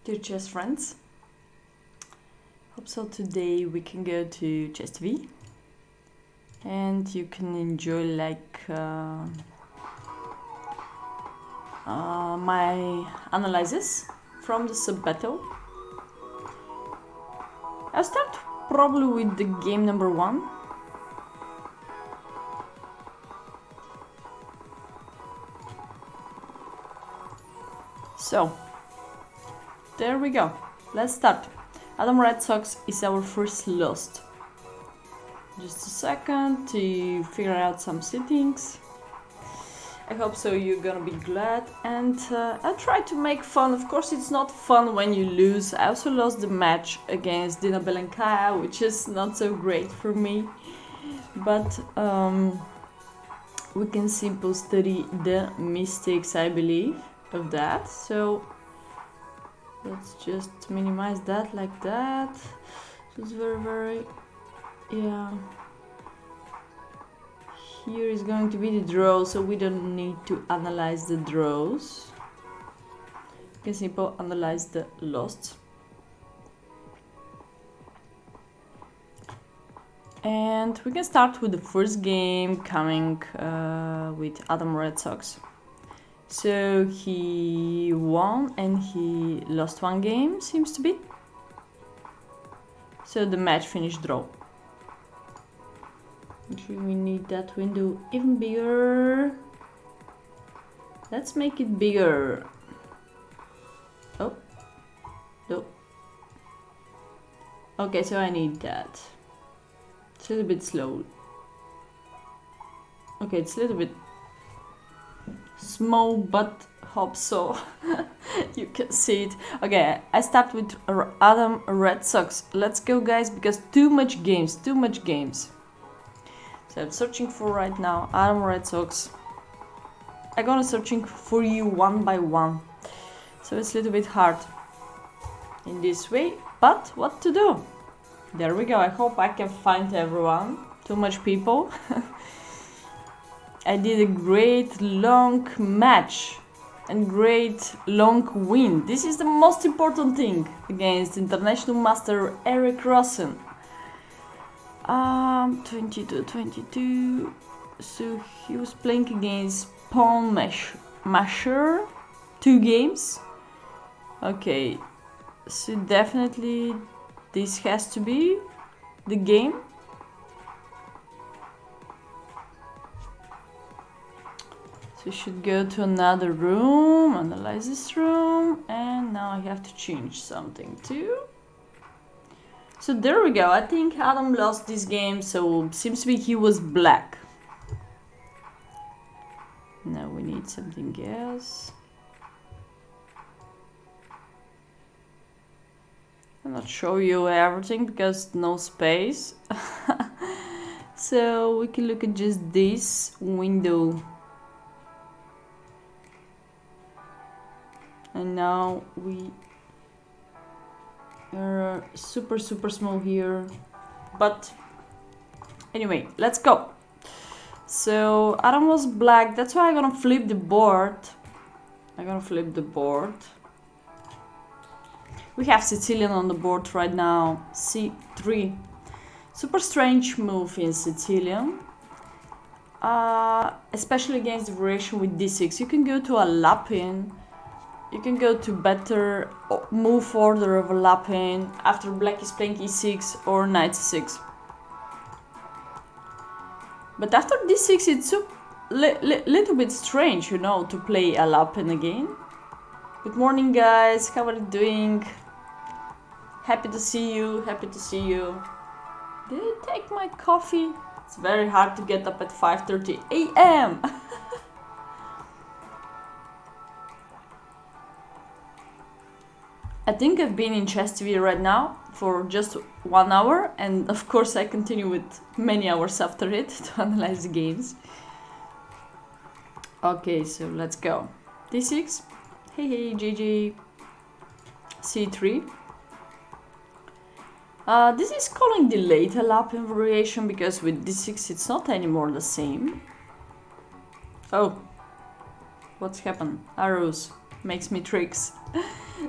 Dear chess friends, hope so today we can go to Chess TV and you can enjoy like my analysis from the sub battle. I'll start probably with the game number 1. So there we go. Let's start. Adam Red Sox is our first loss. Just a second to figure out some settings. I hope so you're gonna be glad, and I'll try to make fun. Of course it's not fun when you lose. I also lost the match against Dina Belenkaya, which is not so great for me. But we can simply study the mistakes, I believe, of that. So let's just minimize that like that. So it's very, yeah. Here is going to be the draw, so we don't need to analyze the draws. We can simply analyze the loss. And we can start with the first game coming with Adam Red Sox. So he won and he lost one game, seems to be. So the match finished draw. Actually, we need that window even bigger. Let's make it bigger. Oh, no. Okay, so I need that. It's a little bit slow. Okay, it's a little bit small, but hope so. You can see it. Okay, I start with Adam Red Sox. Let's go, guys, because too much games. So I'm searching for right now Adam Red Sox. I'm gonna searching for you one by one. So it's a little bit hard in this way, but what to do? There we go. I hope I can find everyone. Too much people. I did a great long match and great long win. This is the most important thing against International Master Eric Rosen. 22. So he was playing against Pawn Masher. 2 games. Okay, so definitely this has to be the game. So we should go to another room, analyze this room, and now I have to change something too. So there we go. I think Adam lost this game, so seems to be he was black. Now we need something else. I'll not show you everything because no space. So we can look at just this window. And now we are super small here, but anyway, let's go. So Adam was black, that's why I'm gonna flip the board. We have Sicilian on the board right now, c3. Super strange move in Sicilian, especially against the variation with d6. You can go to a lap-in. You can go to better move order of a lap-in after black is playing e6 or knight c6. But after d6 it's a little bit strange, you know, to play a lap-in again. Good morning, guys. How are you doing? Happy to see you. Did I take my coffee? It's very hard to get up at 5:30 a.m. I think I've been in Chess TV right now for just 1 hour, and of course I continue with many hours after it to analyze the games. Okay, so let's go. d6. Hey, GG. c3. This is calling delayed a lap-in variation because with d6 it's not anymore the same. Oh, what's happened? Arrows. makes me tricks.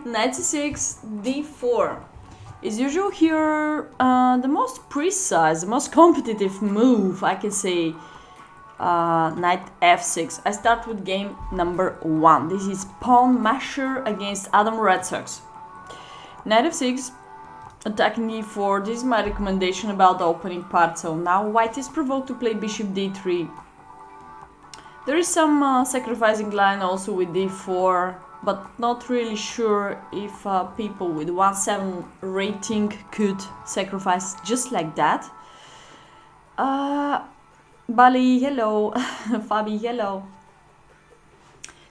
Knight c6, d4. Is usual here the most precise, the most competitive move, I can say. Knight f6. I start with game number 1. This is pawn masher against Adam Red Sox. Knight f6, attacking e4. This is my recommendation about the opening part. So now white is provoked to play bishop d3. There is some sacrificing line also with d4, but not really sure if people with 1-7 rating could sacrifice just like that. Bali, hello. Fabi, hello.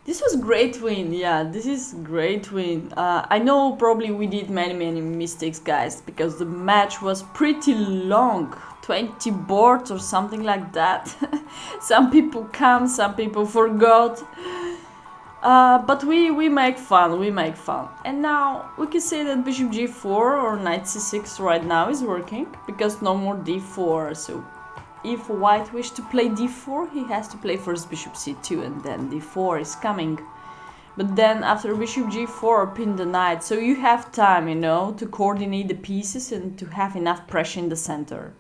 This was great win. Yeah, this is great win. I know probably we did many mistakes, guys, because the match was pretty long. 20 boards or something like that. Some people come, some people forgot. But we make fun, And now we can say that bishop g4 or knight c6 right now is working, because no more d4. So if white wish to play d4, he has to play first bishop c2 and then d4 is coming. But then after bishop g4, pin the knight. So you have time, you know, to coordinate the pieces and to have enough pressure in the center.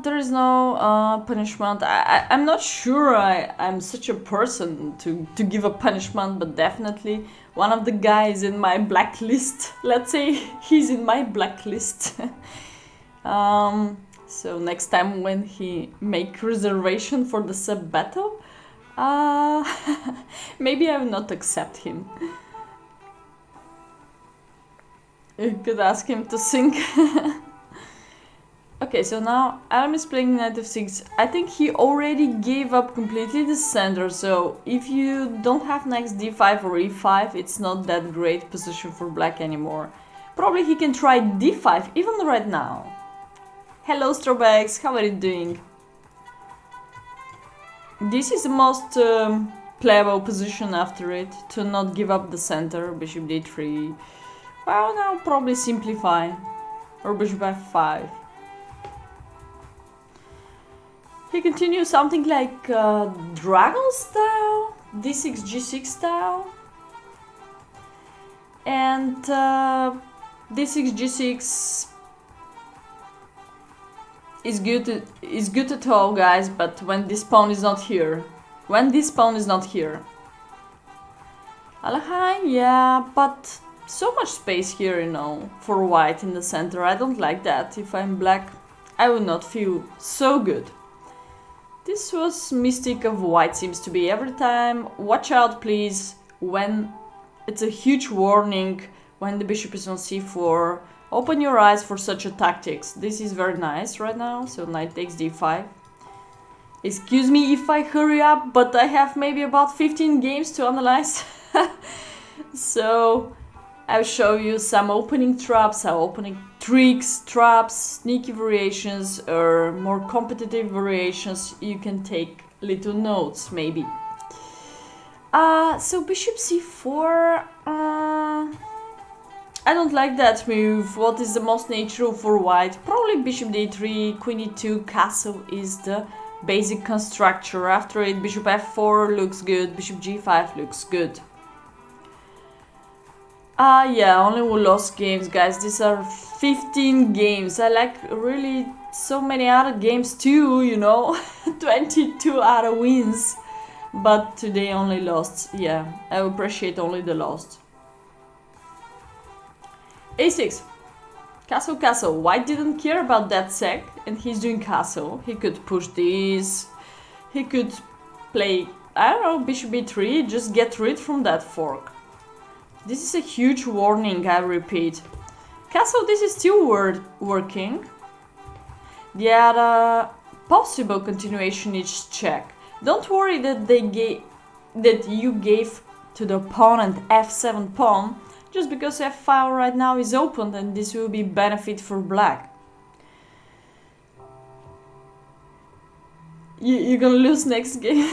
There is no punishment. I'm not sure I'm such a person to give a punishment, but definitely one of the guys in my blacklist. Let's say he's in my blacklist. So next time when he make reservation for the sub battle, maybe I will not accept him. You could ask him to sing. Okay, so now Adam is playing knight f6. I think he already gave up completely the center, so if you don't have next d5 or e5, it's not that great position for black anymore. Probably he can try d5 even right now. Hello Strawbags, how are you doing? This is the most playable position after it, to not give up the center. Bishop d3. Well, now probably simplify. Or bishop f5. He continues something like dragon style, d6 g6 style, and d6 g6 is good at all, guys. But when this pawn is not here, Alahai, yeah, but so much space here, you know, for white in the center. I don't like that. If I'm black, I would not feel so good. This was mistake of white, seems to be every time. Watch out, please, when it's a huge warning when the bishop is on c4. Open your eyes for such a tactics. This is very nice right now. So knight takes d5. Excuse me if I hurry up, but I have maybe about 15 games to analyze. So I'll show you some opening traps, opening tricks, traps, sneaky variations, or more competitive variations. You can take little notes, maybe. So bishop c4, I don't like that move. What is the most natural for white? Probably bishop d3, queen e2, castle is the basic constructor. After it, bishop f4 looks good, bishop g5 looks good. Yeah, only we lost games, guys. These are 15 games. I like really so many other games too, you know. 22 other wins. But today only lost. Yeah, I appreciate only the lost. a6. Castle, castle. White didn't care about that sec, and he's doing castle. He could push this. He could play, I don't know, bishop b3. Just get rid from that fork. This is a huge warning, I repeat. Castle, this is still working. The other possible continuation is check. Don't worry that you gave to the opponent f7 pawn, just because f5 right now is open, and this will be benefit for black. You're gonna lose next game.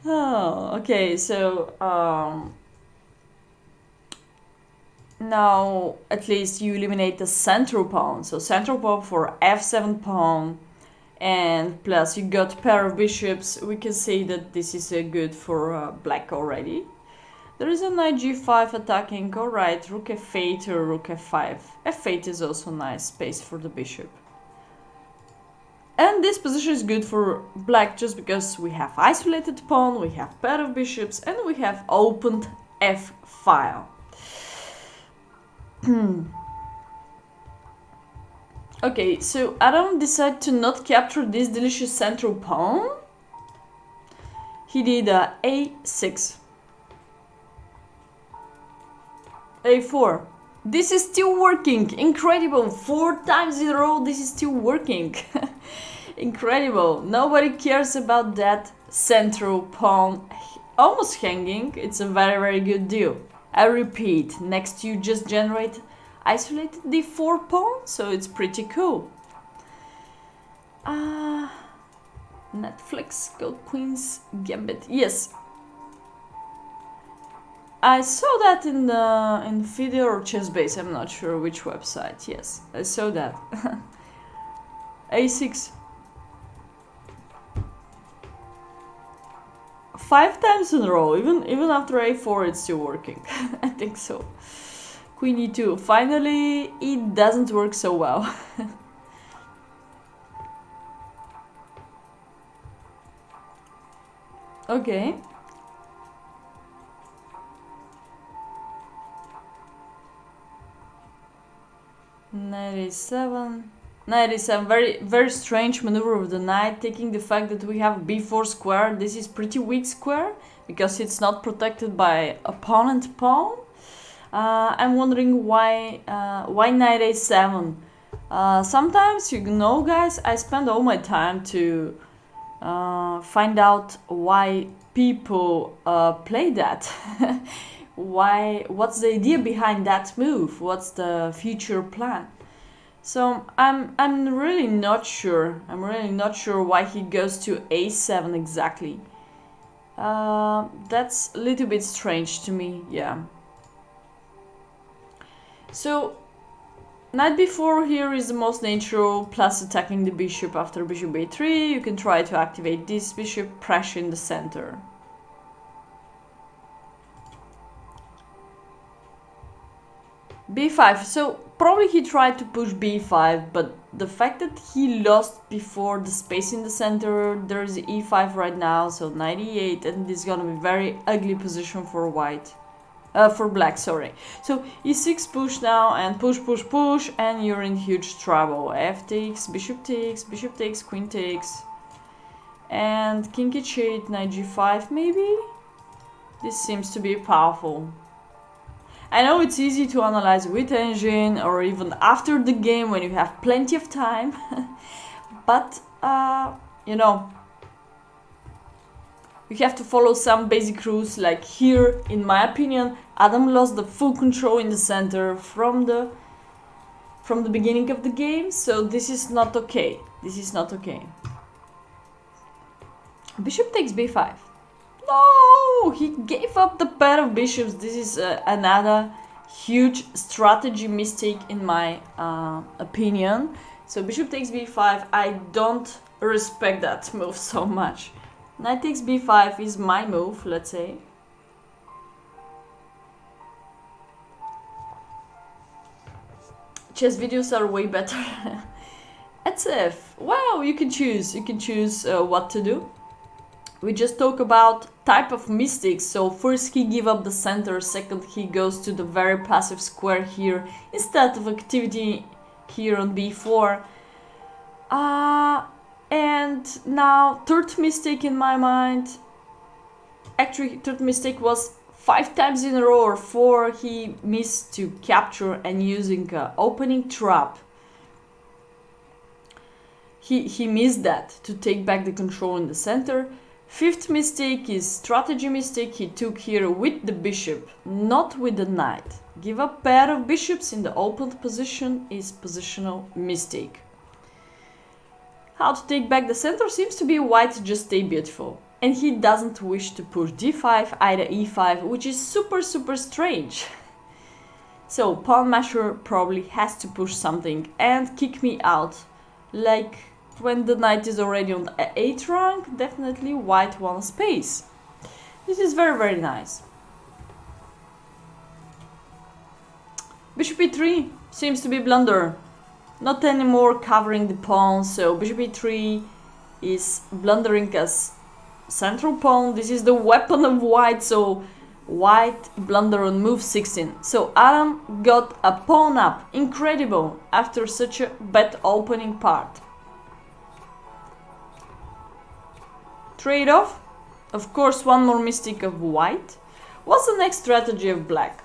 Oh, okay, so now at least you eliminate the central pawn. So central pawn for f7 pawn, and plus you got pair of bishops, we can say that this is good for black already. There is a knight g5 attacking, alright, rook f8 or rook f5. f8 is also nice space for the bishop. And this position is good for black just because we have isolated pawn, we have pair of bishops, and we have opened f-file. Okay, so Adam decided to not capture this delicious central pawn. He did a6. a4. This is still working. Incredible. 4 times in a row this is still working. Incredible. Nobody cares about that central pawn almost hanging. It's a very good deal. I repeat, next you just generate isolated d4 pawn, so it's pretty cool. Netflix, Gold Queen's Gambit. Yes. I saw that in the video or Chessbase, I'm not sure which website. Yes, I saw that. a6. 5 times in a row, even after a4 it's still working. I think so. Queen e2. Finally, it doesn't work so well. Okay. Knight a7. Knight a7. Very strange maneuver of the knight, taking the fact that we have b4 square. This is pretty weak square because it's not protected by opponent pawn. I'm wondering why knight a7. Sometimes, you know, guys, I spend all my time to find out why people play that. What's the idea behind that move? What's the future plan? So I'm really not sure. I'm really not sure why he goes to a7 exactly. That's a little bit strange to me, yeah. So knight b4 here is the most natural, plus attacking the bishop after bishop a3. You can try to activate this bishop, pressure in the center. b5. So probably he tried to push b5, but the fact that he lost before the space in the center, there's e5 right now, so knight e8, and this is gonna be very ugly position for white. For black, sorry. So e6 push now, and push, and you're in huge trouble. F takes, bishop takes, queen takes. And king h8, knight g5 maybe? This seems to be powerful. I know it's easy to analyze with engine or even after the game when you have plenty of time. But, you know, you have to follow some basic rules, like here, in my opinion, Adam lost the full control in the center from the beginning of the game, so this is not okay. This is not okay. Bishop takes b5. No! He gave up the pair of bishops. This is another huge strategy mistake in my opinion. So bishop takes b5, I don't respect that move so much. Knight takes b5 is my move, let's say. Chess videos are way better. HF. Wow, you can choose what to do. We just talk about type of mistakes. So first he give up the center, second he goes to the very passive square here instead of activity here on b4. And now third mistake in my mind. Actually, third mistake was 5 times in a row or 4 he missed to capture and using opening trap. He missed that to take back the control in the center. Fifth mistake is strategy mistake he took here with the bishop, not with the knight. Give a pair of bishops in the opened position is positional mistake. How to take back the center seems to be white just stay beautiful. And he doesn't wish to push d5, either e5, which is super strange. So pawn masher probably has to push something and kick me out. Like when the knight is already on the 8th rank, definitely white wants space. This is very, very nice. Bishop e3 seems to be blunder. Not anymore covering the pawn, so bishop e3 is blundering as central pawn. This is the weapon of white, so white blunder on move 16. So Adam got a pawn up. Incredible after such a bad opening part. Trade-off. Of course, one more mistake of white. What's the next strategy of black?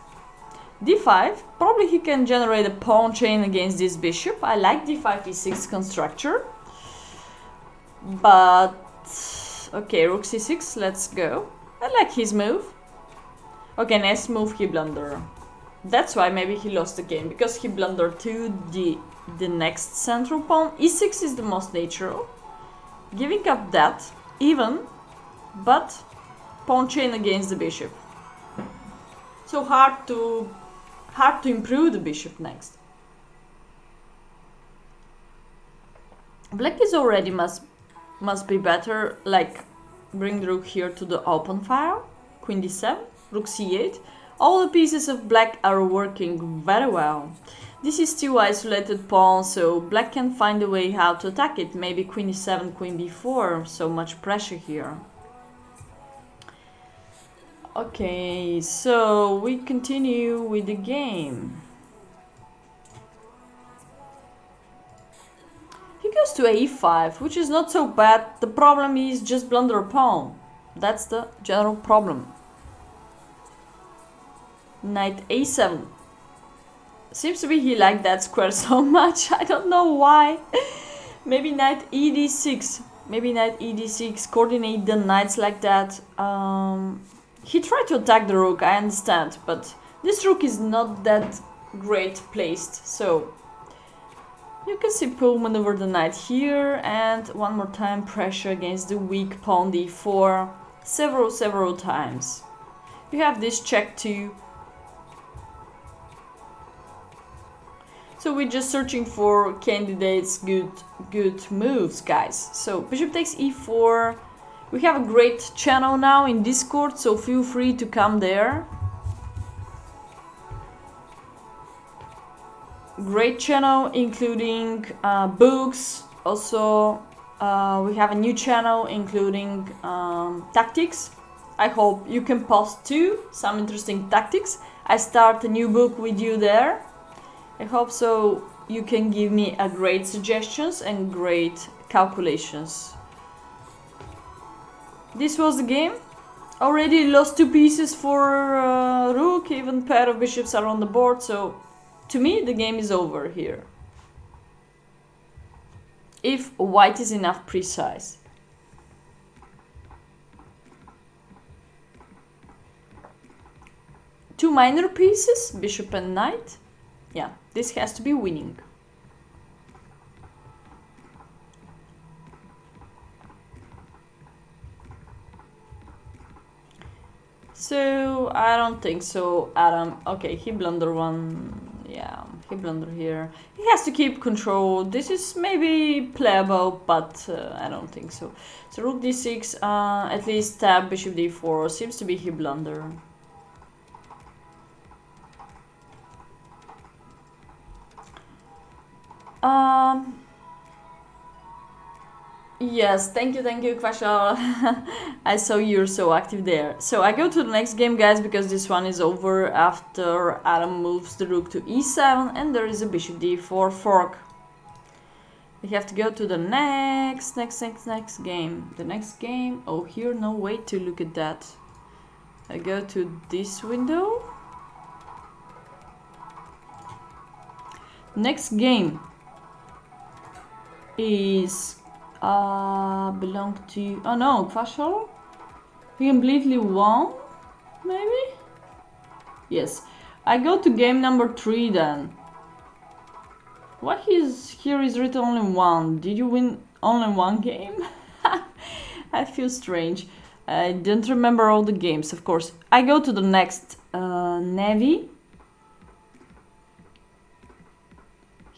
d5. Probably he can generate a pawn chain against this bishop. I like d5 e6 constructor. But okay, rook c6, let's go. I like his move. Okay, next move he blunder. That's why maybe he lost the game, because he blundered to the next central pawn. e6 is the most natural. Giving up that, even, but pawn chain against the bishop. So hard to improve the bishop next. Black is already must be better, like bring the rook here to the open file. Queen d7, rook c8. All the pieces of black are working very well. This is still isolated pawn, so black can find a way how to attack it. Maybe queen e7, queen b4, so much pressure here. Okay, so we continue with the game. He goes to e5, which is not so bad. The problem is just blunder a pawn. That's the general problem. Knight a7. Seems to be he liked that square so much. I don't know why. Maybe knight ed6. Maybe knight ed6. Coordinate the knights like that. He tried to attack the rook, I understand, but this rook is not that great placed, so you can see Poe maneuver the knight here, and one more time pressure against the weak pawn d4 several times. You have this check too. So we're just searching for candidates, good moves, guys. So bishop takes e4. We have a great channel now in Discord, so feel free to come there. Great channel, including books. Also, we have a new channel, including tactics. I hope you can post too some interesting tactics. I start a new book with you there. I hope so you can give me a great suggestions and great calculations. This was the game. Already lost 2 pieces for rook, even pair of bishops are on the board, so to me the game is over here. If white is enough precise. Two minor pieces, bishop and knight. Yeah, this has to be winning. So, I don't think so, Adam. Okay, he blundered one. Yeah, he blundered here. He has to keep control. This is maybe playable, but I don't think so. So, rook d6, at least tab, bishop d4. Seems to be he blunder. Yes, thank you, Kvashal. I saw you're so active there. So I go to the next game, guys, because this one is over after Adam moves the rook to e7 and there is a bishop d4 fork. We have to go to the next game. The next game, oh, here, no way to look at that. I go to this window. Next game is belong to, oh no, Kvashal? He completely won, maybe? Yes, I go to game number 3 then. Why here is written only 1? Did you win only 1 game? I feel strange. I don't remember all the games, of course. I go to the next navy.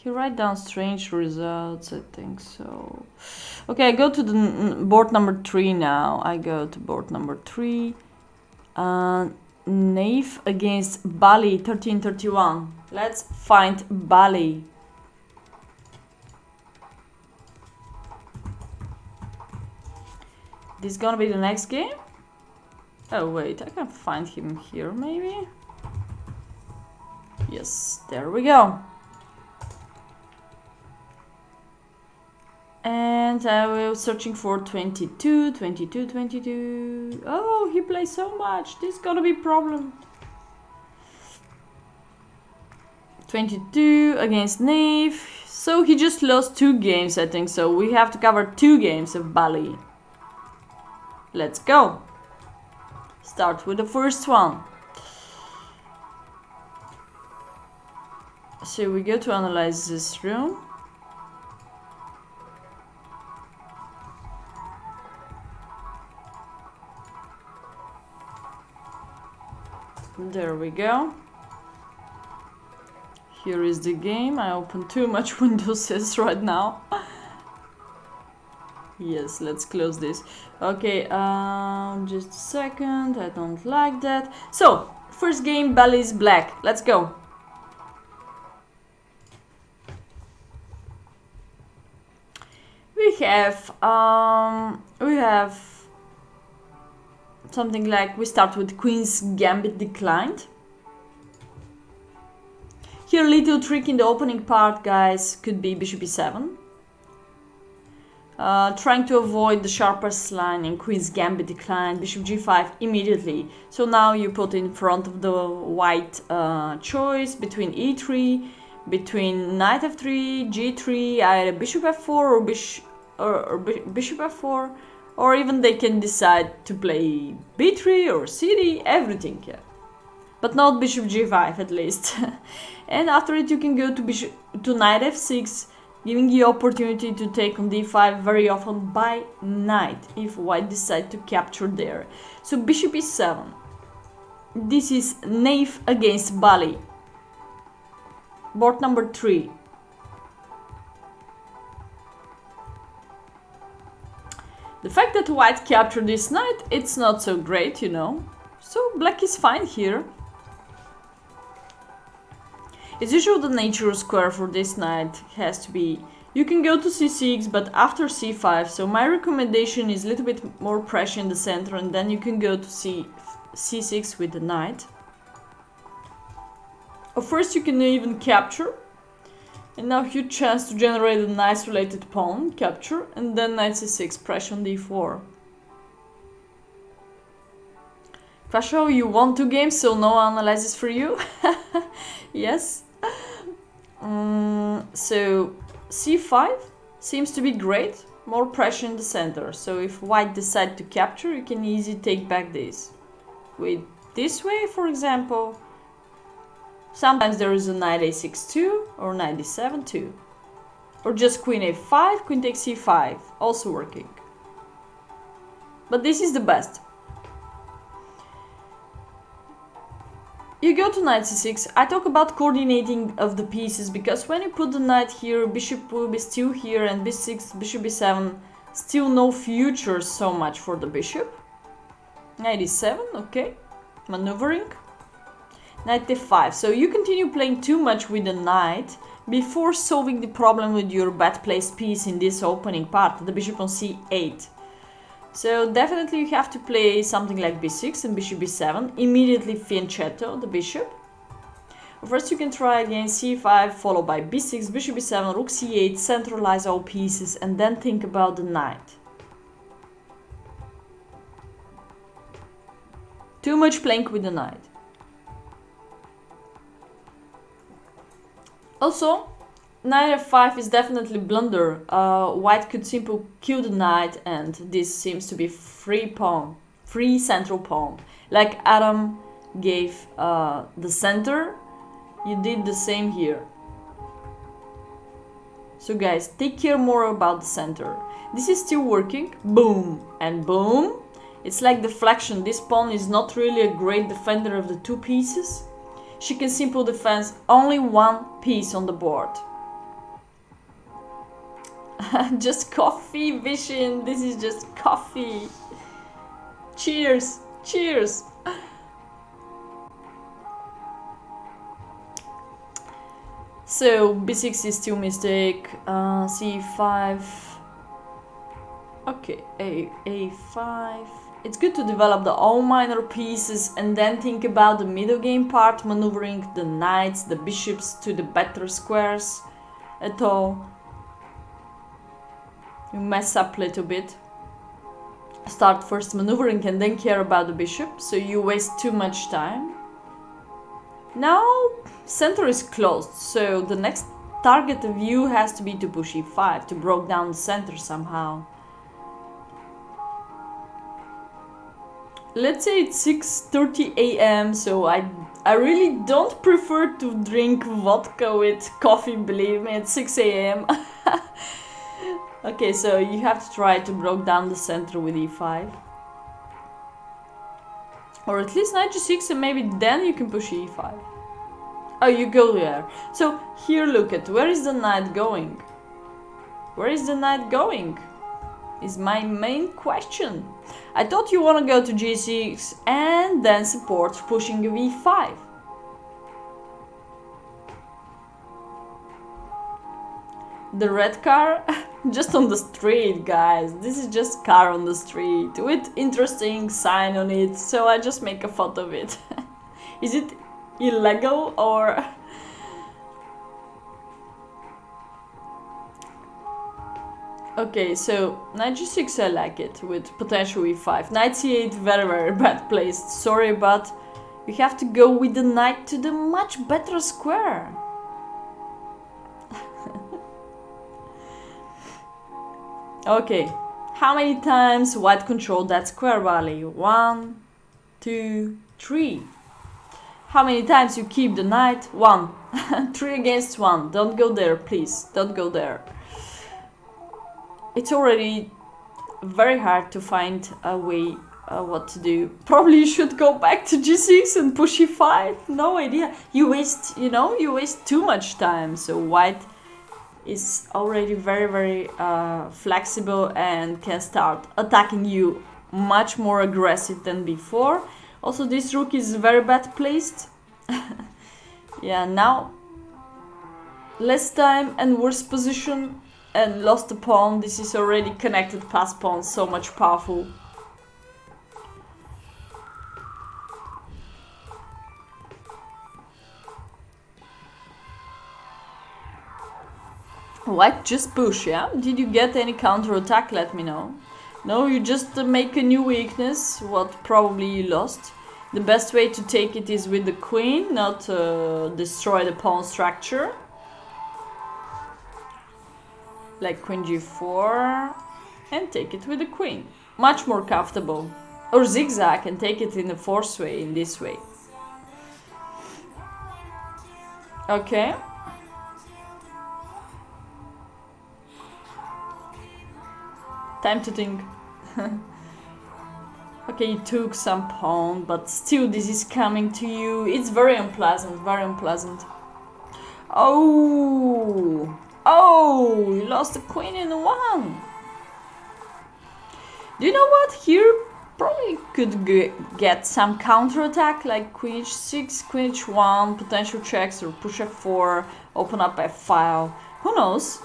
He write down strange results, I think so. Okay, I go to the board number 3 now. I go to board number 3. Knave against Bali, 1331. Let's find Bali. This is gonna be the next game? Oh wait, I can find him here maybe? Yes, there we go. And I was searching for 22, 22, 22. Oh, he plays so much. This is gonna be a problem. 22 against Knave. So he just lost 2 games, I think. So we have to cover 2 games of Bali. Let's go. Start with the first one. So we go to analyze this room. There we go. Here is the game. I open too much Windows right now. Yes, let's close this. Okay, just a second. I don't like that. So, first game, Bali is black. Let's go. We have something like, we start with Queen's Gambit declined. Here, little trick in the opening part, guys, could be Bishop e7. Trying to avoid the sharpest line in Queen's Gambit declined, Bishop g5 immediately. So now you put in front of the white choice between e3, between knight f3, g3, either bishop f4 or bishop f4, or even they can decide to play b3 or cd, everything, yeah. But not bishop g5 at least. And after it you can go to knight f6, giving you opportunity to take on d5 very often by knight if white decide to capture there. So bishop e7. This is Knave against Bali. Board number 3. The fact that white captured this knight, it's not so great, you know. So black is fine here. As usual, the natural square for this knight has to be... You can go to c6, but after c5. So my recommendation is a little bit more pressure in the center, and then you can go to c6 with the knight. Or first you can even capture. And now huge chance to generate a nice related pawn, capture, and then knight c6, pressure on d4. Pasho, you won 2 games, so no analysis for you. Yes. So c5 seems to be great, more pressure in the center. So if white decide to capture, you can easily take back this. With this way, for example, sometimes there is a knight a6 too, or knight d7 too. Or just queen a5, queen takes c5, also working. But this is the best. You go to knight c6. I talk about coordinating of the pieces, because when you put the knight here, bishop will be still here, and b6, bishop b7, still no future so much for the bishop. Knight e7, okay, maneuvering. Knight d5. So you continue playing too much with the knight before solving the problem with your bad placed piece in this opening part, the bishop on c8. So definitely you have to play something like b6 and bishop b7, immediately fianchetto the bishop. First you can try again c5 followed by b6, bishop b7, rook c8, centralize all pieces, and then think about the knight. Too much playing with the knight. Also, knight f5 is definitely blunder. White could simply kill the knight, and this seems to be free pawn, free central pawn. Like Adam gave the center, you did the same here. So guys, take care more about the center. This is still working. Boom and boom. It's like deflection. This pawn is not really a great defender of the 2 pieces. She can simply defend only 1 piece on the board. Just coffee vision. This is just coffee. Cheers. Cheers. So b6 is still mistake. c5. Okay, a5. It's good to develop the all minor pieces and then think about the middle game part, maneuvering the knights, the bishops to the better squares at all. You mess up a little bit. Start first maneuvering and then care about the bishop, so you waste too much time. Now center is closed, so the next target of you has to be to push e5 to break down the center somehow. Let's say it's 6:30 a.m. so I really don't prefer to drink vodka with coffee, believe me, at 6 a.m. Okay, so you have to try to break down the center with e5. Or at least knight g6 and maybe then you can push e5. Oh, you go there. So here look at, where is the knight going? Where is the knight going? Is my main question. I thought you want to go to g6 and then support pushing v5. The red car, just on the street, guys. This is just car on the street with interesting sign on it, so I just make a photo of it. Is it illegal or... Okay, so knight g6 I like it with potential e5. Knight c8 very bad placed, sorry, but you have to go with the knight to the much better square. Okay, how many times white controlled that square value? 1, 2, 3. How many times you keep the knight? 1. 3 against 1. Don't go there, please. Don't go there. It's already very hard to find a way what to do. Probably you should go back to g6 and push e5. No idea. You waste, you waste too much time. So white is already very flexible and can start attacking you much more aggressive than before. Also, this rook is very bad placed. Yeah, now less time and worse position and lost a pawn. This is already connected pass pawn, so much powerful. White just push, yeah? Did you get any counter attack? Let me know. No, you just make a new weakness, what probably you lost. The best way to take it is with the queen, not destroy the pawn structure. Like queen g4 and take it with the queen. Much more comfortable. Or zigzag and take it in the force way, in this way. Okay. Time to think. Okay, you took some pawn, but still this is coming to you. It's very unpleasant, very unpleasant. Oh! Oh! You lost the queen in one! Do you know what? Here probably could get some counter-attack, like queen h6, queen h1, potential checks, or push f4, open up f5. Who knows?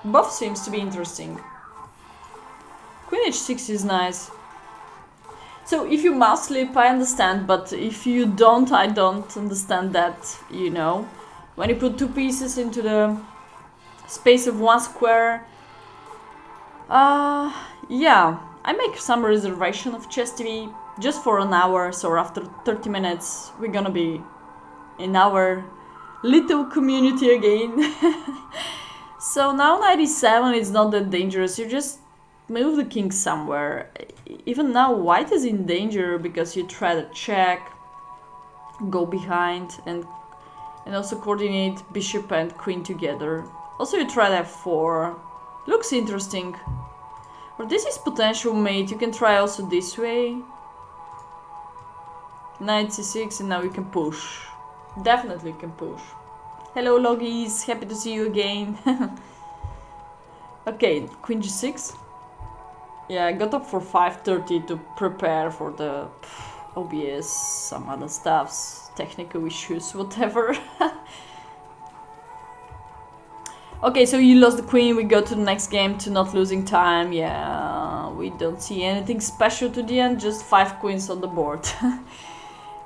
Both seems to be interesting. Queen h6 is nice. So if you mouse slip, I understand, but if you don't, I don't understand that, When you put two pieces into the space of one square, yeah, I make some reservation of Chess TV just for an hour, so after 30 minutes we're gonna be in our little community again. So now knight e7 is not that dangerous, you just move the king somewhere. Even now white is in danger because you try to check, go behind and also coordinate bishop and queen together. Also you try f4. Looks interesting. Or this is potential mate, you can try also this way. Knight c6 and now you can push. Definitely can push. Hello Loggies, happy to see you again. Okay, queen g6. Yeah, I got up for 5:30 to prepare for the OBS, some other stuffs, technical issues, whatever. Okay, so you lost the queen, we go to the next game to not losing time. Yeah, we don't see anything special to the end, just 5 queens on the board.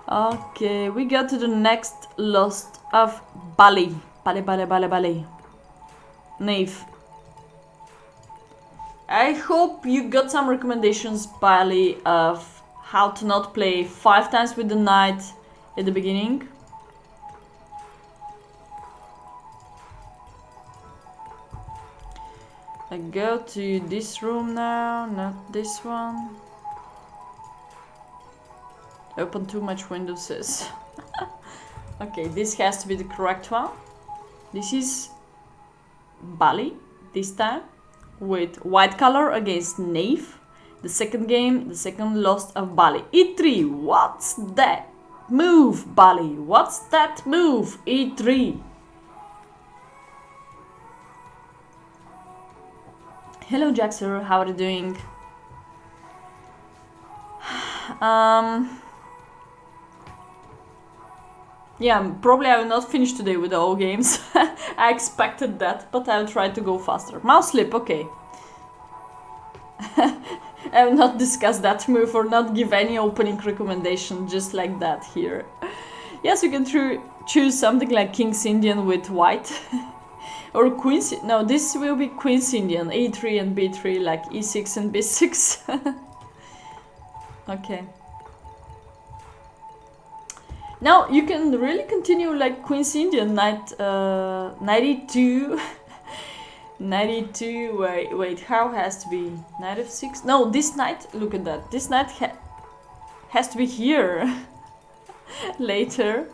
Okay, we go to the next lost of Bali. Bali. Knave. I hope you got some recommendations, Bali, of how to not play 5 times with the knight at the beginning. I go to this room now, not this one. Open too much windows. Okay, this has to be the correct one. This is Bali this time with white color against knave. The second game, the second lost of Bali. E3, what's that move, Bali? What's that move? E3. Hello, Jaxer, how are you doing? Yeah, probably I will not finish today with all games. I expected that, but I'll try to go faster. Mouse slip, okay. I will not discuss that move or not give any opening recommendation just like that here. Yes, you can choose something like King's Indian with white. Or Queen's... No, this will be Queen's Indian. A3 and B3, like E6 and B6. Okay. Now you can really continue like Queen's Indian, knight 92. 92, wait, how has to be? Knight f6? No, this knight, look at that. This knight has to be here later.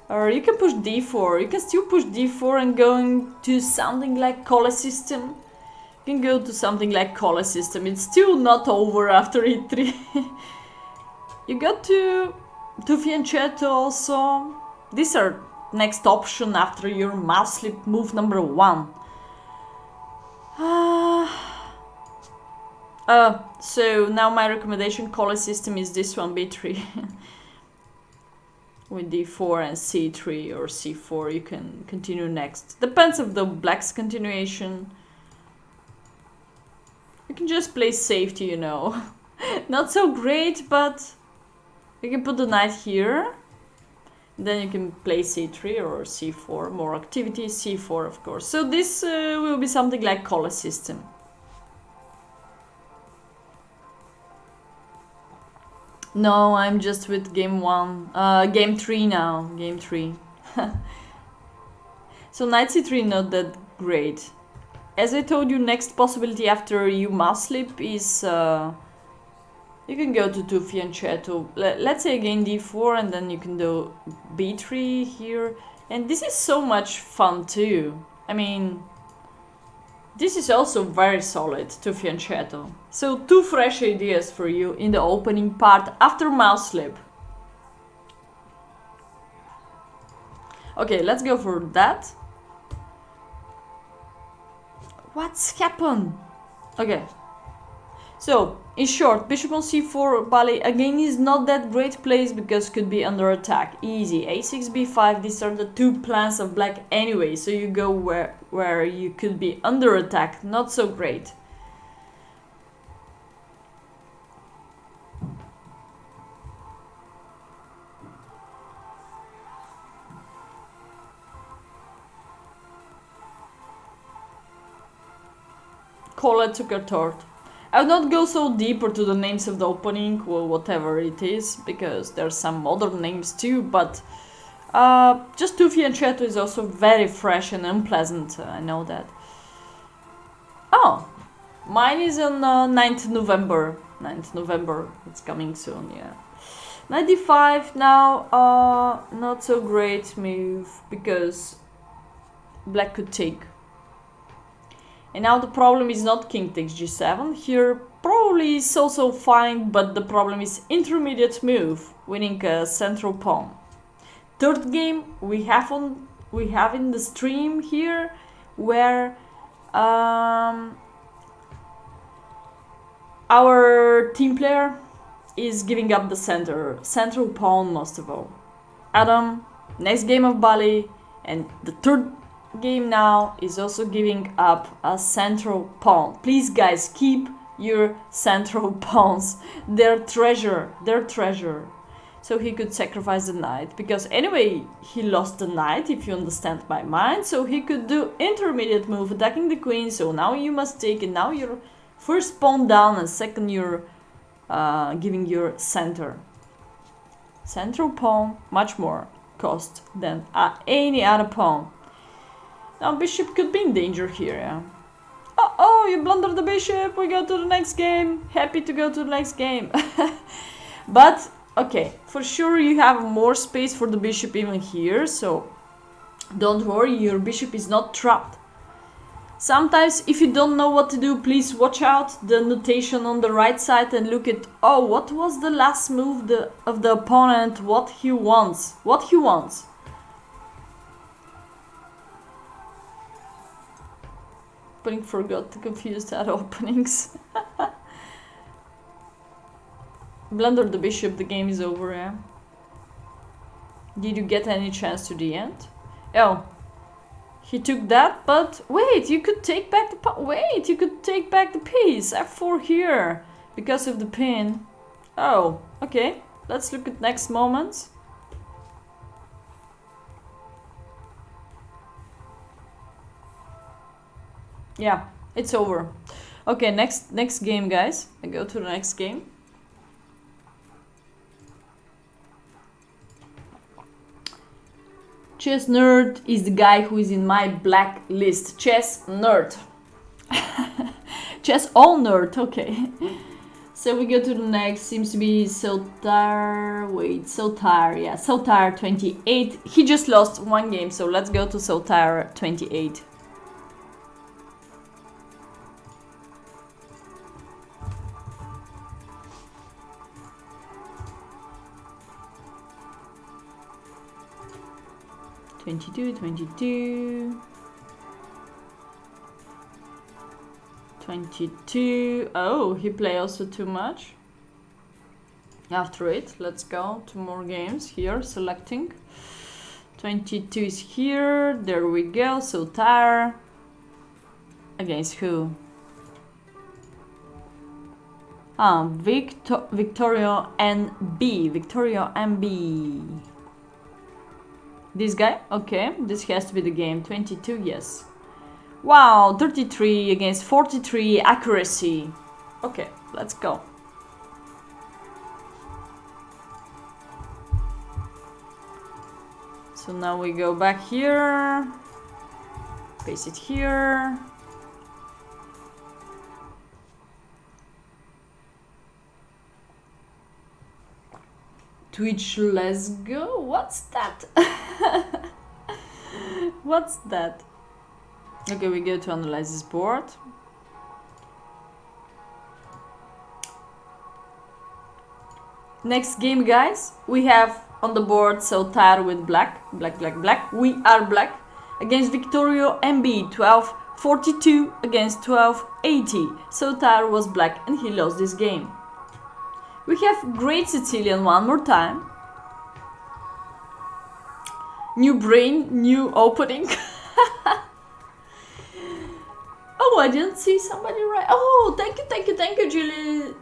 Or you can push d4. You can still push d4 and going to something like Colle system. You can go to something like Colle system. It's still not over after e3. You got to fianchetto also. These are next option after your mouse slip move number 1. So now my recommendation Colle system is this one, b3. With d4 and c3 or c4 you can continue next. Depends of the black's continuation. You can just play safety, you know. Not so great, but you can put the knight here. Then you can play c3 or c4, more activity, c4 of course. So this will be something like Colle system. No, I'm just with game 1. Game 3 now, game 3. So knight c3 not that great. As I told you, next possibility after you mouse slip is you can go to 2 fianchetto. Let's say again d4 and then you can do b3 here. And this is so much fun too. I mean, this is also very solid, 2 fianchetto. So 2 fresh ideas for you in the opening part after mouse slip. Okay, let's go for that. What's happened? Okay. So, in short, bishop on c4, Bali again is not that great place because could be under attack. Easy. a6, b5, these are the 2 plans of black anyway, so you go where you could be under attack. Not so great. Colle took a tort. I will not go so deeper to the names of the opening or whatever it is, because there's some modern names too, but just 2 fianchetto is also very fresh and unpleasant, I know that. Oh, mine is on 9th November. 9th November, it's coming soon, yeah. 95 now, not so great move, because black could take. And now the problem is not king takes g7. Here probably is also fine, but the problem is intermediate move, winning a central pawn. Third game we have in the stream here, where Our team player is giving up the central pawn most of all. Adam, next game of Bali, and the third game now is also giving up a central pawn. Please guys, keep your central pawns. Their treasure. So he could sacrifice the knight, because anyway he lost the knight, if you understand my mind. So he could do intermediate move, attacking the queen. So now you must take it. Now your first pawn down, and second you're giving your central pawn much more cost than any other pawn. Now bishop could be in danger here, yeah. Oh, you blundered the bishop. We go to the next game. Happy to go to the next game. But okay, for sure you have more space for the bishop even here, so don't worry, your bishop is not trapped. Sometimes if you don't know what to do, please watch out the notation on the right side and look at, oh, what was the last move of the opponent, what he wants. Opening forgot to confuse that openings. Blunder the bishop, the game is over, yeah. Did you get any chance to the end? Oh, he took that, but wait, you could take back the piece. F4 here, because of the pin. Oh, okay. Let's look at next moments. Yeah, it's over. Okay, next game, guys. I go to the next game. Chess nerd is the guy who is in my black list. Chess nerd. Chess all nerd, okay. So we go to the next, seems to be Sotar, yeah, Sotar 28. He just lost one game, so let's go to Sotar 28. Twenty-two. Oh, he play also too much. After it, let's go to more games here, selecting. 22 is here, there we go, Sotar. Against who? Victorio NB. This guy? Okay, this has to be the game. 22, yes. Wow, 33 against 43, accuracy. Okay, let's go. So now we go back here. Paste it here. Twitch, let's go. What's that? What's that? Okay, we go to analyze this board. Next game, guys. We have on the board Sotar with black. We are black. Against Victorio MB, 1242 against 1280. Sotar was black and he lost this game. We have Great Sicilian one more time. New brain, new opening. Oh, I didn't see somebody right. Oh, thank you, Julie.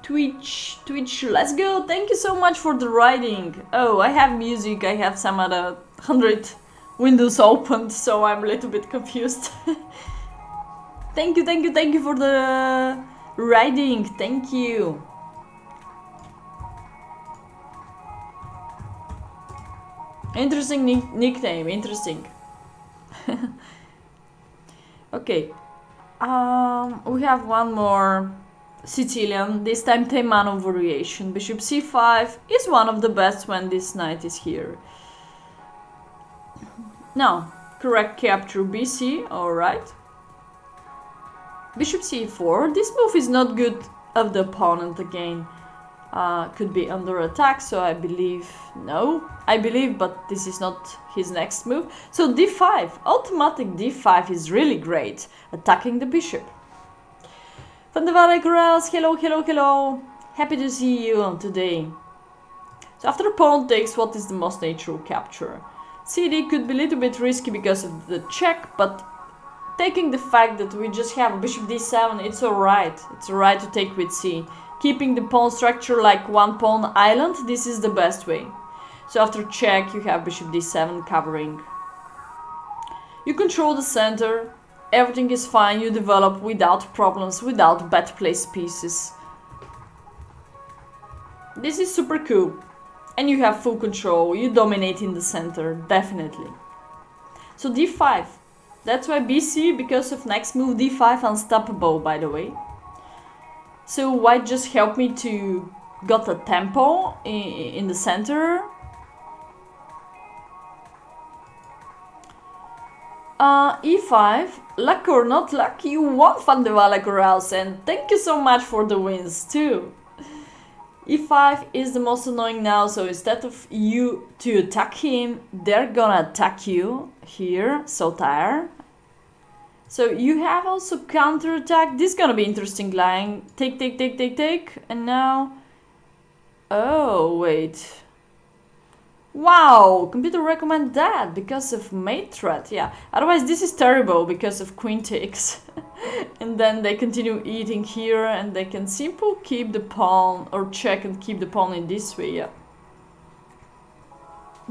Twitch, let's go. Thank you so much for the writing. Oh, I have music. I have some other 100 windows opened, so I'm a little bit confused. Thank you for the writing. Thank you. Interesting nickname, interesting. Okay, we have one more Sicilian, this time Teimano variation. Bishop c5 is one of the best when this knight is here. Now, correct capture bc, alright. Bishop c4, this move is not good of the opponent again. Could be under attack, so I believe but this is not his next move. So d5, automatic d5 is really great, attacking the bishop. Van de Wijk Rouse, hello, hello, hello. Happy to see you today. So after pawn takes, what is the most natural capture? CD could be a little bit risky because of the check, but taking the fact that we just have bishop d7, it's alright. It's alright to take with c. Keeping the pawn structure like one pawn island, this is the best way. So after check, you have bishop d7 covering. You control the center, everything is fine, you develop without problems, without bad placed pieces. This is super cool. And you have full control, you dominate in the center, definitely. So d5, that's why BC, because of next move d5, unstoppable, by the way. So white just helped me to got a tempo in the center. E5, luck or not luck, you won Van de Wijk Rouse, and thank you so much for the wins too. E5 is the most annoying now, so instead of you to attack him, they're gonna attack you here, so tired. So you have also counter attack. This is gonna be interesting line. Take, take, take, take, take, and now... Oh, wait. Wow, computer recommend that because of mate threat, yeah. Otherwise this is terrible because of queen takes. And then they continue eating here and they can simply keep the pawn or check and keep the pawn in this way, yeah.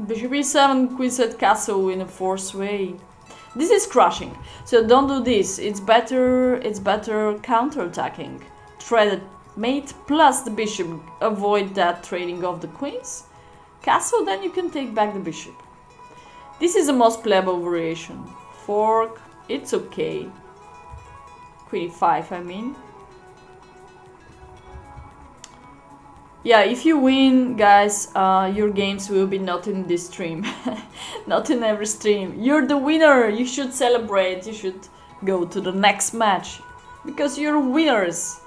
Bishop e7, queen set castle in a forced way. This is crushing, so don't do this. It's better counter-attacking. Threaded mate plus the bishop, avoid that trading of the queens. Castle, then you can take back the bishop. This is the most playable variation. Fork, it's okay. Queen e5, I mean. Yeah, if you win, guys, your games will be not in this stream. Not in every stream. You're the winner! You should celebrate. You should go to the next match. Because you're winners.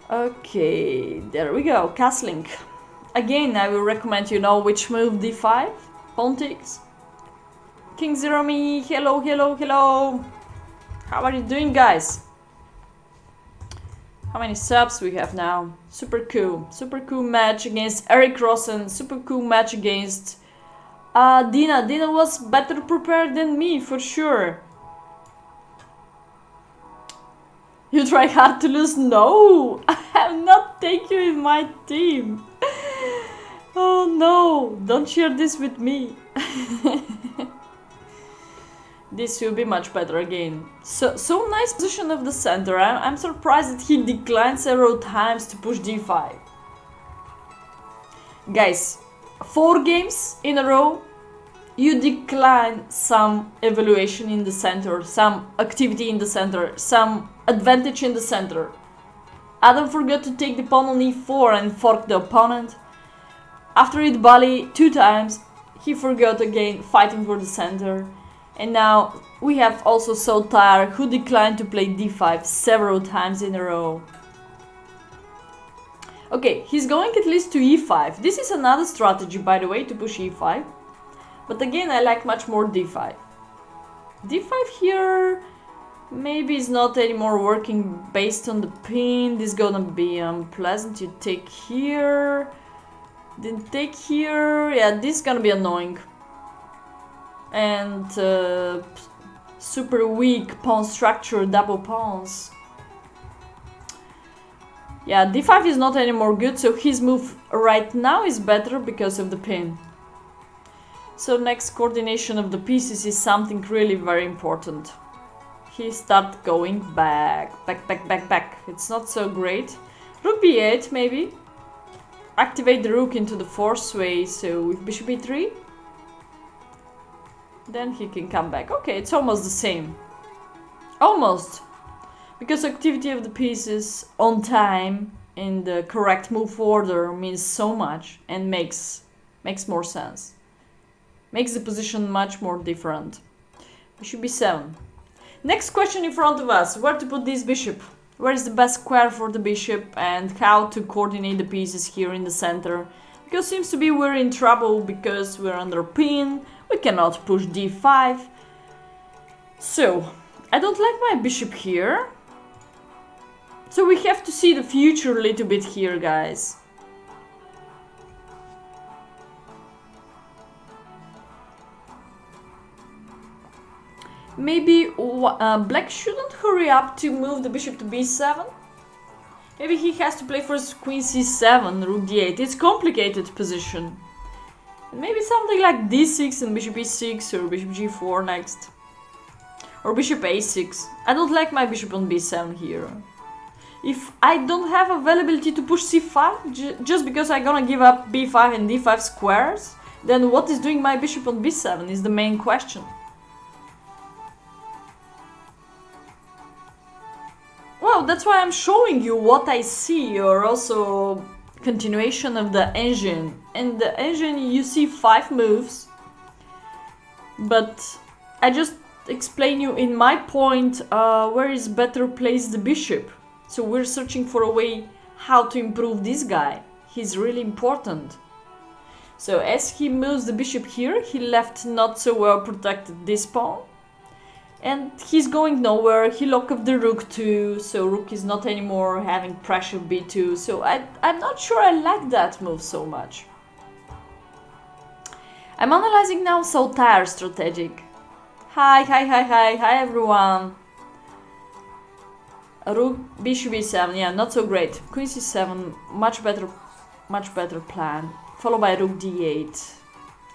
Okay, there we go. Castling. Again, I will recommend you know which move d5. Pawn takes. King Zeromi, hello, hello, hello. How are you doing, guys? How many subs we have now? Super cool. Super cool match against Eric Rosen. Super cool match against Dina. Dina was better prepared than me, for sure. You try hard to lose? No! I have not taken you in my team. Oh no! Don't share this with me. This will be much better again. So nice position of the center. I'm surprised that he declined several times to push d5. Guys, 4 games in a row, you decline some evaluation in the center, some activity in the center, some advantage in the center. Adam forgot to take the pawn on e4 and fork the opponent. After it volley 2 times, he forgot again fighting for the center. And now we have also Sotar, who declined to play d5 several times in a row. Okay, he's going at least to e5. This is another strategy, by the way, to push e5. But again, I like much more d5. d5 here maybe is not anymore working based on the pin. This is gonna be unpleasant. You take here, then take here. Yeah, this is gonna be annoying. And super weak pawn structure, double pawns. Yeah, d5 is not anymore good, so his move right now is better because of the pin. So next coordination of the pieces is something really very important. He start going back. It's not so great. Rook b8 maybe. Activate the rook into the force way, so with bishop e3. Then he can come back. Okay, it's almost the same. Almost. Because activity of the pieces on time in the correct move order means so much and makes more sense. Makes the position much more different. Bishop b7. Next question in front of us. Where to put this bishop? Where is the best square for the bishop and how to coordinate the pieces here in the center? Because seems to be we're in trouble because we're under pin. We cannot push d5. So, I don't like my bishop here. So we have to see the future a little bit here, guys. Maybe black shouldn't hurry up to move the bishop to b7. Maybe he has to play first queen c7, rook d8. It's complicated position. Maybe something like d6 and bishop e6 or bishop g4 next. Or bishop a6. I don't like my bishop on b7 here. If I don't have availability to push c5, just because I'm gonna give up b5 and d5 squares, then what is doing my bishop on b7 is the main question. Well, that's why I'm showing you what I see, or also continuation of the engine. In the engine you see 5 moves, but I just explain you in my point where is better placed the bishop. So we're searching for a way how to improve this guy. He's really important. So as he moves the bishop here, he left not so well protected this pawn. And he's going nowhere. He locked up the rook too, so rook is not anymore having pressure b2. So I'm not sure I like that move so much. I'm analyzing now Saltaire strategic. Hi everyone. Rook bishop e7, yeah, not so great. Queen c7, much better plan. Followed by rook d8.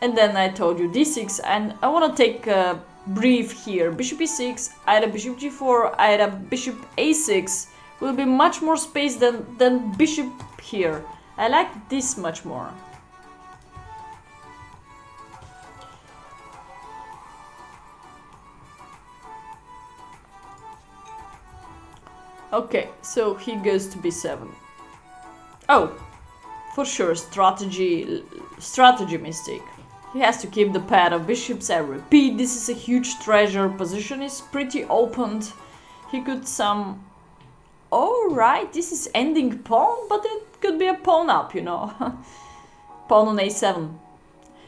And then I told you d6, and I want to take a brief here. Bishop e6, either bishop g4, either bishop a6 will be much more space than bishop here. I like this much more. Okay, so he goes to b7. Oh, for sure, strategy mistake. He has to keep the pair of bishops. I repeat, this is a huge treasure. Position is pretty opened. He could some... Alright, this is ending pawn, but it could be a pawn up, you know. Pawn on a7.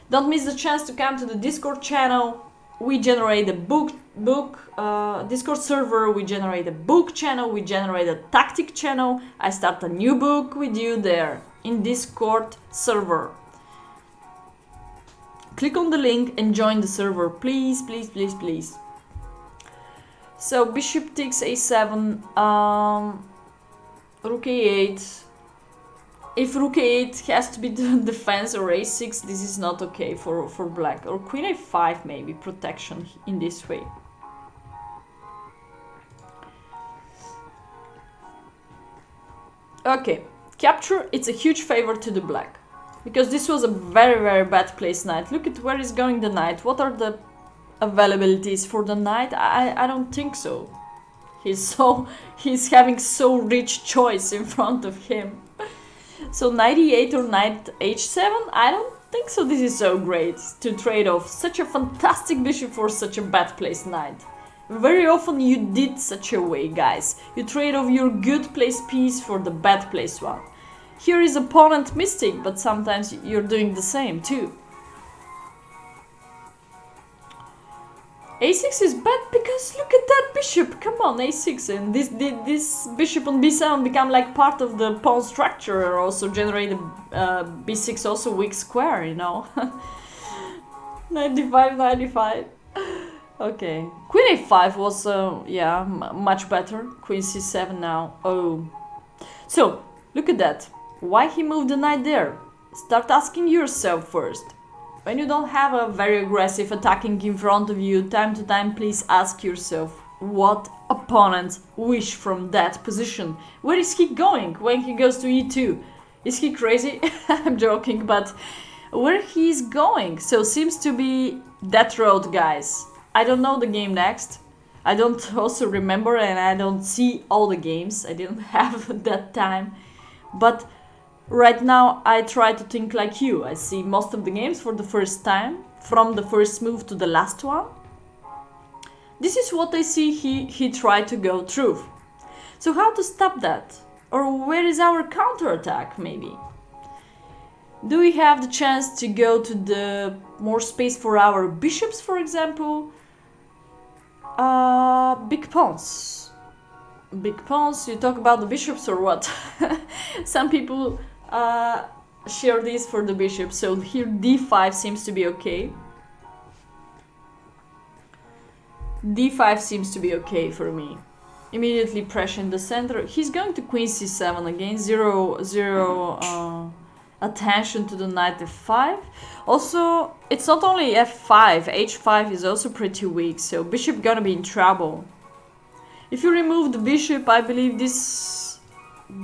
Don't miss the chance to come to the Discord channel. We generate a book Discord server, we generate a book channel, we generate a tactic channel. I start a new book with you there in Discord server. Click on the link and join the server, please, please, please, please. So bishop takes a7, rook a8. If rook a8 has to be the defense, or a6, this is not okay for black. Or queen a5 maybe, protection in this way. Okay, capture, it's a huge favor to the black. Because this was a very, very bad place knight. Look at where is going the knight. What are the availabilities for the knight? I don't think so. He's having so rich choice in front of him. So knight e8 or knight h7, I don't think so. This is so great to trade off such a fantastic bishop for such a bad placed knight. Very often you did such a way, guys. You trade off your good placed piece for the bad placed one. Here is opponent mistake, but sometimes you're doing the same too. a6 is bad because look at that bishop. Come on, a6, and this bishop on b7 become like part of the pawn structure, also generate a b6 also weak square, you know. 95. Okay, queen a5 was yeah, much better. Queen c7 now. Oh, so look at that. Why he moved the knight there? Start asking yourself first. When you don't have a very aggressive attacking in front of you, time to time please ask yourself what opponents wish from that position. Where is he going when he goes to e2? Is he crazy? I'm joking, but where he is going? So seems to be that road, guys. I don't know the game next. I don't also remember, and I don't see all the games. I didn't have that time. But right now I try to think like you. I see most of the games for the first time, from the first move to the last one. This is what I see he tried to go through. So how to stop that? Or where is our counterattack maybe? Do we have the chance to go to the more space for our bishops, for example? Big pawns. big pawns. You talk about the bishops or what? Some people share this for the bishop, so here d5 seems to be okay. d5 seems to be okay for me. Immediately pressure in the center. He's going to queen c7 again. Zero attention to the knight f5. Also, it's not only f5, h5 is also pretty weak, so bishop gonna be in trouble. If you remove the bishop, I believe this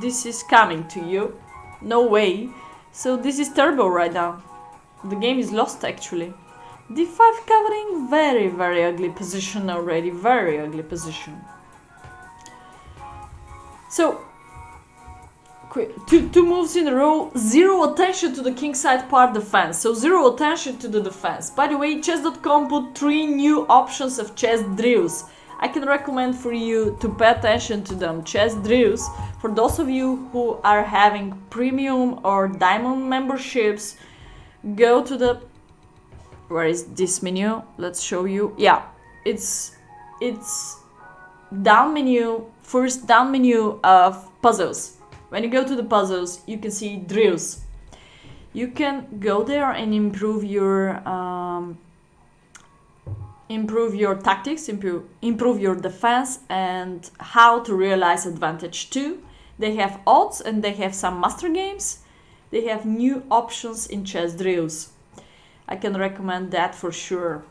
is coming to you. No way. So this is terrible right now. The game is lost actually. d5 covering very, very ugly position already. Very ugly position. So, two moves in a row, zero attention to the kingside part defense. So zero attention to the defense. By the way, chess.com put 3 new options of chess drills. I can recommend for you to pay attention to them. Chess drills, for those of you who are having premium or diamond memberships, go to the... Where is this menu? Let's show you. Yeah, it's down menu, first down menu of puzzles. When you go to the puzzles, you can see drills. You can go there and improve your tactics, improve your defense, and how to realize advantage too. They have odds and they have some master games. They have new options in chess drills. I can recommend that for sure.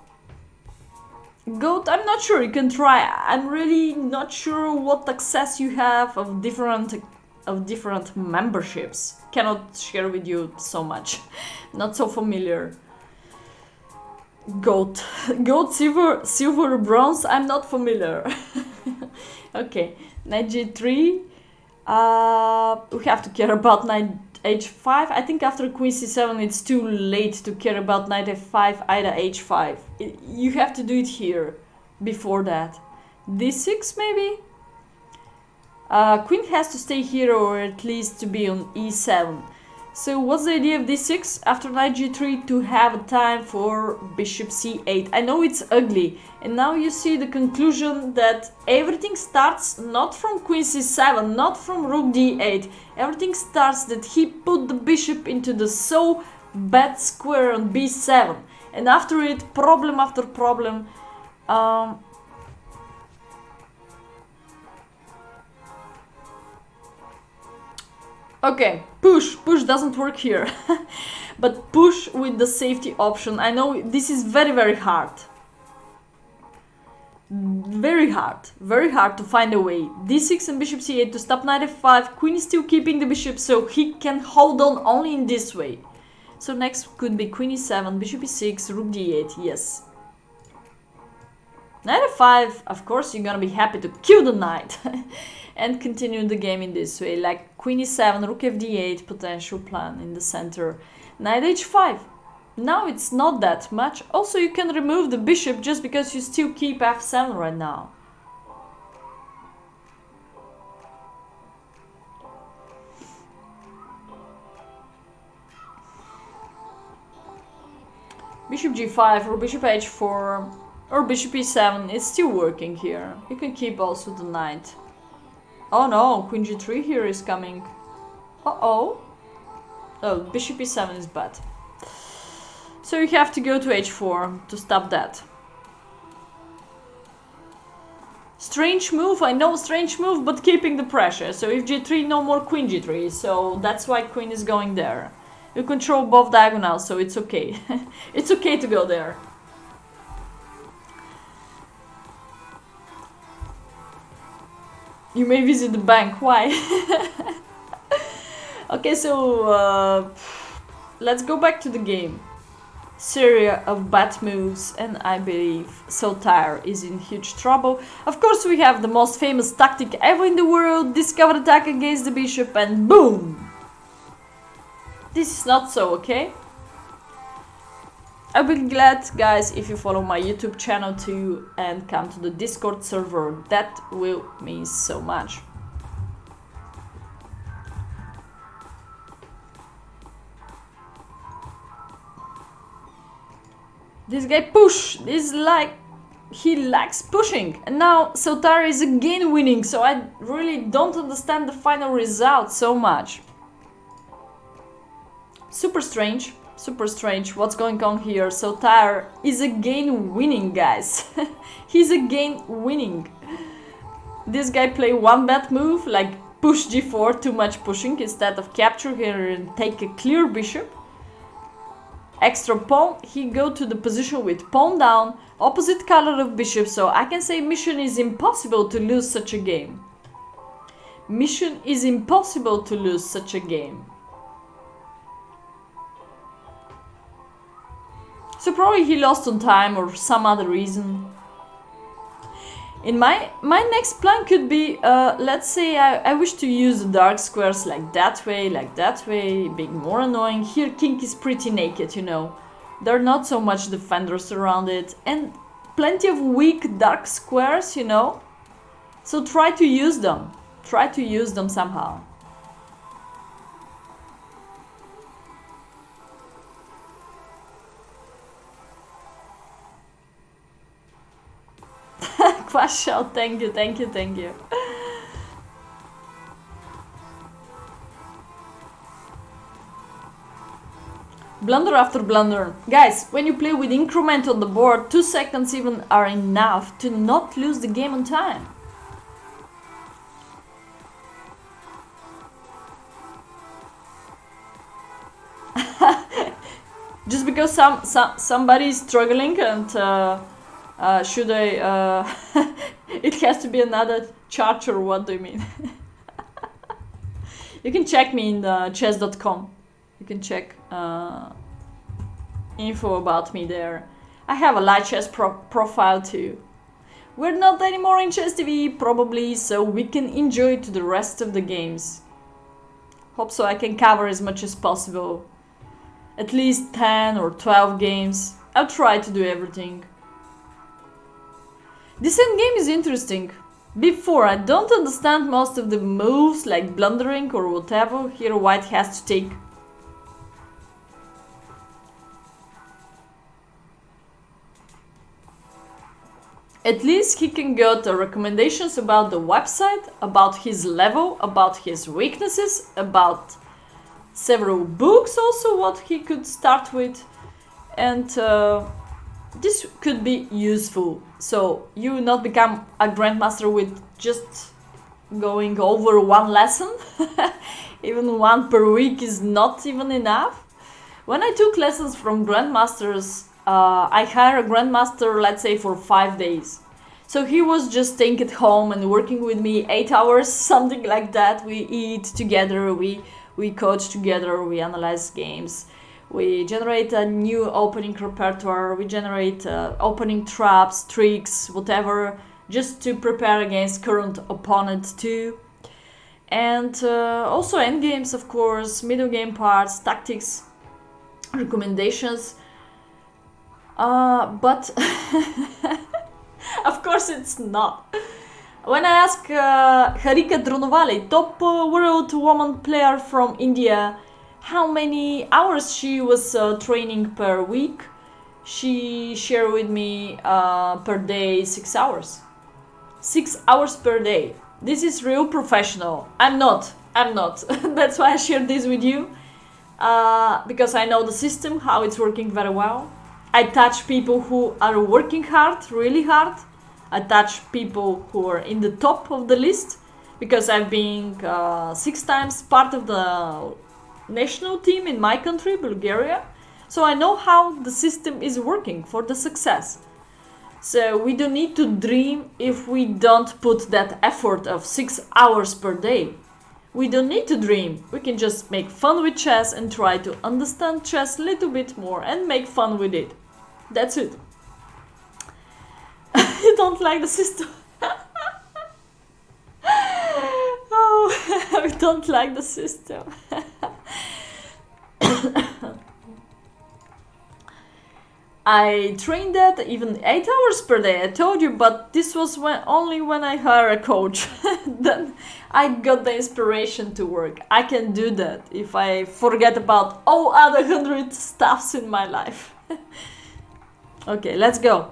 Goat, I'm not sure, you can try. I'm really not sure what access you have of different memberships. Cannot share with you so much. Not so familiar. Goat, silver, bronze, I'm not familiar. Okay, knight g3. We have to care about knight h5. I think after queen c7 it's too late to care about knight f5, either h5. You have to do it here, before that. d6 maybe? Queen has to stay here or at least to be on e7. So what's the idea of d6 after knight g3? To have a time for bishop c8. I know it's ugly, and now you see the conclusion that everything starts not from queen c7, not from rook d8. Everything starts that he put the bishop into the so bad square on b7, and after it, problem after problem. Okay, push doesn't work here. But push with the safety option. I know this is very, very hard. Very hard to find a way. d6 and bishop c8 to stop knight f5. Queen is still keeping the bishop, so he can hold on only in this way. So next could be queen e7, bishop e6, rook d8, yes. Knight f5, of course you're gonna be happy to kill the knight. And continue the game in this way, like queen e7, rook fd8, potential plan in the center. Knight h5. Now it's not that much. Also, you can remove the bishop just because you still keep f7 right now. Bishop g5 or bishop h4 or bishop e7 is still working here. You can keep also the knight. Oh no, queen g3 here is coming. Uh-oh. Oh, bishop e7 is bad. So you have to go to h4 to stop that. Strange move, I know, strange move, but keeping the pressure. So if g3, no more queen g3. So that's why queen is going there. You control both diagonals, so it's okay. It's okay to go there. You may visit the bank. Why? Okay, so let's go back to the game. Series of bad moves, and I believe Sotar is in huge trouble. Of course, we have the most famous tactic ever in the world, discover attack against the bishop, and boom! This is not so, okay? I'll be glad, guys, if you follow my YouTube channel too and come to the Discord server. That will mean so much. This guy push. This is like he likes pushing. And now Sautara is again winning, so I really don't understand the final result so much. Super strange what's going on here. Sautara is again winning, guys. He's again winning. This guy play one bad move, like push g4, too much pushing, instead of capture here and take a clear bishop. Extra pawn, he go to the position with pawn down, opposite color of bishop, so I can say mission is impossible to lose such a game. Mission is impossible to lose such a game. So probably he lost on time or some other reason. In my next plan could be, let's say I wish to use the dark squares like that way, being more annoying. Here king is pretty naked, you know. There are not so much defenders around it, and plenty of weak dark squares, you know. So try to use them. Try to use them somehow. Quasho, thank you. Blunder after blunder. Guys, when you play with increment on the board, 2 seconds even are enough to not lose the game on time. Just because somebody is struggling and should I it has to be another charger, what do you mean? You can check me in chess.com. You can check info about me there. I have a light chess profile too. We're not anymore in Chess TV, probably, so we can enjoy to the rest of the games. Hope so I can cover as much as possible. At least 10 or 12 games. I'll try to do everything. This endgame is interesting. Before, I don't understand most of the moves, like blundering or whatever. Here white has to take. At least he can get the recommendations about the website, about his level, about his weaknesses, about several books also, what he could start with. And this could be useful. So you will not become a grandmaster with just going over one lesson. Even one per week is not even enough. When I took lessons from grandmasters, I hired a grandmaster, let's say, for 5 days. So he was just staying at home and working with me 8 hours, something like that. We eat together, we coach together, we analyze games. We generate a new opening repertoire, we generate opening traps, tricks, whatever, just to prepare against current opponent too. And also endgames, of course, middle game parts, tactics, recommendations. But of course it's not. When I ask Harika Dronovale, top world woman player from India, how many hours she was training per week, she shared with me per day 6 hours. 6 hours per day. This is real professional. I'm not. That's why I share this with you. Because I know the system, how it's working very well. I touch people who are working hard, really hard. I touch people who are in the top of the list. Because I've been 6 times part of the national team in my country, Bulgaria. So I know how the system is working for the success. So we don't need to dream if we don't put that effort of 6 hours per day. We don't need to dream. We can just make fun with chess and try to understand chess a little bit more and make fun with it. That's it. You don't like the system? Oh, we don't like the system. I trained that even 8 hours per day, I told you, but this was only when I hired a coach. Then I got the inspiration to work. I can do that if I forget about all other 100 stuffs in my life. Okay, let's go.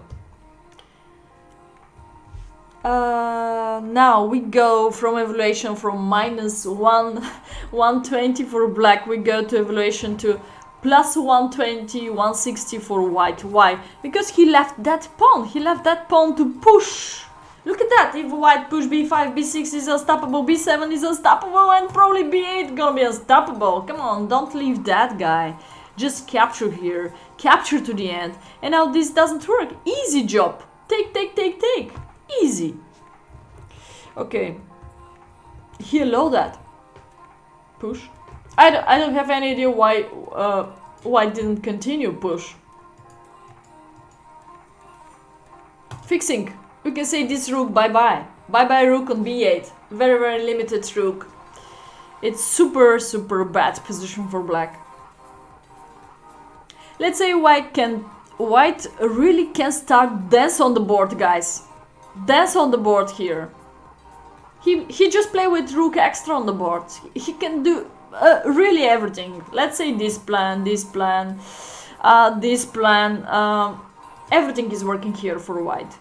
Now we go from evaluation from minus 120 for black. We go to evaluation to plus 120, 160 for white. Why? Because he left that pawn. He left that pawn to push. Look at that. If white push b5, b6 is unstoppable, b7 is unstoppable, and probably b8 gonna be unstoppable. Come on, don't leave that guy. Just capture here. Capture to the end. And now this doesn't work. Easy job. Take, take, take, take. Easy. Okay. He allowed that. Push. I don't have any idea why didn't continue push. Fixing. We can say this rook bye-bye. Bye-bye rook on b8. Very, very limited rook. It's super, super bad position for black. Let's say white really can start dance on the board, guys. Dance on the board here. He just play with rook extra on the board. He can do really everything. Let's say this plan, this plan, this plan. Everything is working here for white.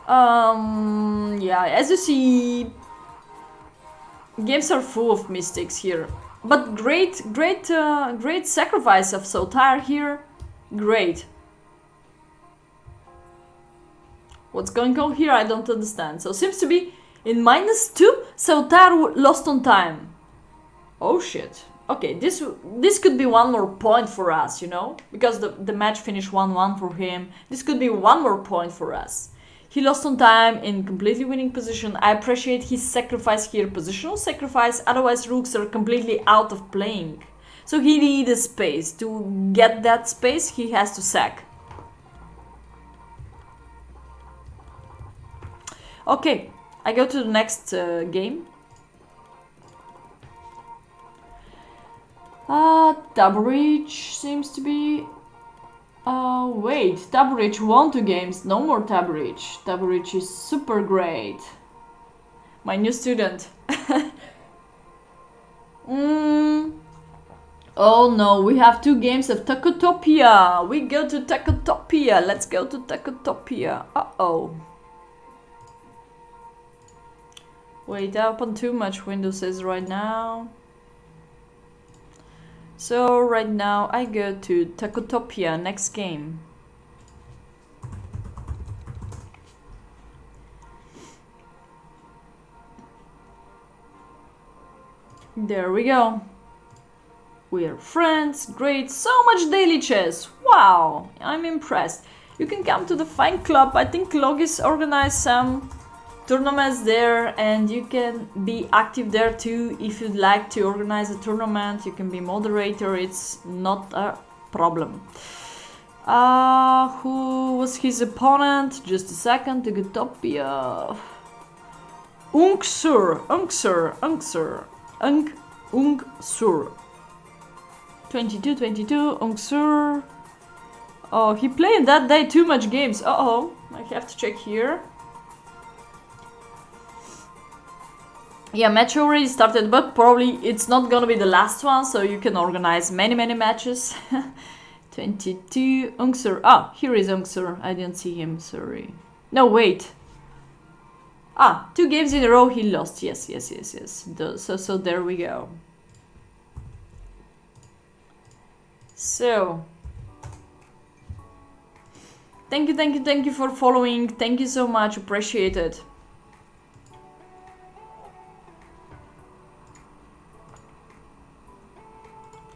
Yeah, as you see, games are full of mistakes here. But great sacrifice of Sotar here. Great. What's going on here? I don't understand. So seems to be in -2. Sotar lost on time. Oh shit. Okay, this could be one more point for us, you know, because the match finished 1-1 for him. This could be one more point for us. He lost on time in completely winning position. I appreciate his sacrifice here, positional sacrifice, otherwise rooks are completely out of playing. So he needs a space. To get that space, he has to sack. Okay, I go to the next game. Double reach seems to be... wait, Tab Reach won 2 games, no more Tab Reach. Tab Reach is super great. My new student. Oh no, we have 2 games of Tacotopia. We go to Tacotopia. Let's go to Tacotopia. Uh-oh. Wait, I open too much Windows right now. So right now I go to Tacotopia, next game. There we go. We are friends, great, so much daily chess. Wow, I'm impressed. You can come to the Fine Club. I think Logis organized some tournaments there, and you can be active there too. If you'd like to organize a tournament, you can be moderator. It's not a problem. Who was his opponent? Just a second. Tacotopia. Ungsur. 22, Ungsur. Oh, he played that day too much games. Uh-oh, I have to check here. Yeah, match already started, but probably it's not gonna be the last one, so you can organize many matches. 22, Ungsur. Ah, here is Ungsur. I didn't see him, sorry. No, wait. Ah, 2 games in a row he lost. Yes. So there we go. So, thank you for following. Thank you so much, appreciate it.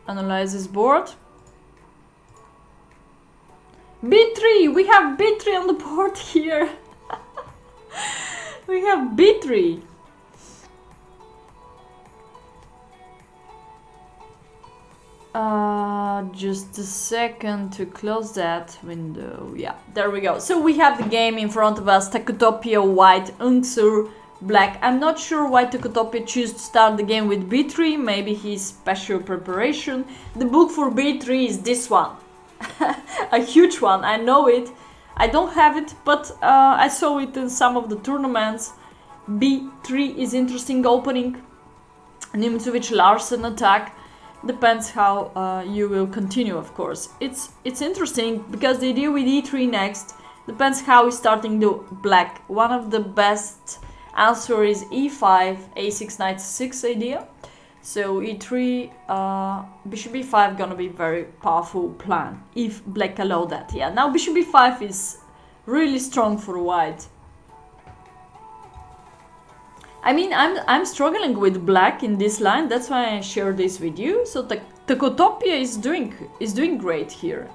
Analyze this board. B3! We have B3 on the board here. We have B3. Just a second to close that window. Yeah, there we go. So we have the game in front of us. Tacotopia white, Ungsur black. I'm not sure why Tacotopia chose to start the game with B3. Maybe his special preparation. The book for B3 is this one. A huge one, I know it. I don't have it, but I saw it in some of the tournaments. B3 is interesting opening. Nimzovich Larsen attack. Depends how you will continue, of course. It's interesting because the idea with e3 next depends how he's starting the black. One of the best answer is e5, a6, knight 6 idea. So e3, bishop e5 gonna be very powerful plan if black allow that. Yeah, now bishop e5 is really strong for white. I mean, I'm struggling with black in this line. That's why I share this with you. So Tekotopia is doing great here.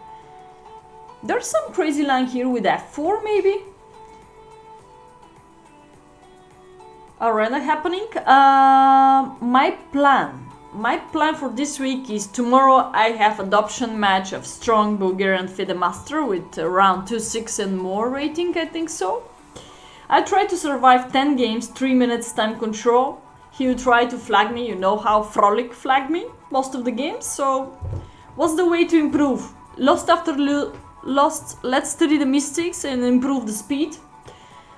There's some crazy line here with f4 maybe. Arena happening. My plan for this week is tomorrow I have adoption match of strong Bulgarian FIDE master with around 2.6 and more rating, I think so. I try to survive 10 games, 3 minutes time control. He will try to flag me, you know how Frolic flagged me most of the games. So what's the way to improve? Lost after lost, let's study the mistakes and improve the speed.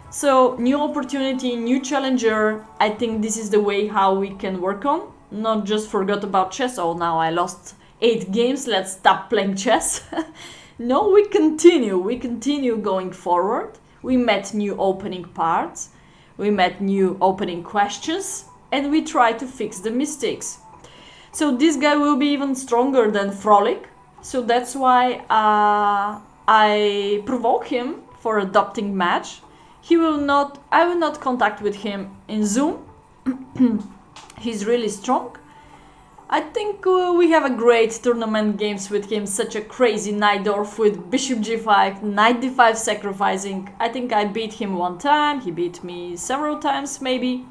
So new opportunity, new challenger. I think this is the way how we can work on. Not just forgot about chess. Oh, now I lost 8 games. Let's stop playing chess. No, we continue going forward. We met new opening parts. We met new opening questions. And we try to fix the mistakes. So this guy will be even stronger than Frolic. So that's why I provoke him for adopting match. I will not contact with him in Zoom. He's really strong. I think we have a great tournament games with him. Such a crazy Najdorf with bishop g5, knight d5 sacrificing. I think I beat him one time. He beat me several times maybe.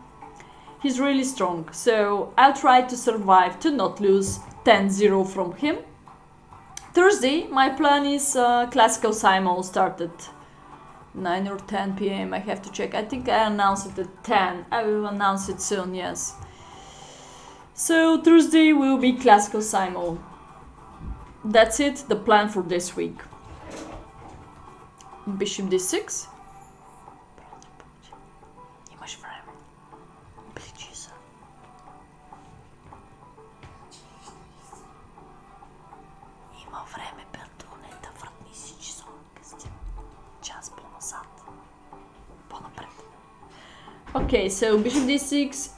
He's really strong. So I'll try to survive to not lose 10-0 from him. Thursday, my plan is classical Simon started 9 or 10 p.m. I have to check. I think I announced it at 10. I will announce it soon, yes. So Thursday will be classical Simon. That's it, the plan for this week. Bishop d6. Okay, so bishop d6.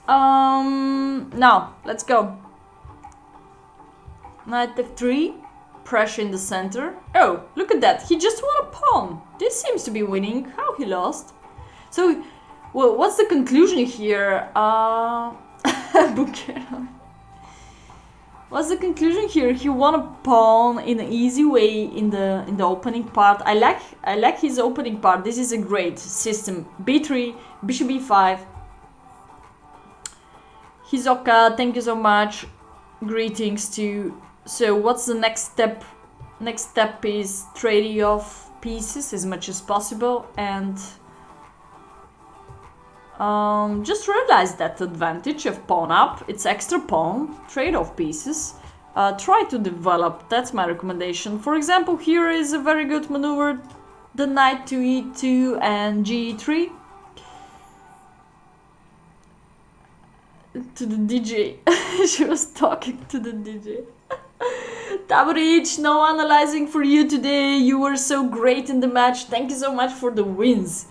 Now let's go. Knight f3. Pressure in the center. Oh, look at that! He just won a pawn. This seems to be winning. How he lost? So, well, what's the conclusion here? What's the conclusion here? He won a pawn in an easy way in the opening part. I like his opening part. This is a great system. B3, bishop b5. Hizoka, thank you so much. Greetings to you. So what's the next step? Next step is trading off pieces as much as possible and just realize that advantage of pawn up. It's extra pawn, trade off pieces. Try to develop, that's my recommendation. For example, here is a very good maneuver, the knight to e2 and g3. To the DJ. She was talking to the DJ. Tabrich, no analyzing for you today. You were so great in the match. Thank you so much for the wins.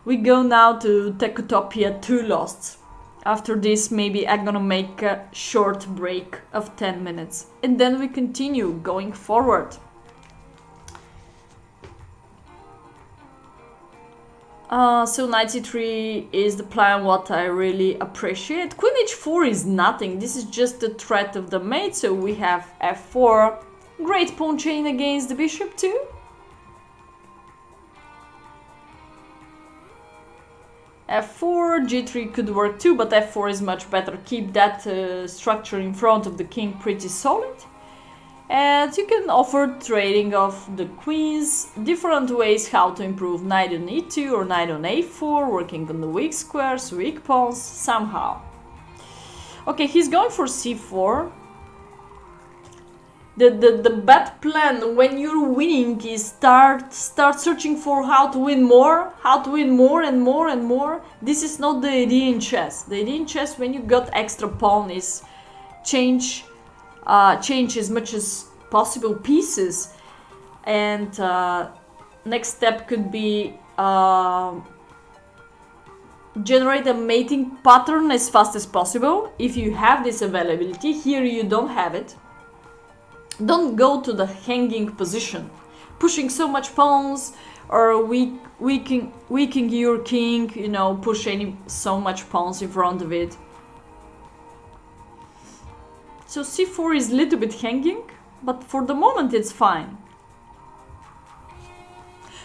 We go now to Tekotopia 2 lost. After this, maybe I'm gonna make a short break of 10 minutes. And then we continue going forward. So knight c3 is the plan what I really appreciate. Queen h4 is nothing. This is just the threat of the mate. So we have f4. Great pawn chain against the bishop too. f4, g3 could work too, but f4 is much better. Keep that structure in front of the king pretty solid. And you can offer trading of the queens, different ways how to improve knight on e2 or knight on a4, working on the weak squares, weak pawns, somehow. Okay, he's going for c4. The bad plan when you're winning is start searching for how to win more and more and more. This is not the idea in chess. The idea in chess when you got extra pawn is change change as much as possible pieces. And next step could be generate a mating pattern as fast as possible. If you have this availability, here you don't have it. Don't go to the hanging position, pushing so much pawns or weakening your king, you know, push so much pawns in front of it. So c4 is a little bit hanging, but for the moment it's fine.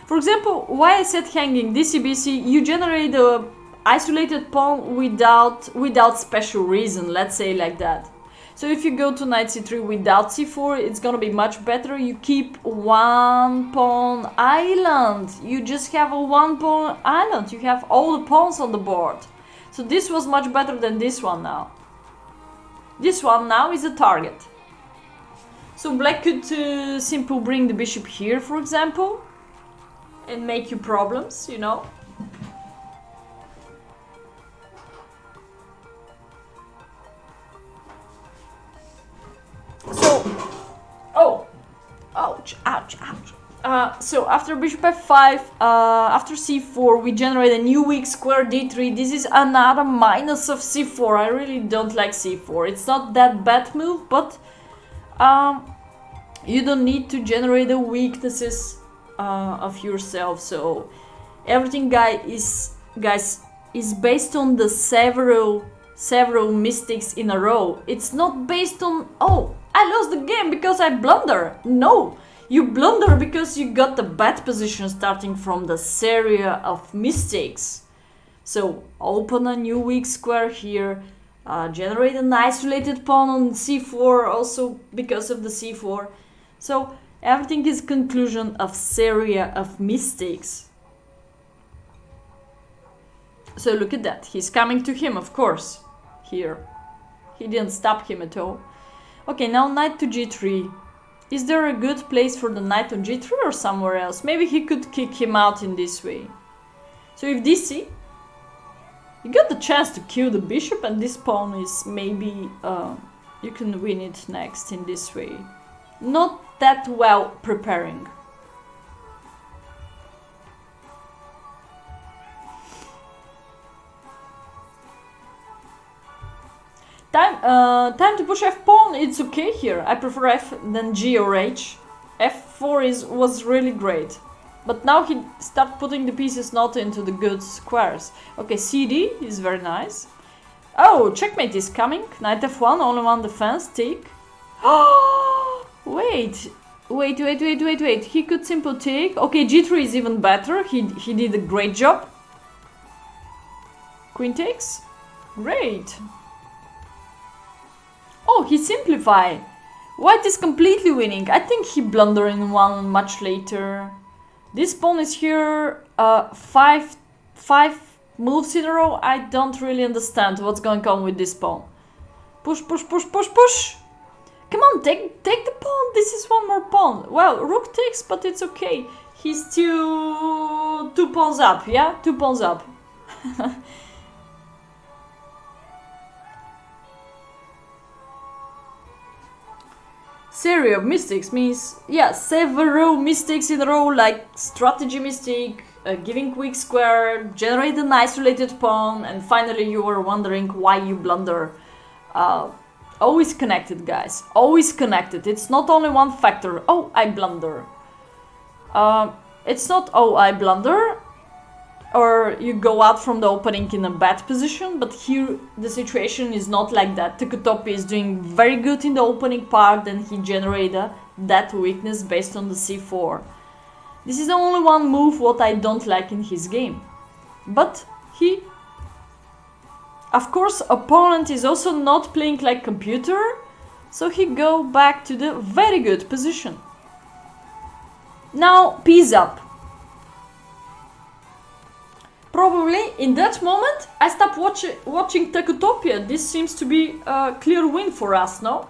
For example, why I said hanging, DCBC, you generate a isolated pawn without special reason, let's say like that. So if you go to knight c3 without c4, it's gonna be much better. You keep one pawn island. You just have a one pawn island. You have all the pawns on the board. So this was much better than this one now. This one now is a target. So black could simply bring the bishop here, for example, and make you problems, you know. So, oh, ouch, ouch, ouch. So after bishop f5, after c4, we generate a new weak square d3. This is another minus of c4. I really don't like c4. It's not that bad move, but you don't need to generate the weaknesses of yourself. So everything, guys, is based on the several mistakes in a row. It's not based on, oh, I lost the game because I blunder. No, you blunder because you got the bad position starting from the series of mistakes. So open a new weak square here, generate an isolated pawn on c4 also because of the c4. So everything is conclusion of series of mistakes. So look at that, he's coming to him, of course, here. He didn't stop him at all. Okay, now knight to g3. Is there a good place for the knight on g3 or somewhere else? Maybe he could kick him out in this way. So if DC, you got the chance to kill the bishop, and this pawn is maybe, you can win it next in this way. Not that well preparing. Time to push f pawn, it's okay here. I prefer f than g or h. f4 was really great. But now he start putting the pieces not into the good squares. Okay, cd is very nice. Oh, checkmate is coming. Knight f1, only one defense, take. Wait. He could simply take. Okay, g3 is even better. He did a great job. Queen takes. Great. Oh, he simplified. White is completely winning. I think he blundered in one much later. This pawn is here. Five moves in a row. I don't really understand what's going on with this pawn. Push. Come on, take the pawn. This is one more pawn. Well, rook takes, but it's okay. He's still 2 pawns up, yeah? 2 pawns up. Series of mistakes means, yeah, several mistakes in a row, like strategy mistake, giving weak square, generate an isolated pawn, and finally you were wondering why you blunder. Always connected, guys. Always connected. It's not only one factor. Oh, I blunder. It's not, oh, I blunder, or you go out from the opening in a bad position, but here the situation is not like that. Tekotopi is doing very good in the opening part, and he generated that weakness based on the c4. This is the only one move what I don't like in his game. But he... Of course, opponent is also not playing like computer, so he go back to the very good position. Now, piece up. Probably in that moment I stopped watching Tekutopia. This seems to be a clear win for us, no?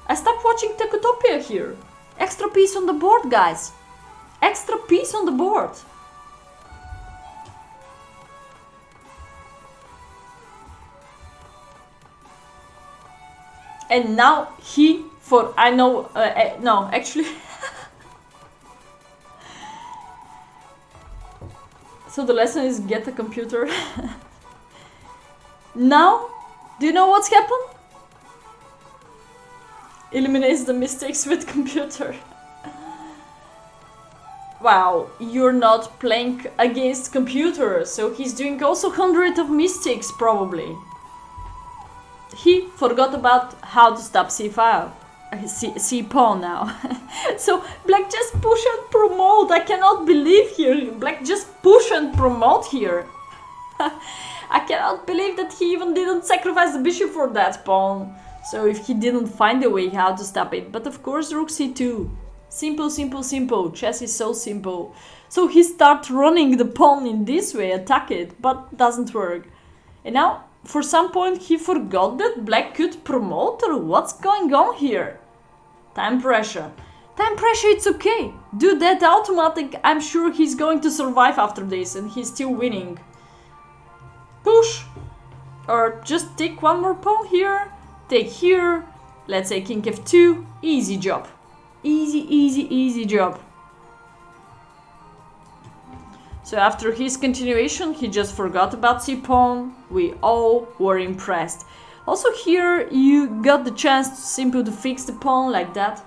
I stopped watching Tekutopia here. Extra piece on the board, guys. Extra piece on the board. And now he, for I know, no, actually. So the lesson is get a computer. Now, do you know what's happened? Eliminates the mistakes with computer. Wow, you're not playing against computer, so he's doing also 100 of mistakes probably. He forgot about how to stop c5. C pawn now. So black just push and promote. I cannot believe here. Black just push and promote here. I cannot believe that he even didn't sacrifice the bishop for that pawn. So if he didn't find a way how to stop it. But of course rook c2. Simple, simple, simple. Chess is so simple. So he starts running the pawn in this way, attack it, but doesn't work. And now, for some point, he forgot that black could promote, or what's going on here? Time pressure. Time pressure, it's okay. Do that automatic. I'm sure he's going to survive after this, and he's still winning. Push. Or just take one more pawn here. Take here. Let's say king f2. Easy job. Easy, easy, easy job. So after his continuation, he just forgot about c-pawn. We all were impressed. Also here, you got the chance to simply to fix the pawn like that.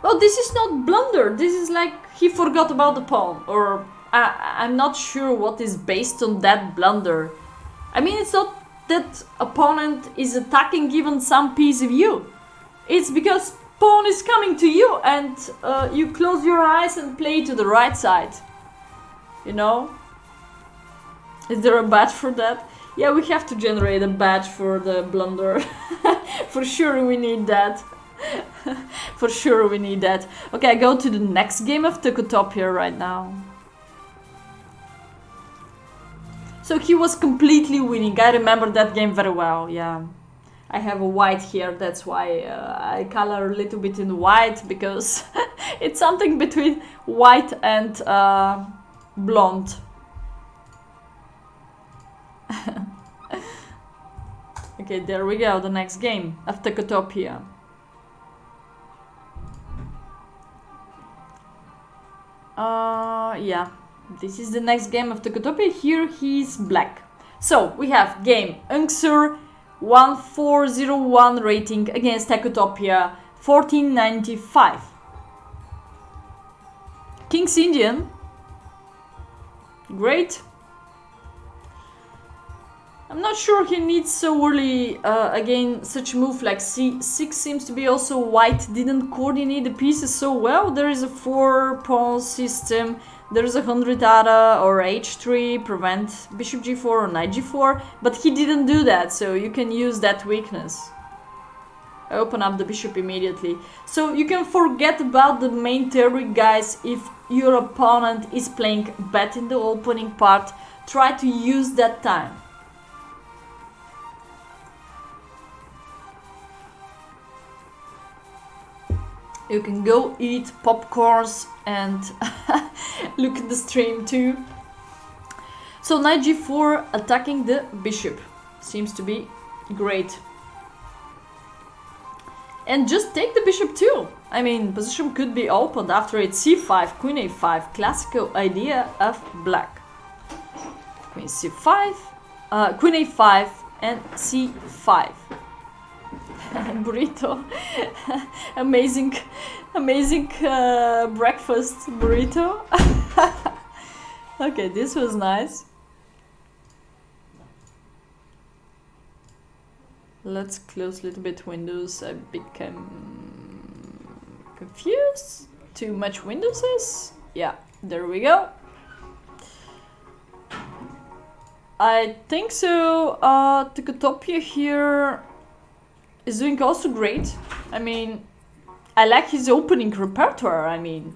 Well, this is not blunder. This is like he forgot about the pawn. Or I'm not sure what is based on that blunder. I mean, it's not that opponent is attacking even some piece of you. It's because pawn is coming to you and you close your eyes and play to the right side. You know? Is there a badge for that? Yeah, we have to generate a badge for the blunder. For sure we need that. For sure we need that. Okay, I go to the next game of Tukotopia right now. So he was completely winning. I remember that game very well, yeah. I have a white here, that's why I color a little bit in white, because it's something between white and blonde. Okay, there we go, the next game of Tukotopia. Yeah, this is the next game of Tukotopia. Here he's black. So we have game Unxur 1401 rating against Tukotopia 1495. King's Indian. Great. I'm not sure he needs so early, again, such a move like c6 seems to be also white didn't coordinate the pieces so well. There is a 4-pawn system, there is a 100 ATA or h3, prevent bishop g4 or knight g4, but he didn't do that, so you can use that weakness. Open up the bishop immediately. So you can forget about the main theory, guys. If your opponent is playing bad in the opening part, try to use that time. You can go eat popcorns and look at the stream too. So knight g4 attacking the bishop. Seems to be great. And just take the bishop too. I mean, position could be opened after it's c5, queen a5. Classical idea of black. Queen c5, queen a5 and c5. Burrito. amazing breakfast burrito. Okay, this was nice. Let's close a little bit windows. I became confused. Too much windows. Yeah, there we go. I think so. Tukotopia here is doing also great. I mean, I like his opening repertoire. I mean,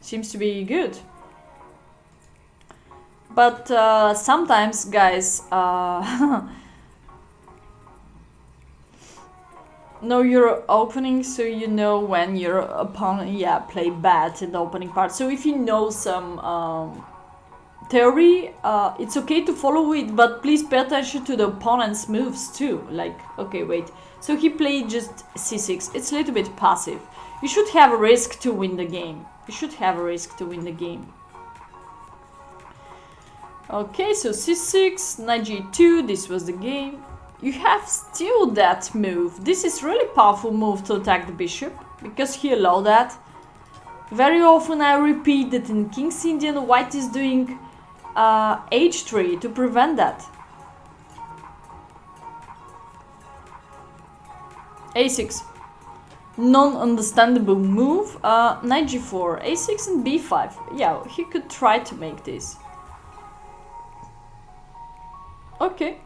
seems to be good. But sometimes, guys, know your opening, so you know when your opponent, play bad in the opening part. So if you know some theory, it's okay to follow it, but please pay attention to the opponent's moves too. Like, okay, wait. So he played just c6. It's a little bit passive. You should have a risk to win the game. You should have a risk to win the game. Okay, so c6, knight g2, this was the game. You have still that move. This is really powerful move to attack the bishop, because he allowed that. Very often I repeat that in King's Indian, white is doing h3 to prevent that. a6. Non-understandable move. Knight g4, a6 and b5. Yeah, he could try to make this. Okay.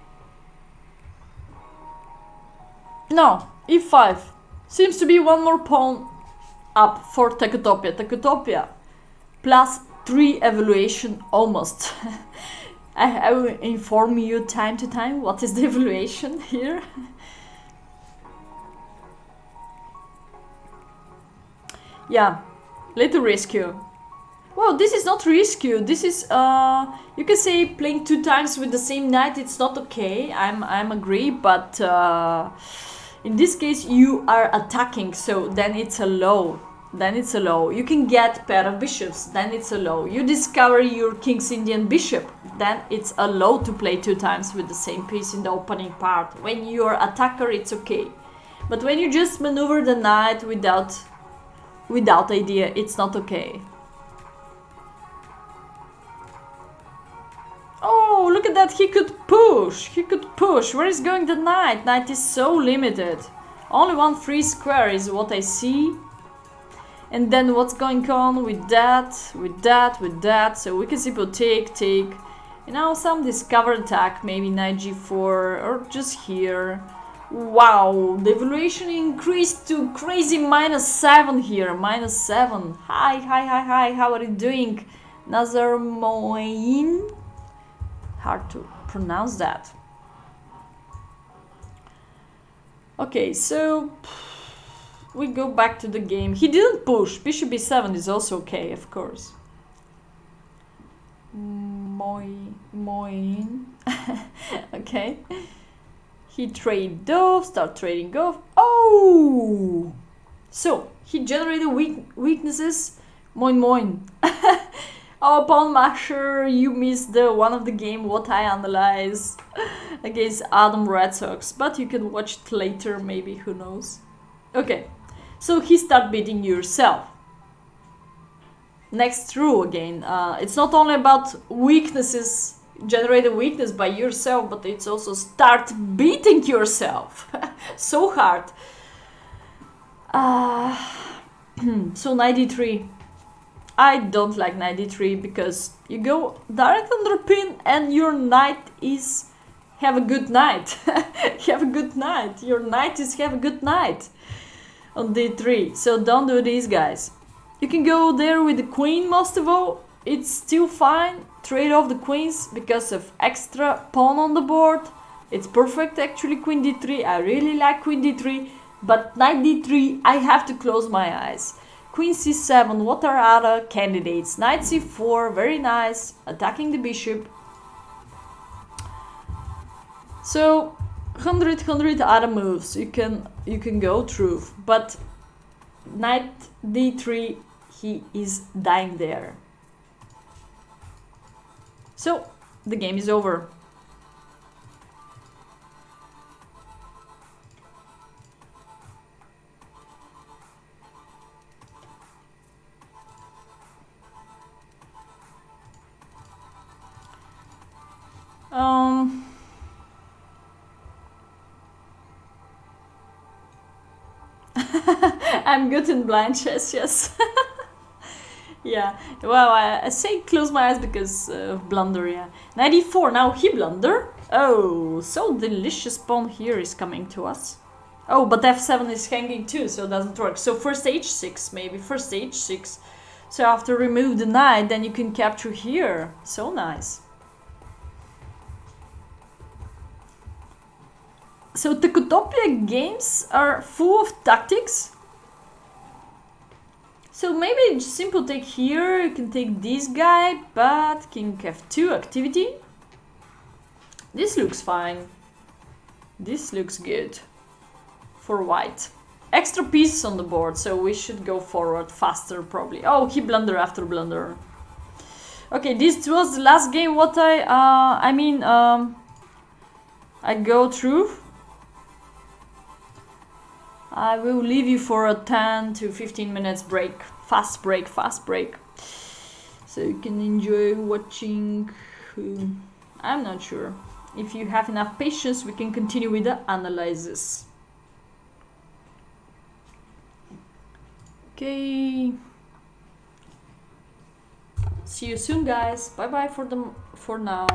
No, e5. Seems to be one more pawn up for Takutopia. Takutopia plus 3 evaluation almost. I will inform you time to time what is the evaluation here. Yeah, little rescue. Well, this is not rescue. This is you can say playing 2 times with the same knight. It's not okay. I'm agree, but in this case you are attacking, so then it's a low. Then it's a low. You can get pair of bishops. Then it's a low. You discover your King's Indian bishop. Then it's a low to play 2 times with the same piece in the opening part. When you're attacker, it's okay, but when you just maneuver the knight without idea, it's not okay. Oh, look at that, he could push. He could push. Where is going the knight? Knight is so limited. Only 1 free square is what I see. And then what's going on with that, with that, with that. So we can simply take. And now some discover attack, maybe knight g4 or just here. Wow, the evaluation increased to crazy -7 here. -7. Hi, how are you doing? Nazar Moin. Hard to pronounce that. Okay, so we go back to the game. He didn't push. Bishop b7 is also okay, of course. Moin. Okay. He traded off, start trading off. Oh! So, he generated weaknesses. Moin. Oh, Pawn Masher, you missed the one of the game what I analyze against Adam Red Sox. But you can watch it later, maybe, who knows. Okay, so he start beating yourself. Next rule again. It's not only about weaknesses, generate a weakness by yourself, but it's also start beating yourself. So hard. So knight d3. I don't like knight d3 because you go direct under pin and your knight is have a good knight. Have a good knight. Your knight is have a good knight on d3. So don't do this, guys. You can go there with the queen most of all. It's still fine. Trade off the queens because of extra pawn on the board. It's perfect actually, queen d3. I really like queen d3. But knight d3, I have to close my eyes. Queen c7, what are other candidates? Knight c4, very nice. Attacking the bishop. So 100 other moves you can go through. But knight d3, he is dying there. So the game is over. I'm good in blind chess, yes. Yeah, well, I say close my eyes because of blunder, yeah. Knight e4, now he blunder. Oh, so delicious pawn here is coming to us. Oh, but f7 is hanging too, so it doesn't work. So first h6, maybe, first h6. So after remove the knight, then you can capture here. So nice. So Takutopia games are full of tactics. So maybe simple take here, you can take this guy, but king f2 activity. This looks fine. This looks good for white. Extra pieces on the board, so we should go forward faster probably. Oh, he blunder after blunder. Okay, this was the last game what I go through. I will leave you for a 10 to 15 minutes break. Fast break. So you can enjoy watching. I'm not sure. If you have enough patience, we can continue with the analysis. Okay. See you soon, guys. Bye bye for now.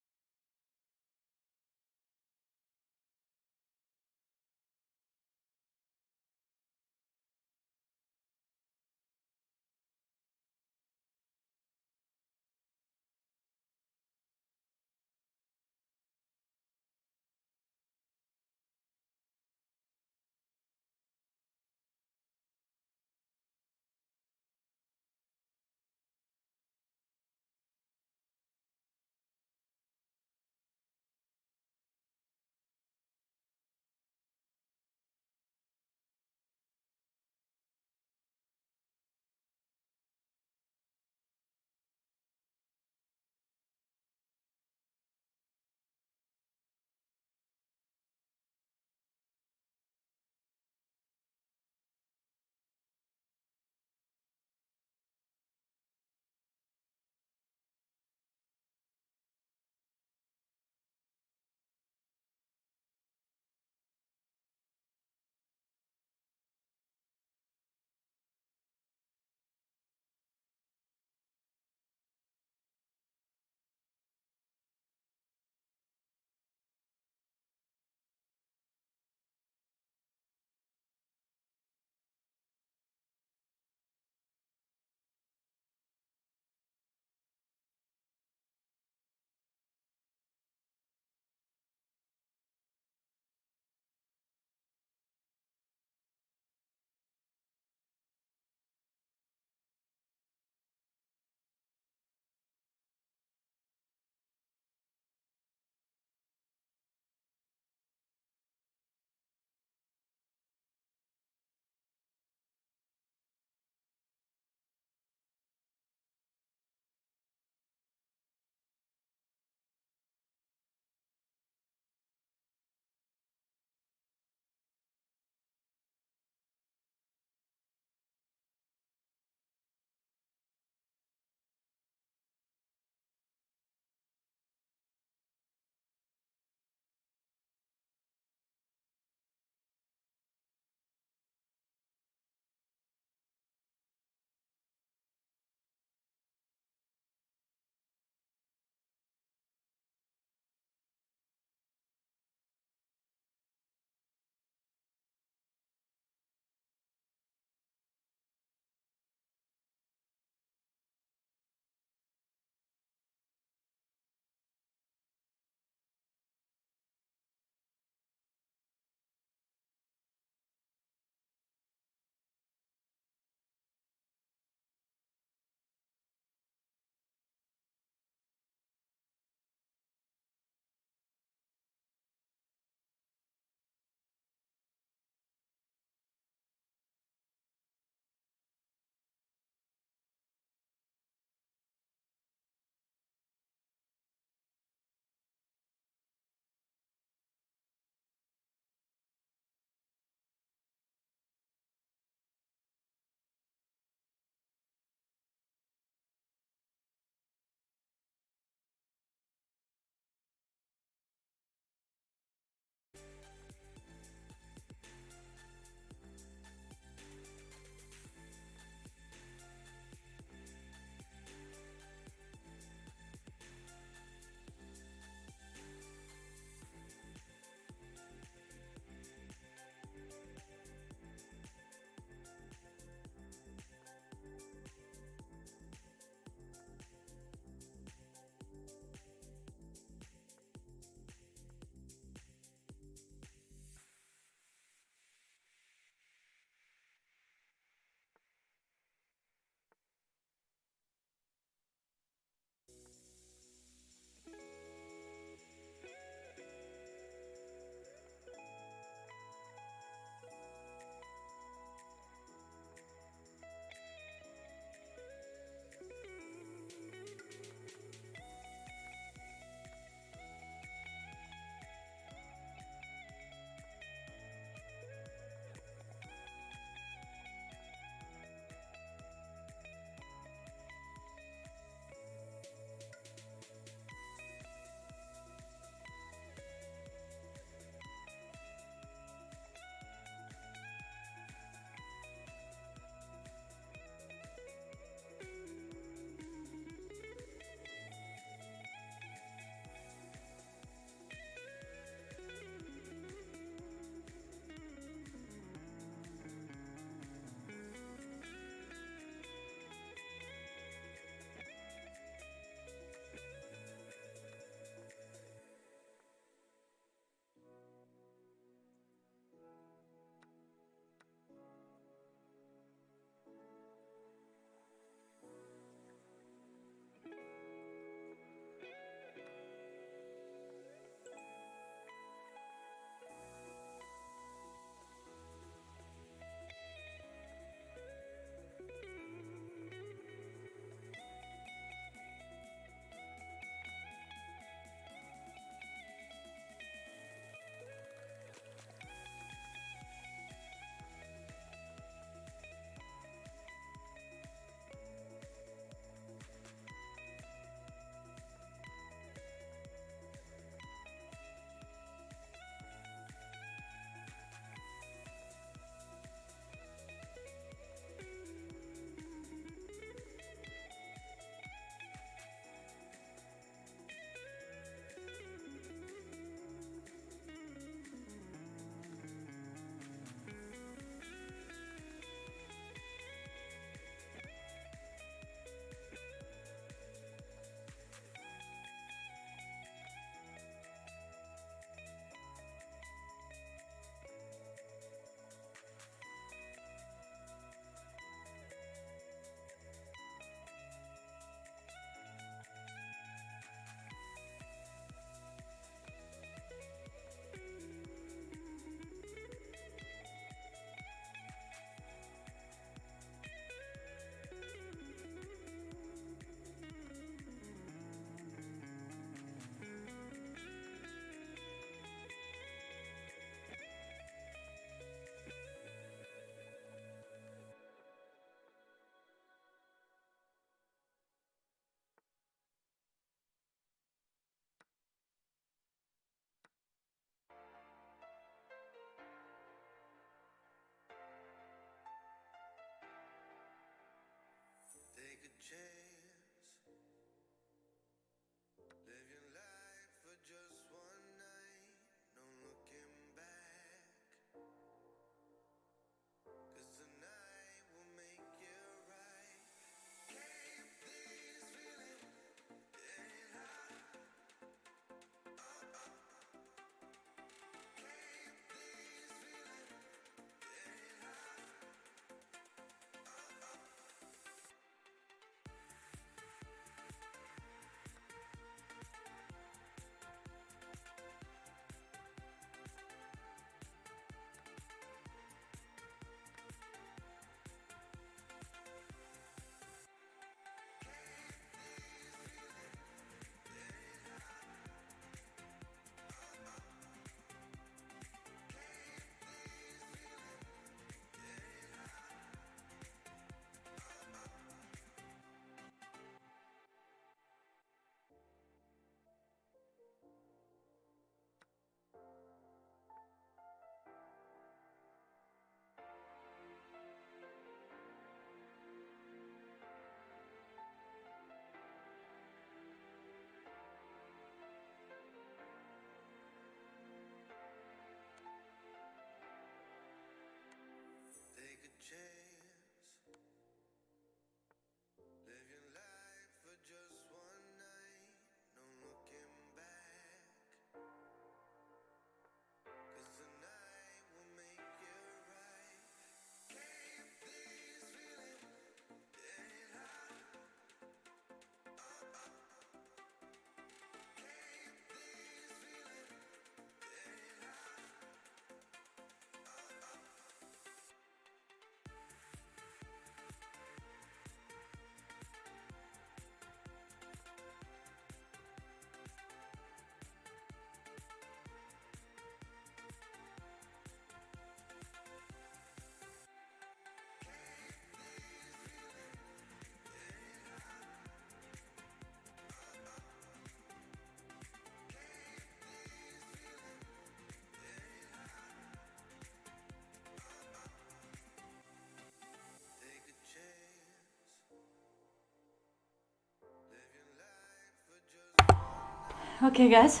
Okay, guys.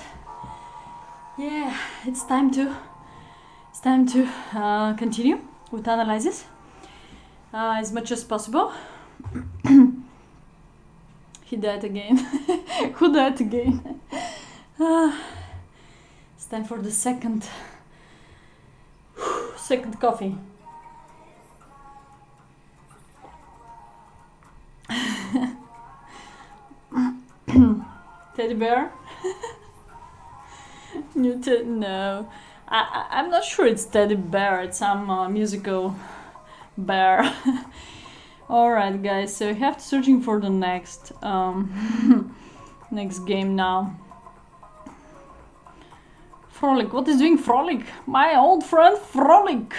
Yeah, it's time to continue with analysis as much as possible. He died again. Who died again? It's time for the second coffee. Teddy bear? No. I'm not sure it's teddy bear. It's some musical bear. Alright, guys, so you have to searching for the next next game now. Frolic, what is doing Frolic? My old friend Frolic!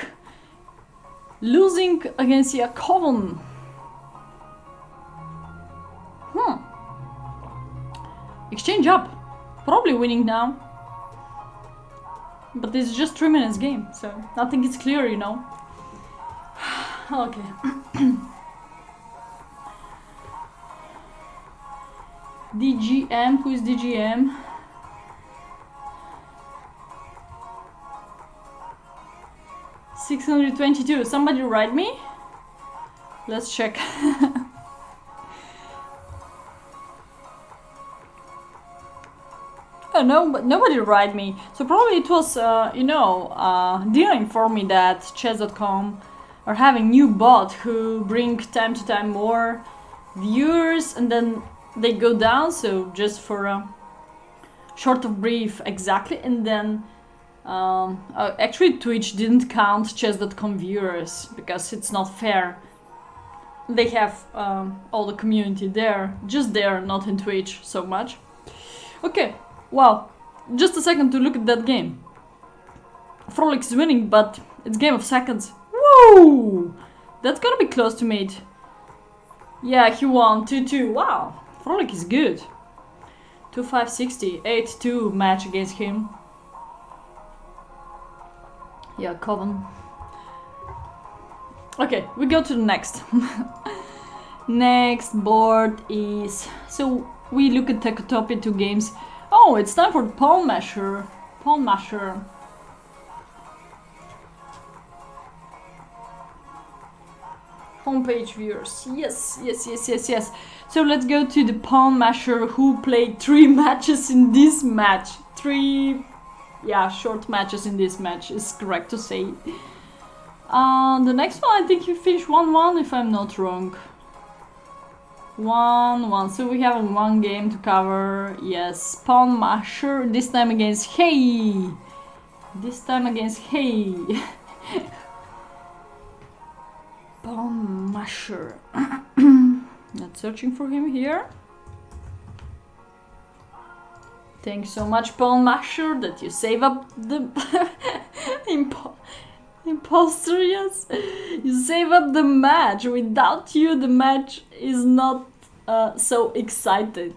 Losing against Yakoven. Exchange up. Probably winning now. But it's just 3 minutes game, so nothing is clear, you know. Okay. DGM, who is DGM? $622. Somebody write me? Let's check. Oh no, but nobody write me. So probably it was, Dina informed me that chess.com are having new bot who bring time to time more viewers and then they go down, so just for a short of brief exactly, and then actually Twitch didn't count chess.com viewers because it's not fair. They have all the community there, just there, not in Twitch so much. Okay, wow, just a second to look at that game. Frolic is winning, but it's game of seconds. Woo! That's gonna be close to mate. Yeah, he won 2-2. Wow, Frolic is good. 2-5-60, 8-2 match against him. Yeah, Coven. Okay, we go to the next. Next board is... So, we look at Techotopia 2 games. Oh, it's time for Pawn Masher. Pawn Masher. Homepage viewers. Yes. So let's go to the Pawn Masher who played 3 matches in this match. 3, short matches in this match is correct to say. The next one, I think he finished 1-1 if I'm not wrong. 1-1, so we have 1 game to cover. Yes, Pawn Masher, this time against Hey. Pawn Masher. Not searching for him here. Thanks so much, Pawn Masher, that you save up the imposter, yes. You save up the match. Without you, the match is not so excited.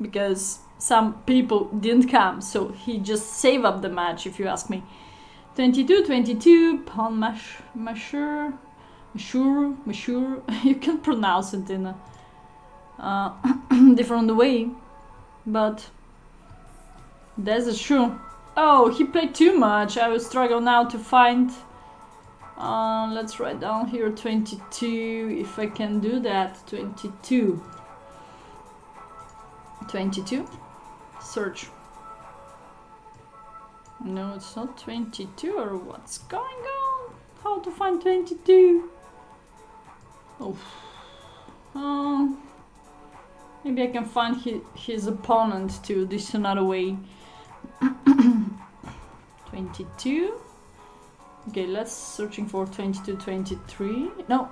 Because some people didn't come, so he just saved up the match, if you ask me. 22-22, Pawn Masher. You can pronounce it in a different way. But that's true. Oh, he played too much. I will struggle now to find. Let's write down here 22, if I can do that. 22. Search. No, it's not 22, or what's going on? How to find 22? Oh. Maybe I can find his opponent too. This is another way. 22. Okay, let's searching for 22, 23. No.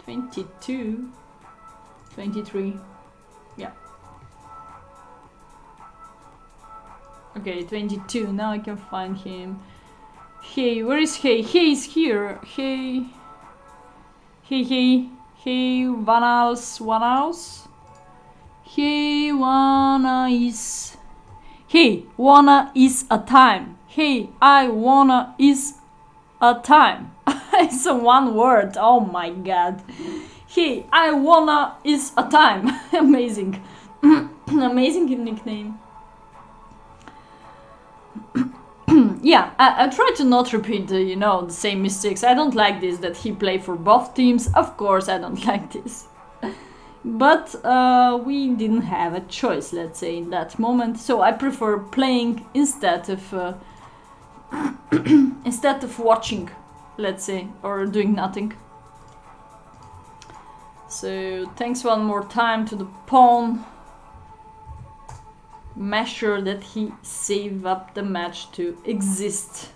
22, 23. Yeah. Okay, 22. Now I can find him. Hey, where is Hey? Hey is here. Hey, Wanals. Hey, wanna is a time. Hey, I wanna is a time. It's a one word. Oh my god. Hey, I wanna is a time. Amazing. Amazing nickname. Yeah, I try to not repeat, the same mistakes. I don't like this, that he play for both teams. Of course, I don't like this. But we didn't have a choice, let's say, in that moment. So I prefer playing instead of watching, let's say, or doing nothing. So thanks one more time to the pawn. Make sure that he save up the match to exist.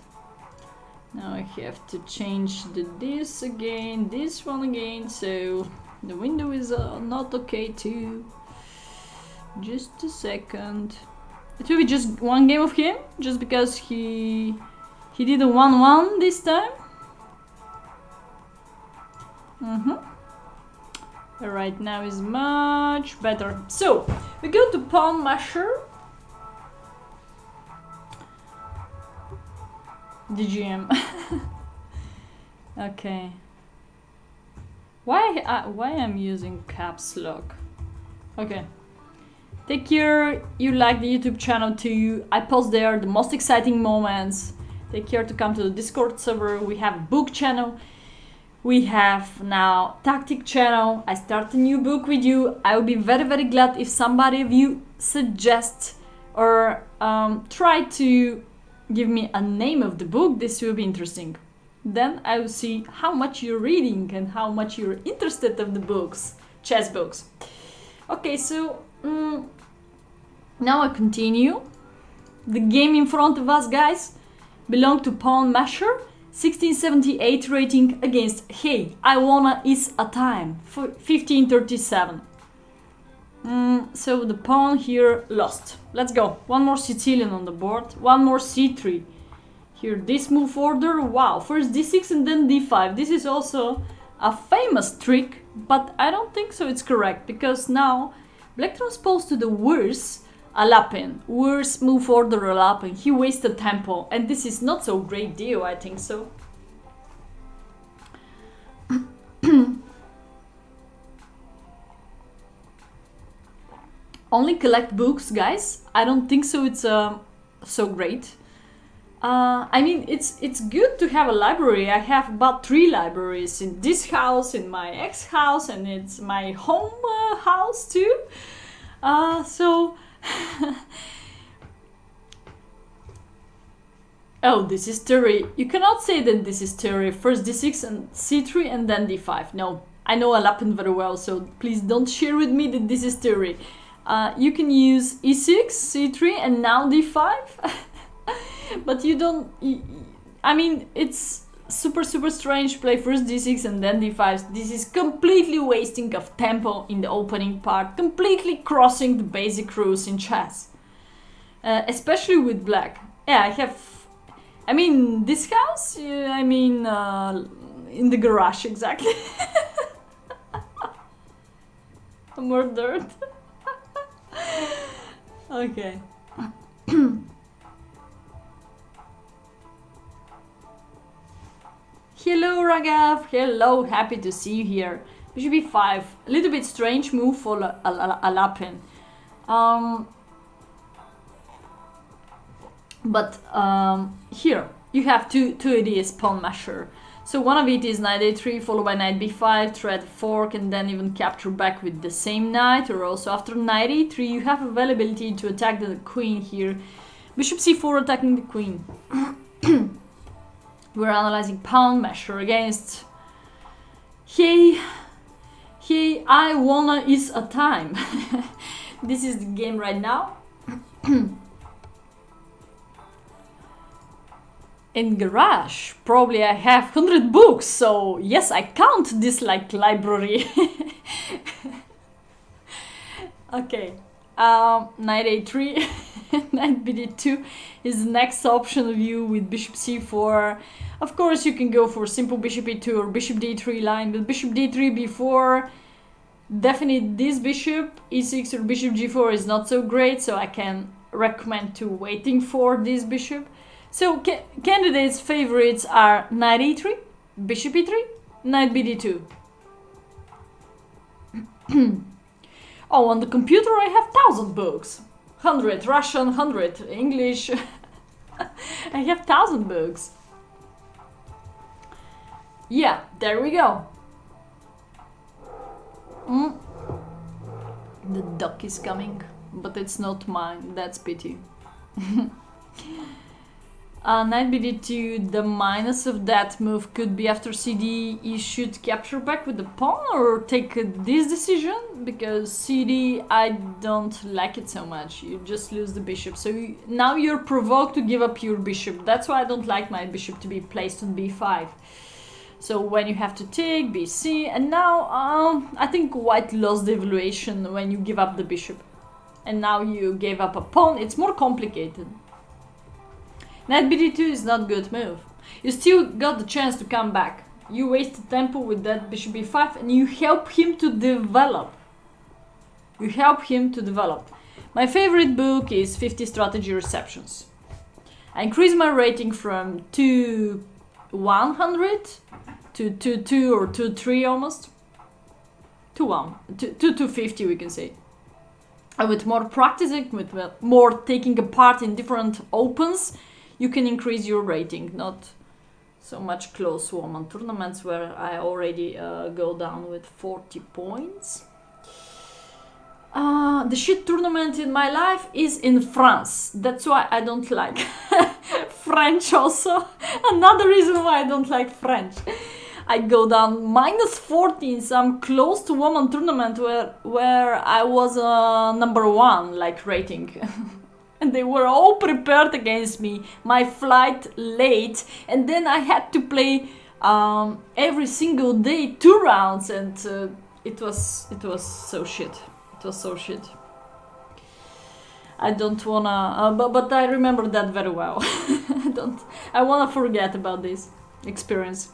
Now I have to change this again, this one again, so the window is not okay too. Just a second. It will be just one game of him, just because he did a 1-1 this time. Right now is much better. So we go to pawn masher. DGM. Okay. Why I'm using caps lock? Okay. Take care. You like the YouTube channel too. I post there the most exciting moments. Take care to come to the Discord server. We have book channel. We have now tactic channel. I start a new book with you. I will be very, very glad if somebody of you suggest or try to give me a name of the book. This will be interesting. Then I will see how much you're reading and how much you're interested of the books, chess books. Okay, so now I continue. The game in front of us, guys, belong to pawn masher. 1678 rating against Hey, I Wanna Is a Time, 1537. So the pawn here lost. Let's go. One more Sicilian on the board. One more c3. Here, this move order. Wow, first d6 and then d5. This is also a famous trick, but I don't think so it's correct, because now black transposed to the worst Alapin. Worst move order Alapin. He wasted tempo, and this is not so great deal, I think so. Only collect books, guys. I don't think so it's so great. I mean, it's good to have a library. I have about 3 libraries in this house, in my ex house, and it's my home house too. So oh, this is theory. You cannot say that this is theory. First d6 and c3 and then d5. No, I know Alapin very well, so please don't share with me that this is theory. You can use e6, c3 and now d5. But you don't... I mean, it's super strange. Play first d6 and then d5. This is completely wasting of tempo in the opening part. Completely crossing the basic rules in chess. Especially with black. Yeah, I have... I mean, this house? I mean, in the garage, exactly. More dirt. Okay. Hello Ragav, hello, happy to see you here. Bishop b5, a little bit strange move for Alapin. But here you have two ideas pawn masher. So one of it is knight a3 followed by knight b5, thread fork, and then even capture back with the same knight. Or also after knight a3 you have availability to attack the queen here. Bishop c4 attacking the queen. We're analyzing pawn masher against Hey, I Wanna Is a Time. This is the game right now. In garage, probably I have 100 books, so yes, I count this like library. Okay, knight a3, knight bd2 is the next option of you with bishop c4. Of course, you can go for simple bishop e2 or bishop d3 line, but bishop d3 b4, definitely this bishop e6 or bishop g4 is not so great, so I can recommend to waiting for this bishop. So candidates' favorites are knight e3, bishop e3, knight bd2. Oh, on the computer I have 1,000 books. 100 Russian, 100 English. I have 1,000 books. Yeah, there we go. The duck is coming, but it's not mine. That's pity. Knight bd2, the minus of that move could be after CD you should capture back with the pawn or take this decision, because CD I don't like it so much. You just lose the bishop, so now you're provoked to give up your bishop. That's why I don't like my bishop to be placed on b5. So when you have to take bc, and now I think white lost the evaluation when you give up the bishop, and now you gave up a pawn. It's more complicated. Knight bd2 is not good move. You still got the chance to come back. You wasted tempo with that bishop b5 and you help him to develop. My favorite book is 50 Strategy Receptions. I increased my rating from 100 to 2 or 2-3 almost. 250 we can say. And with more practicing, with more taking a part in different opens, you can increase your rating, not so much close woman tournaments where I already go down with 40 points. The shit tournament in my life is in France. That's why I don't like French also. Another reason why I don't like French. I go down -40 in some close to woman tournament where I was number 1 like rating. And they were all prepared against me. My flight late, and then I had to play every single day 2 rounds, and it was so shit. It was so shit. I don't wanna, but I remember that very well. I wanna forget about this experience.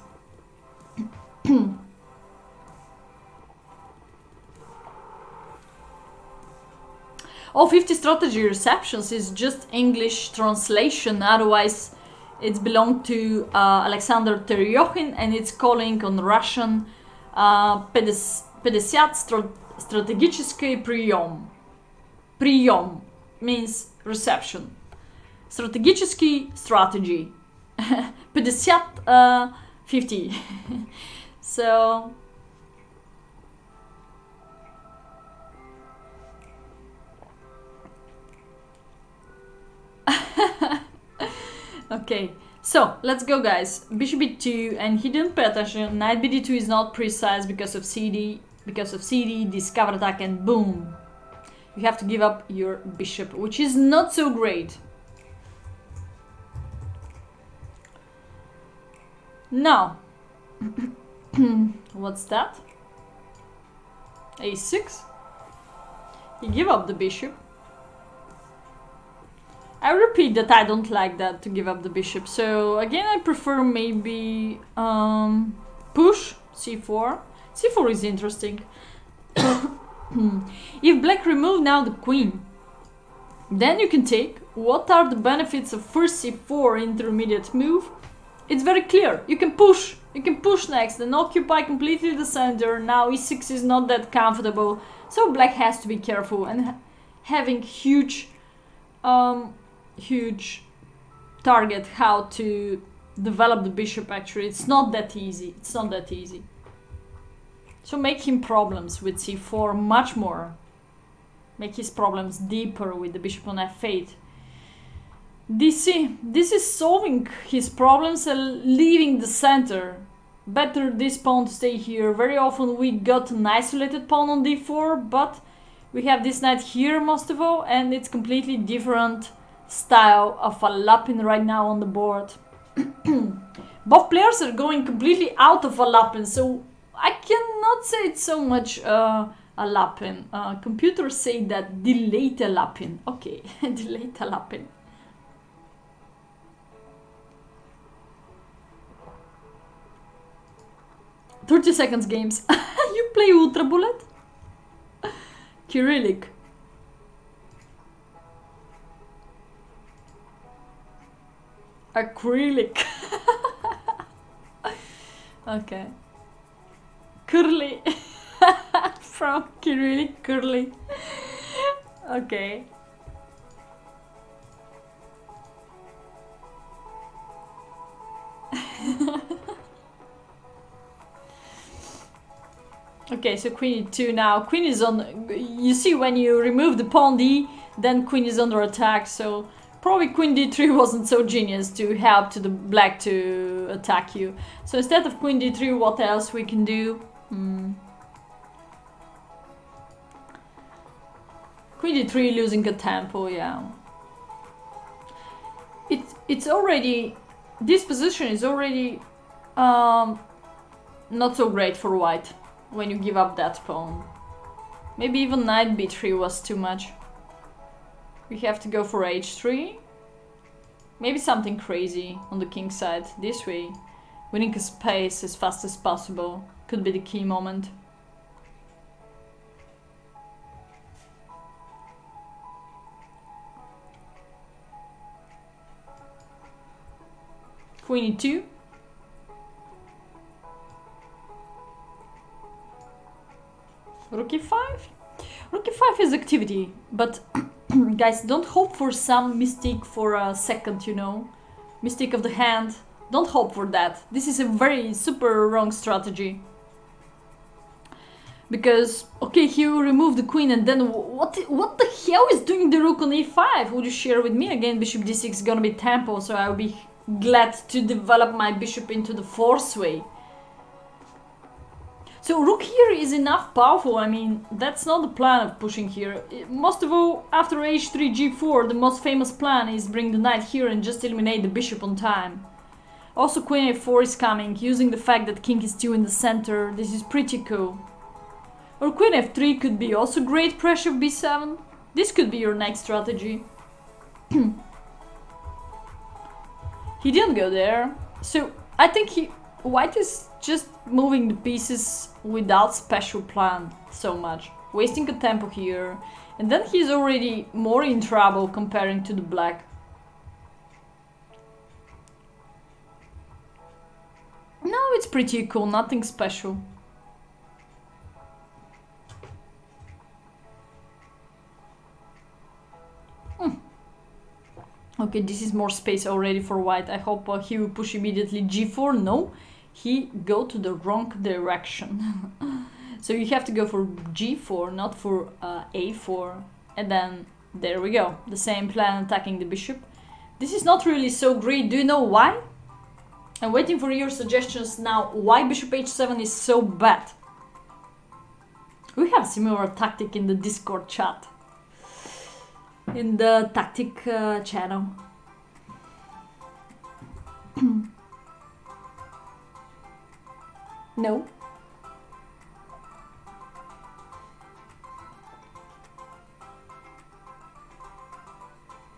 Oh, 50 Strategy Receptions is just English translation, otherwise it's belonged to Alexander Teryokhin, and it's calling on Russian 50 стратегический прием. Прием means reception. Стратегический strategy. 50. So... Okay, so let's go guys. Bishop b2, and he didn't pay attention. Knight bd2 is not precise because of CD, this cover attack, and boom, you have to give up your bishop, which is not so great. Now, what's that? a6. He give up the bishop. I repeat that I don't like that, to give up the bishop. So again, I prefer maybe push c4. c4 is interesting. If black remove now the queen, then you can take. What are the benefits of first c4 intermediate move? It's very clear. You can push. You can push next and occupy completely the center. Now e6 is not that comfortable, so black has to be careful, and having huge target how to develop the bishop. Actually, it's not that easy. So make him problems with c4 much more. Make his problems deeper with the bishop on f8. This is solving his problems and leaving the center. Better this pawn to stay here. Very often we got an isolated pawn on d4, but we have this knight here most of all, and it's completely different style of a Lapin right now on the board. Both players are going completely out of a Lapin, so I cannot say it's so much a Lapin. Computers say that delayed a Lapin. Okay, delayed a Lapin. "30 seconds games." You play Ultra Bullet? Cyrillic. Acrylic. Okay. Curly. Froggy, really curly. Okay. Okay, so queen e2 now. Queen is on... You see, when you remove the pawn d, then queen is under attack, so... Probably queen d3 wasn't so genius to help to the black to attack you. So instead of queen d3, what else we can do? Queen d3 losing a tempo, yeah. It's already... This position is already not so great for white when you give up that pawn. Maybe even knight b3 was too much. We have to go for h3. Maybe something crazy on the king side. This way, winning a space as fast as possible could be the key moment. Queen e2. Rook e5? Rook e5 is activity, but guys, don't hope for some mistake for a second, you know. Mistake of the hand. Don't hope for that. This is a very super wrong strategy. Because, okay, you remove the queen and then what the hell is doing the rook on e5? Would you share with me? Again, bishop d6 is gonna be tempo, so I'll be glad to develop my bishop into the force way. So rook here is enough powerful. I mean, that's not the plan of pushing here. Most of all, after h3, g4, the most famous plan is bring the knight here and just eliminate the bishop on time. Also, queen a4 is coming, using the fact that king is still in the center. This is pretty cool. Or queen f3 could be also great pressure b7. This could be your next strategy. He didn't go there. So I think white is just moving the pieces without special plan so much. Wasting a tempo here. And then he's already more in trouble comparing to the black. No, it's pretty cool, nothing special. Okay, this is more space already for white. I hope he will push immediately g4. No, he go to the wrong direction. So you have to go for g4, not for a4. And then there we go. The same plan attacking the bishop. This is not really so great. Do you know why? I'm waiting for your suggestions now. Why bishop h7 is so bad? We have similar tactic in the Discord chat. In the tactic channel. No.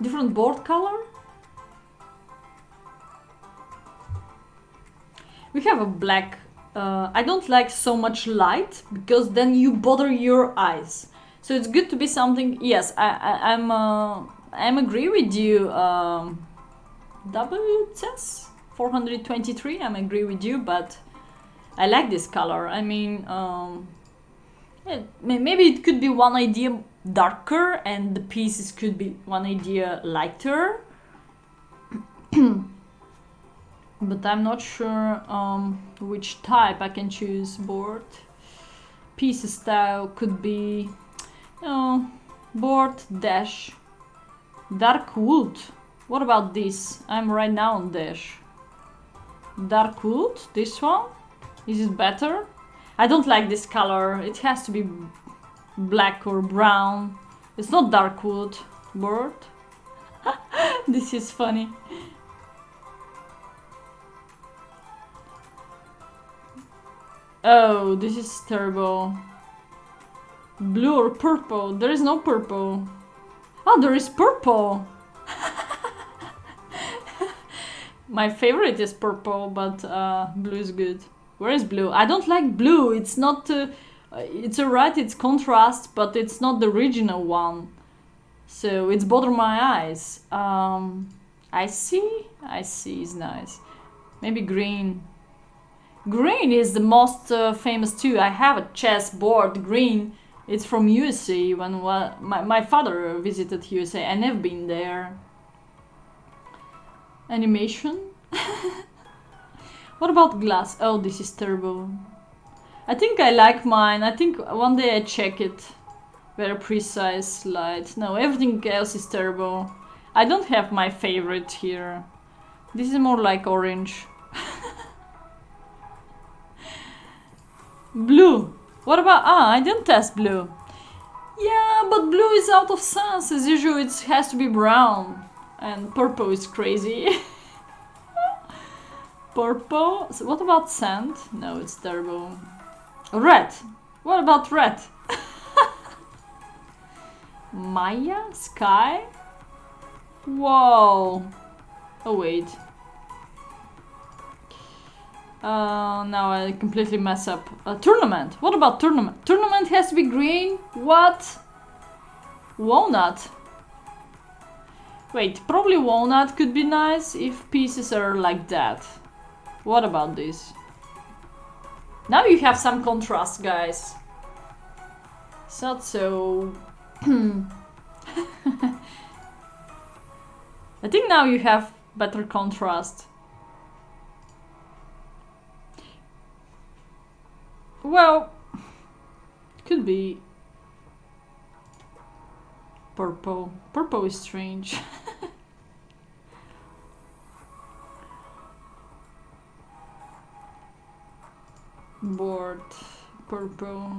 Different board color? We have a black. I don't like so much light because then you bother your eyes. So it's good to be something. Yes, I'm agree with you. WCS 423. I'm agree with you, but I like this color. I mean, maybe it could be one idea darker, and the pieces could be one idea lighter. But I'm not sure which type I can choose. Board piece style could be. Board dash dark wood. What about this? I'm right now on dash. Dark wood, this one. Is it better? I don't like this color. It has to be black or brown. It's not dark wood. Board. This is funny. Oh, this is terrible. Blue or purple? There is no purple. Oh, there is purple. My favorite is purple, but blue is good. Where is blue? I don't like blue. It's not... it's alright, it's contrast, but it's not the original one. So it's bother my eyes. I see is nice. Maybe green. Green is the most famous too. I have a chessboard green. It's from USA. When my father visited USA. I never been there. Animation. What about glass? Oh, this is terrible. I think I like mine. I think one day I check it. Very precise light. No, everything else is terrible. I don't have my favorite here. This is more like orange. Blue. What about... I didn't test blue. Yeah, but blue is out of sense. As usual, it has to be brown. And purple is crazy. Purple. So what about sand? No, it's terrible. Red. What about red? Maya? Sky? Whoa. Oh, wait. Now I completely mess up. Tournament. What about tournament? Tournament has to be green? What? Walnut. Wait, probably walnut could be nice if pieces are like that. What about this? Now you have some contrast, guys. It's not so... I think now you have better contrast. Well, could be purple. Purple is strange. Board, purple.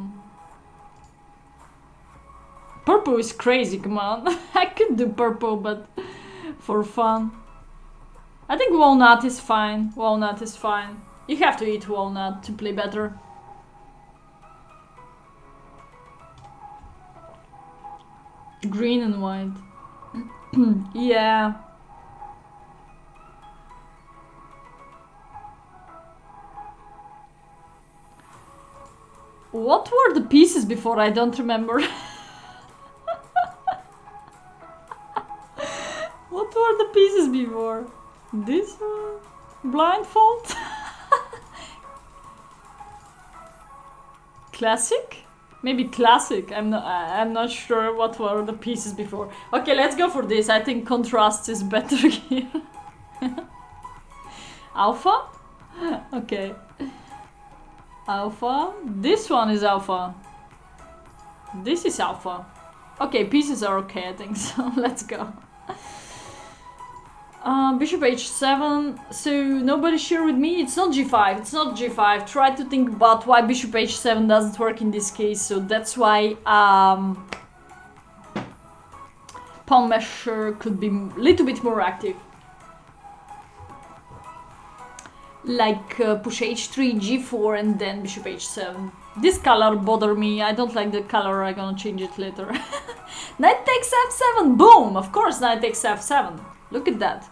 Purple is crazy, come on. I could do purple, but for fun. I think walnut is fine. Walnut is fine. You have to eat walnut to play better. Green and white. Yeah. What were the pieces before? I don't remember. What were the pieces before? This one? Blindfold? Classic? Maybe classic. I'm not sure what were the pieces before. Okay, let's go for this. I think contrast is better here. Alpha? Okay. Alpha. This one is alpha. This is alpha. Okay, pieces are okay, I think so. Let's go. Bishop h7. So nobody's sure with me. It's not g5. It's not g5. Try to think about why bishop h7 doesn't work in this case. So that's why pawn measure could be a little bit more active. Like push h3, g4, and then bishop h7. This color bother me. I don't like the color. I'm gonna change it later. Knight takes f7. Boom! Of course, knight takes f7. Look at that.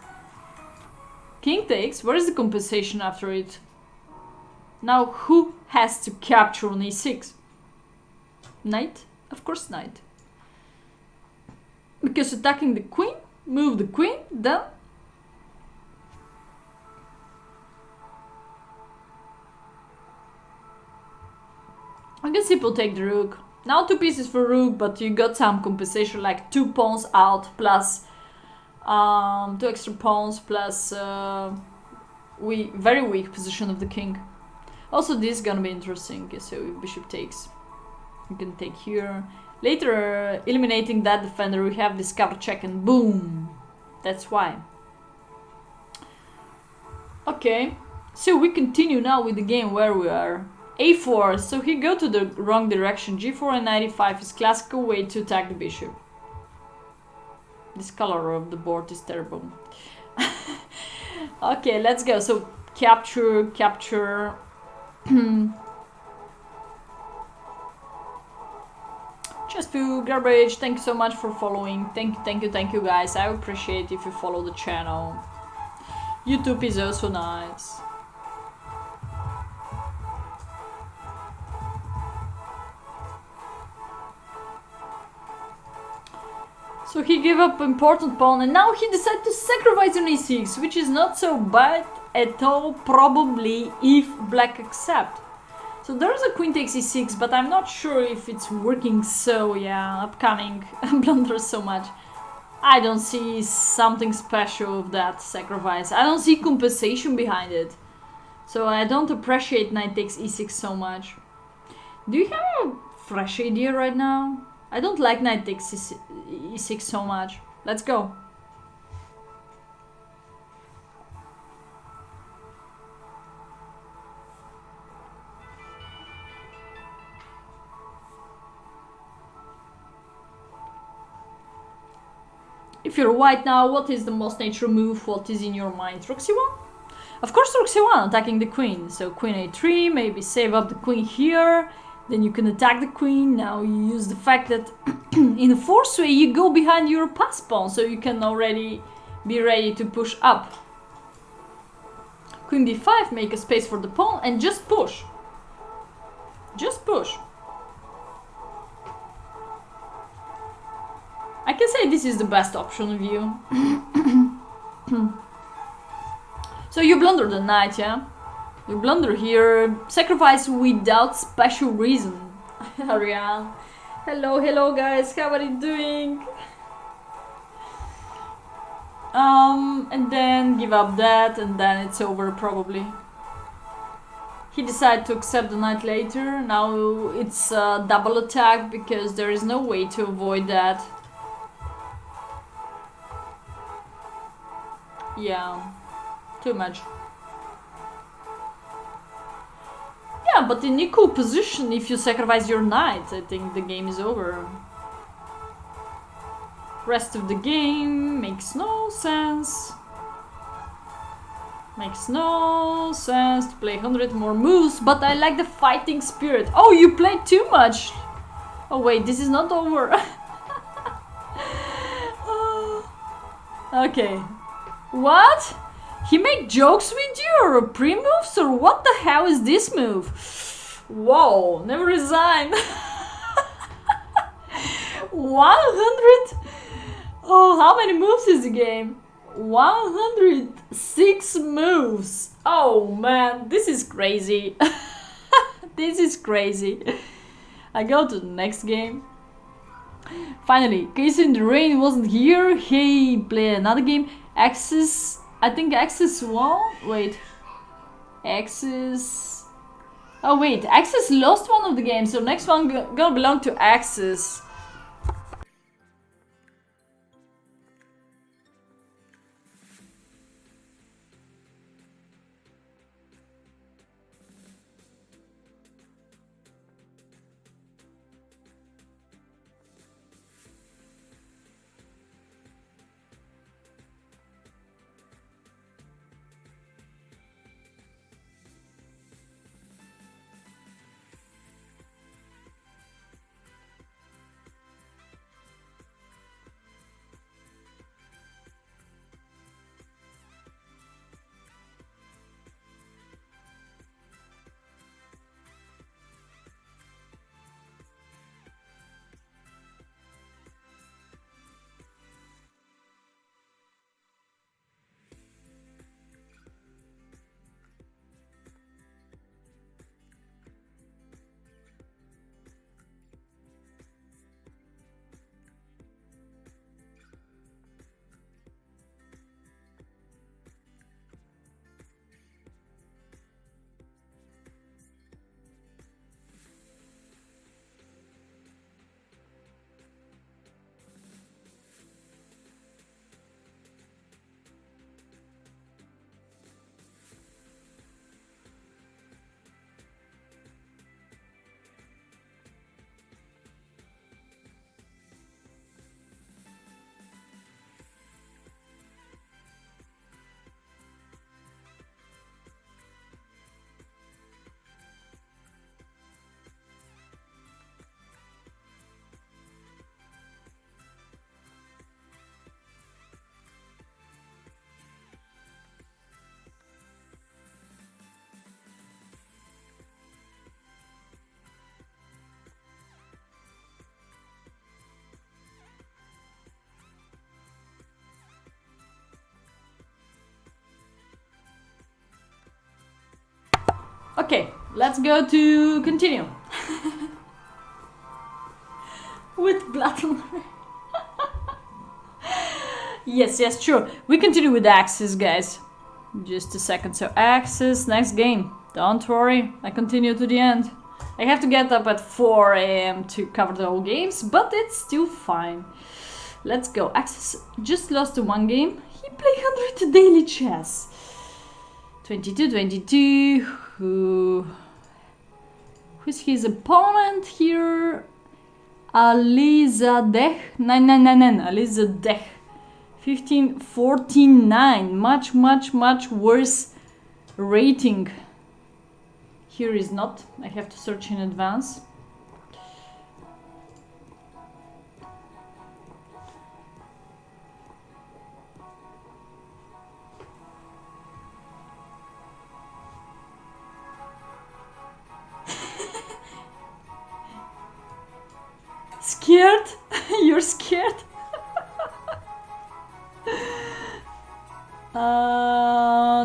King takes. Where is the compensation after it? Now who has to capture on e6? Knight? Of course, knight. Because attacking the queen, move the queen, then I guess people take the rook. Now 2 pieces for rook, but you got some compensation like 2 pawns out plus 2 extra pawns plus very weak position of the king. Also, this is gonna be interesting. Okay, so if bishop takes, you can take here. Later, eliminating that defender, we have this cover check and boom. That's why. Okay, so we continue now with the game where we are. a4, so he go to the wrong direction. g4 and knight e5 is classical way to attack the bishop. This color of the board is terrible. Okay, let's go. So capture, capture. Just foo garbage. Thank you so much for following. Thank you guys. I appreciate if you follow the channel. YouTube is also nice. So So he gave up important pawn, and now he decided to sacrifice on e6, which is not so bad at all, probably, if black accept. So there's a queen takes e6, but I'm not sure if it's working, so yeah, upcoming blunders so much. I don't see something special of that sacrifice. I don't see compensation behind it. So I don't appreciate knight takes e6 so much. Do you have a fresh idea right now? I don't like knight takes e6 so much. Let's go. If you're white now, what is the most natural move? What is in your mind? Rook c1? Of course Rook c1, attacking the queen. So queen a3, maybe save up the queen here. Then you can attack the queen. Now you use the fact that in the force way you go behind your pass pawn, so you can already be ready to push up. Queen d5, make a space for the pawn and just push. Just push. I can say this is the best option of you. So you blunder the knight, yeah? You blunder here, sacrifice without special reason. Ariane. Hello guys, how are you doing? And then give up that, and then it's over probably. He decided to accept the knight later. Now it's a double attack because there is no way to avoid that. Yeah, too much. Yeah, but in equal position, if you sacrifice your knight, I think the game is over. Rest of the game makes no sense. Makes no sense to play 100 more moves, but I like the fighting spirit. Oh, you played too much! Oh wait, this is not over. Okay. What? He made jokes with you or pre-moves or what the hell is this move? Whoa, never resign. 100? Oh, how many moves is the game? 106 moves. Oh man, this is crazy. This is crazy. I go to the next game. Finally, Casey in the Rain wasn't here. He played another game. Axis, I think Axis won. Wait, Axis. Oh wait, Axis lost one of the games, so next one gonna belong to Axis. Okay, let's go to continue. With black. Yes, sure. We continue with Axis, guys. Just a second. So Axis, next game. Don't worry, I continue to the end. I have to get up at 4 AM to cover the whole games, but it's still fine. Let's go. Axis just lost the one game. He played 100 daily chess. 22. Who's his opponent here? Alizadeh 9999. Alizadeh 1549. Much worse rating. Here is not. I have to search in advance. Scared? You're scared?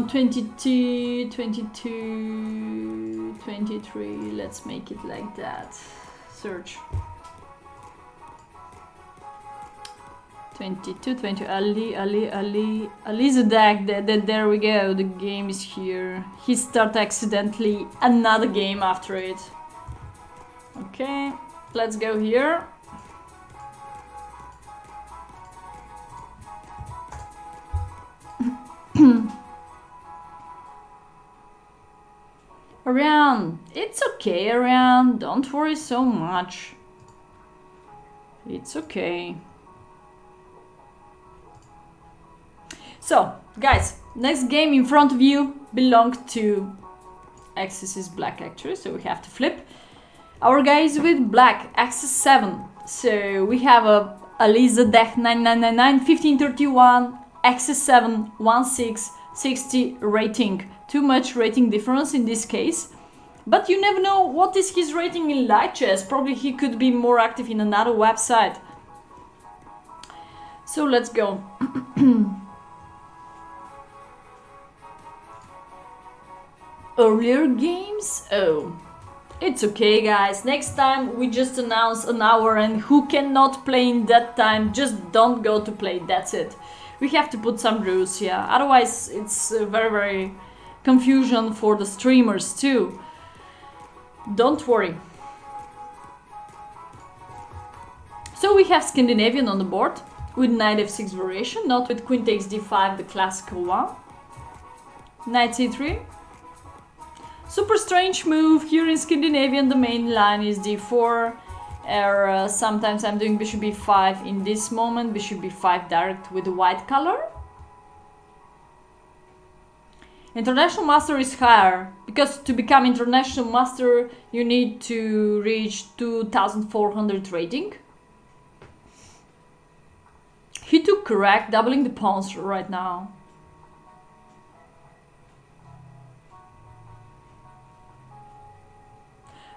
22, 23. Let's make it like that. Search. 22, 20. Alizadeh. There we go. The game is here. He started accidentally another game after it. Okay, let's go here. Ariane, it's okay, Ariane. Don't worry so much. It's okay. So, guys, next game in front of you belonged to Axis is black actually, so we have to flip. Our guy is with black, Axis 7. So we have a Alizadeh 9999, 1531, Axis 7, 1660 rating. Too much rating difference in this case. But you never know what is his rating in light chess. Probably he could be more active in another website. So let's go. Earlier games? Oh, it's okay, guys. Next time we just announce an hour, and who cannot play in that time, just don't go to play. That's it. We have to put some rules, yeah. Otherwise, it's very confusion for the streamers too. Don't worry. So we have Scandinavian on the board with knight f6 variation, not with queen takes d5, the classical one. Knight c3. Super strange move here in Scandinavian. The main line is d4. Or sometimes I'm doing bishop b5 in this moment. Bishop b5 direct with the white color. International master is higher, because to become international master you need to reach 2400 rating. He took correct, doubling the pawns right now.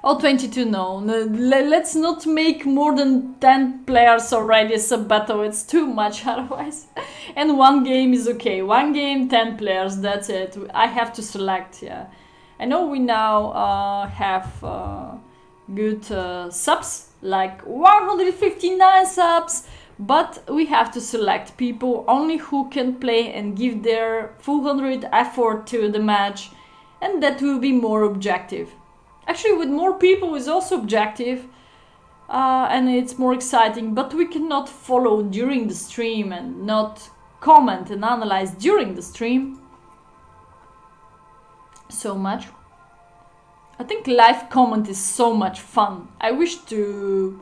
Oh, 22, no. Let's not make more than 10 players already sub battle. It's too much otherwise. And one game is okay. One game, 10 players, that's it. I have to select, yeah. I know we now have good subs, like 159 subs, but we have to select people only who can play and give their full 100 effort to the match, and that will be more objective. Actually, with more people is also objective, and it's more exciting, but we cannot follow during the stream and not comment and analyze during the stream so much. I think live comment is so much fun. I wish to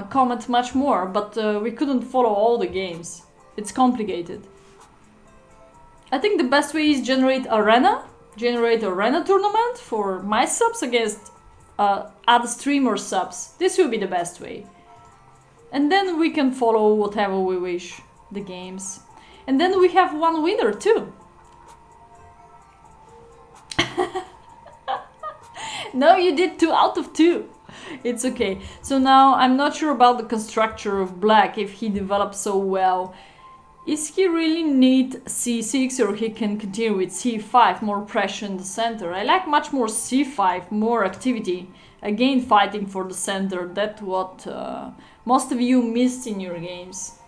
comment much more, but we couldn't follow all the games. It's complicated. I think the best way is generate arena tournament for my subs against other streamer subs. This will be the best way. And then we can follow whatever we wish, the games. And then we have one winner too. No, you did 2 out of 2. It's okay. So now I'm not sure about the constructor of black, if he developed so well. Is he really need c6 or he can continue with c5, more pressure in the center? I like much more c5, more activity. Again, fighting for the center. That's what most of you missed in your games.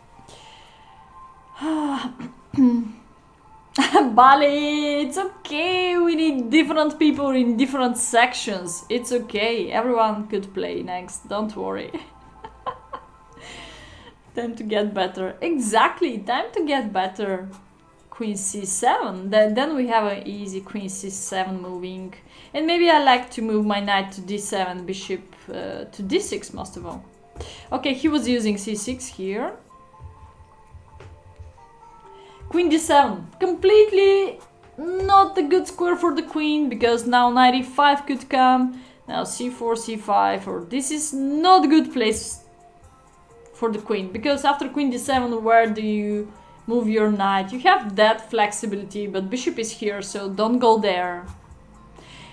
Bali, it's okay. We need different people in different sections. It's okay. Everyone could play next. Don't worry. Time to get better. Exactly, time to get better. Queen c7. Then we have an easy queen c7 moving. And maybe I like to move my knight to d7, bishop to d6 most of all. Okay, he was using c6 here. Queen d7. Completely not a good square for the queen, because now knight e5 could come. Now c4, c5, or this is not a good place for the queen, because after queen d7, where do you move your knight? You have that flexibility, but bishop is here, so don't go there.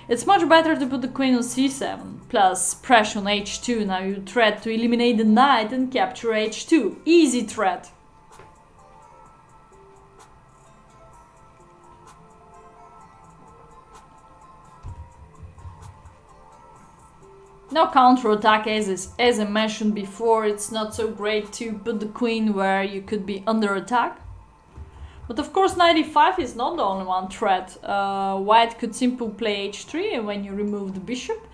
It's much better to put the queen on c7, plus pressure on h2. Now you threat to eliminate the knight and capture h2. Easy threat. Now counter-attack, as I mentioned before, it's not so great to put the queen where you could be under attack. But of course knight e5 is not the only one threat. White could simply play h3, and when you remove the bishop,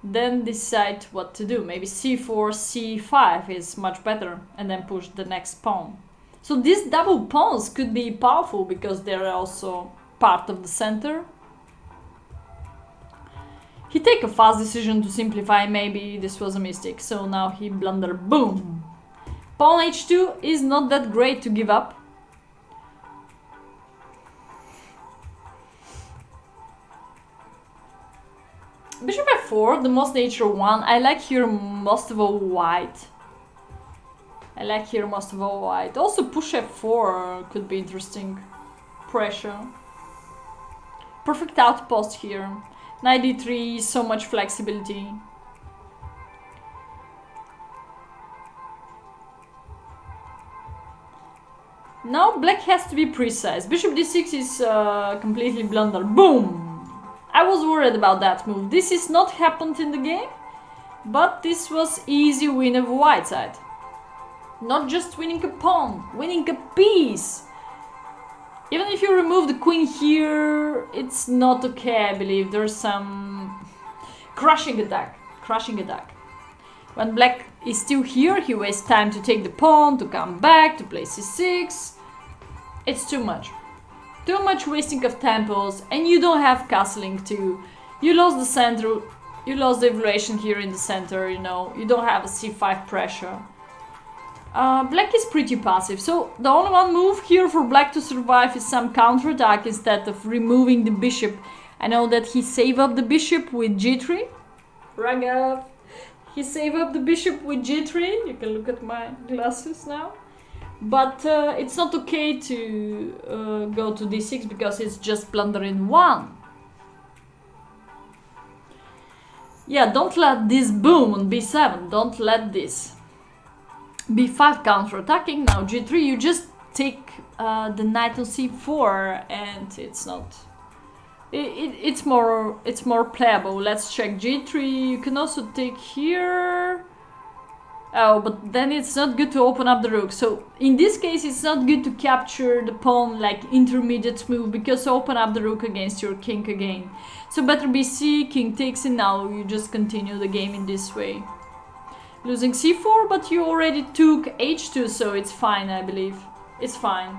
then decide what to do. Maybe c4, c5 is much better, and then push the next pawn. So these double pawns could be powerful because they're also part of the center. He take a fast decision to simplify. Maybe this was a mistake, so now he blunder. Boom! Pawn h2 is not that great to give up. Bishop f4, the most natural one. I like here most of all white. Also push f4 could be interesting. Pressure. Perfect outpost here. Knight d3, so much flexibility. Now black has to be precise. Bishop d6 is completely blunder. Boom! I was worried about that move. This is not happened in the game, but this was easy win of white side. Not just winning a pawn, winning a piece. Even if you remove the queen here, it's not okay, I believe. There's some crushing attack. When black is still here, he wastes time to take the pawn, to come back, to play c6. It's too much. Too much wasting of tempos, and you don't have castling too. You lost the center, you lost the evaluation here in the center, you know. You don't have a c5 pressure. Black is pretty passive, so the only one move here for black to survive is some counterattack instead of removing the bishop. I know that he saved up the bishop with g3. Raghav. He saved up the bishop with g3. You can look at my glasses now. But it's not okay to go to d6 because it's just blundering one. Yeah, don't let this boom on b7. Don't let this. b5 counter-attacking. Now g3, you just take the knight on c4, and it's not. It's more playable. Let's check g3. You can also take here. Oh, but then it's not good to open up the rook. So in this case, it's not good to capture the pawn like intermediate move, because open up the rook against your king again. So better bc, king takes, and now you just continue the game in this way. Losing c4, but you already took h2, so it's fine, I believe. It's fine.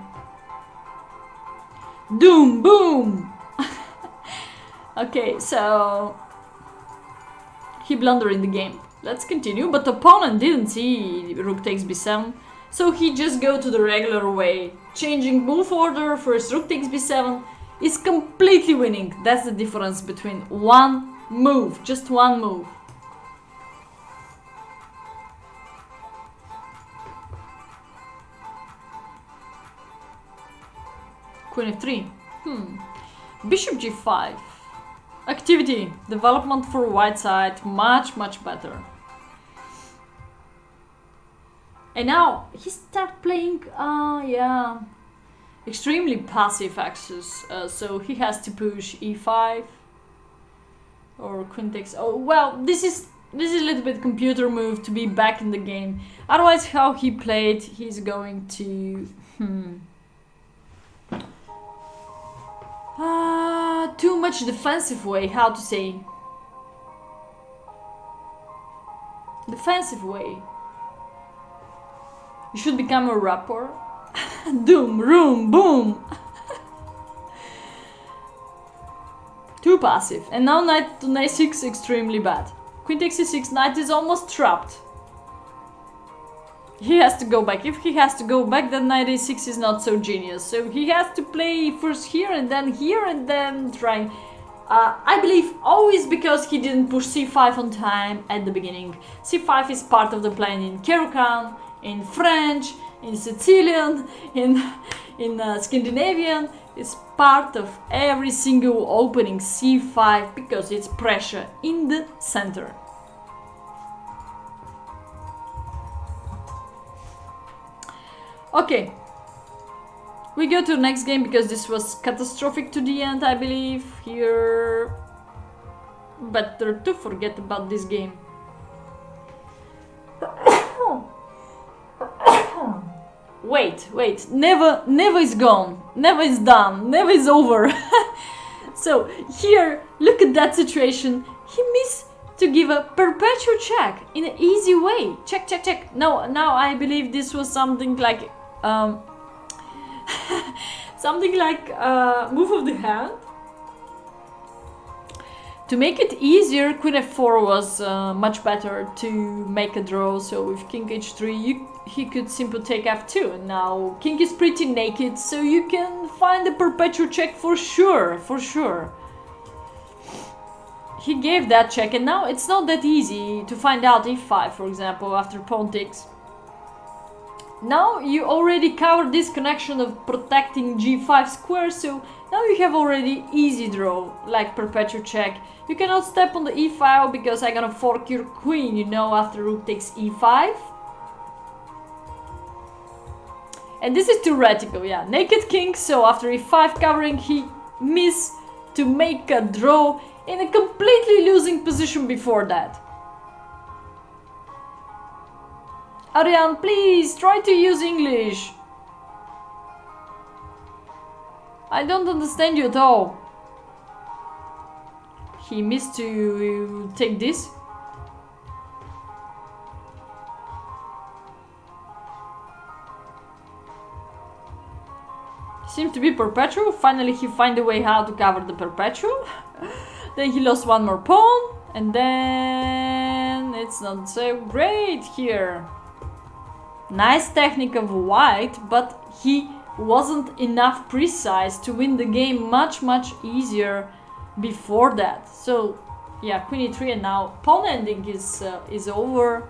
Doom, boom! Okay, so he blundered in the game. Let's continue, but the opponent didn't see rook takes b7, so he just go to the regular way. Changing move order, first rook takes b7, is completely winning. That's the difference between one move, just one move. Queen f3. Bishop g5. Activity, development for white side, much better. And now he start playing, yeah, extremely passive axis. So he has to push e5 or queen takes. Oh well, this is a little bit computer move to be back in the game. Otherwise, how he played, he's going to too much defensive way. How to say? Defensive way. You should become a rapper. Doom, room, boom. Too passive. And now knight to knight 6, extremely bad. Queen takes e6, knight is almost trapped. He has to go back. If he has to go back, then knight a6 is not so genius. So he has to play first here and then try. I believe always because he didn't push c5 on time at the beginning. c5 is part of the plan in Kerouac, in French, in Sicilian, in Scandinavian. It's part of every single opening c5 because it's pressure in the center. Okay, we go to the next game because this was catastrophic to the end, I believe. Here, better to forget about this game. Wait, never is gone, never is done, never is over. So here, look at that situation. He missed to give a perpetual check in an easy way. Check. No, now I believe this was something like move of the hand. To make it easier, queen f4 was much better to make a draw. So with king h3, he could simply take f2. And now king is pretty naked, so you can find a perpetual check for sure. He gave that check, and now it's not that easy to find out e5, for example, after pawn takes. Now you already covered this connection of protecting g5 square, so now you have already easy draw, like perpetual check. You cannot step on the e file because I'm gonna fork your queen, you know, after rook takes e5. And this is theoretical, yeah, naked king, so after e5 covering, he missed to make a draw in a completely losing position before that. Ariane, please try to use English. I don't understand you at all. He missed to take this. Seems to be perpetual. Finally he find a way how to cover the perpetual. Then he lost one more pawn. And then it's not so great here. Nice technique of white, but he wasn't enough precise to win the game much easier before that. So yeah, queen e3, and now pawn ending is over.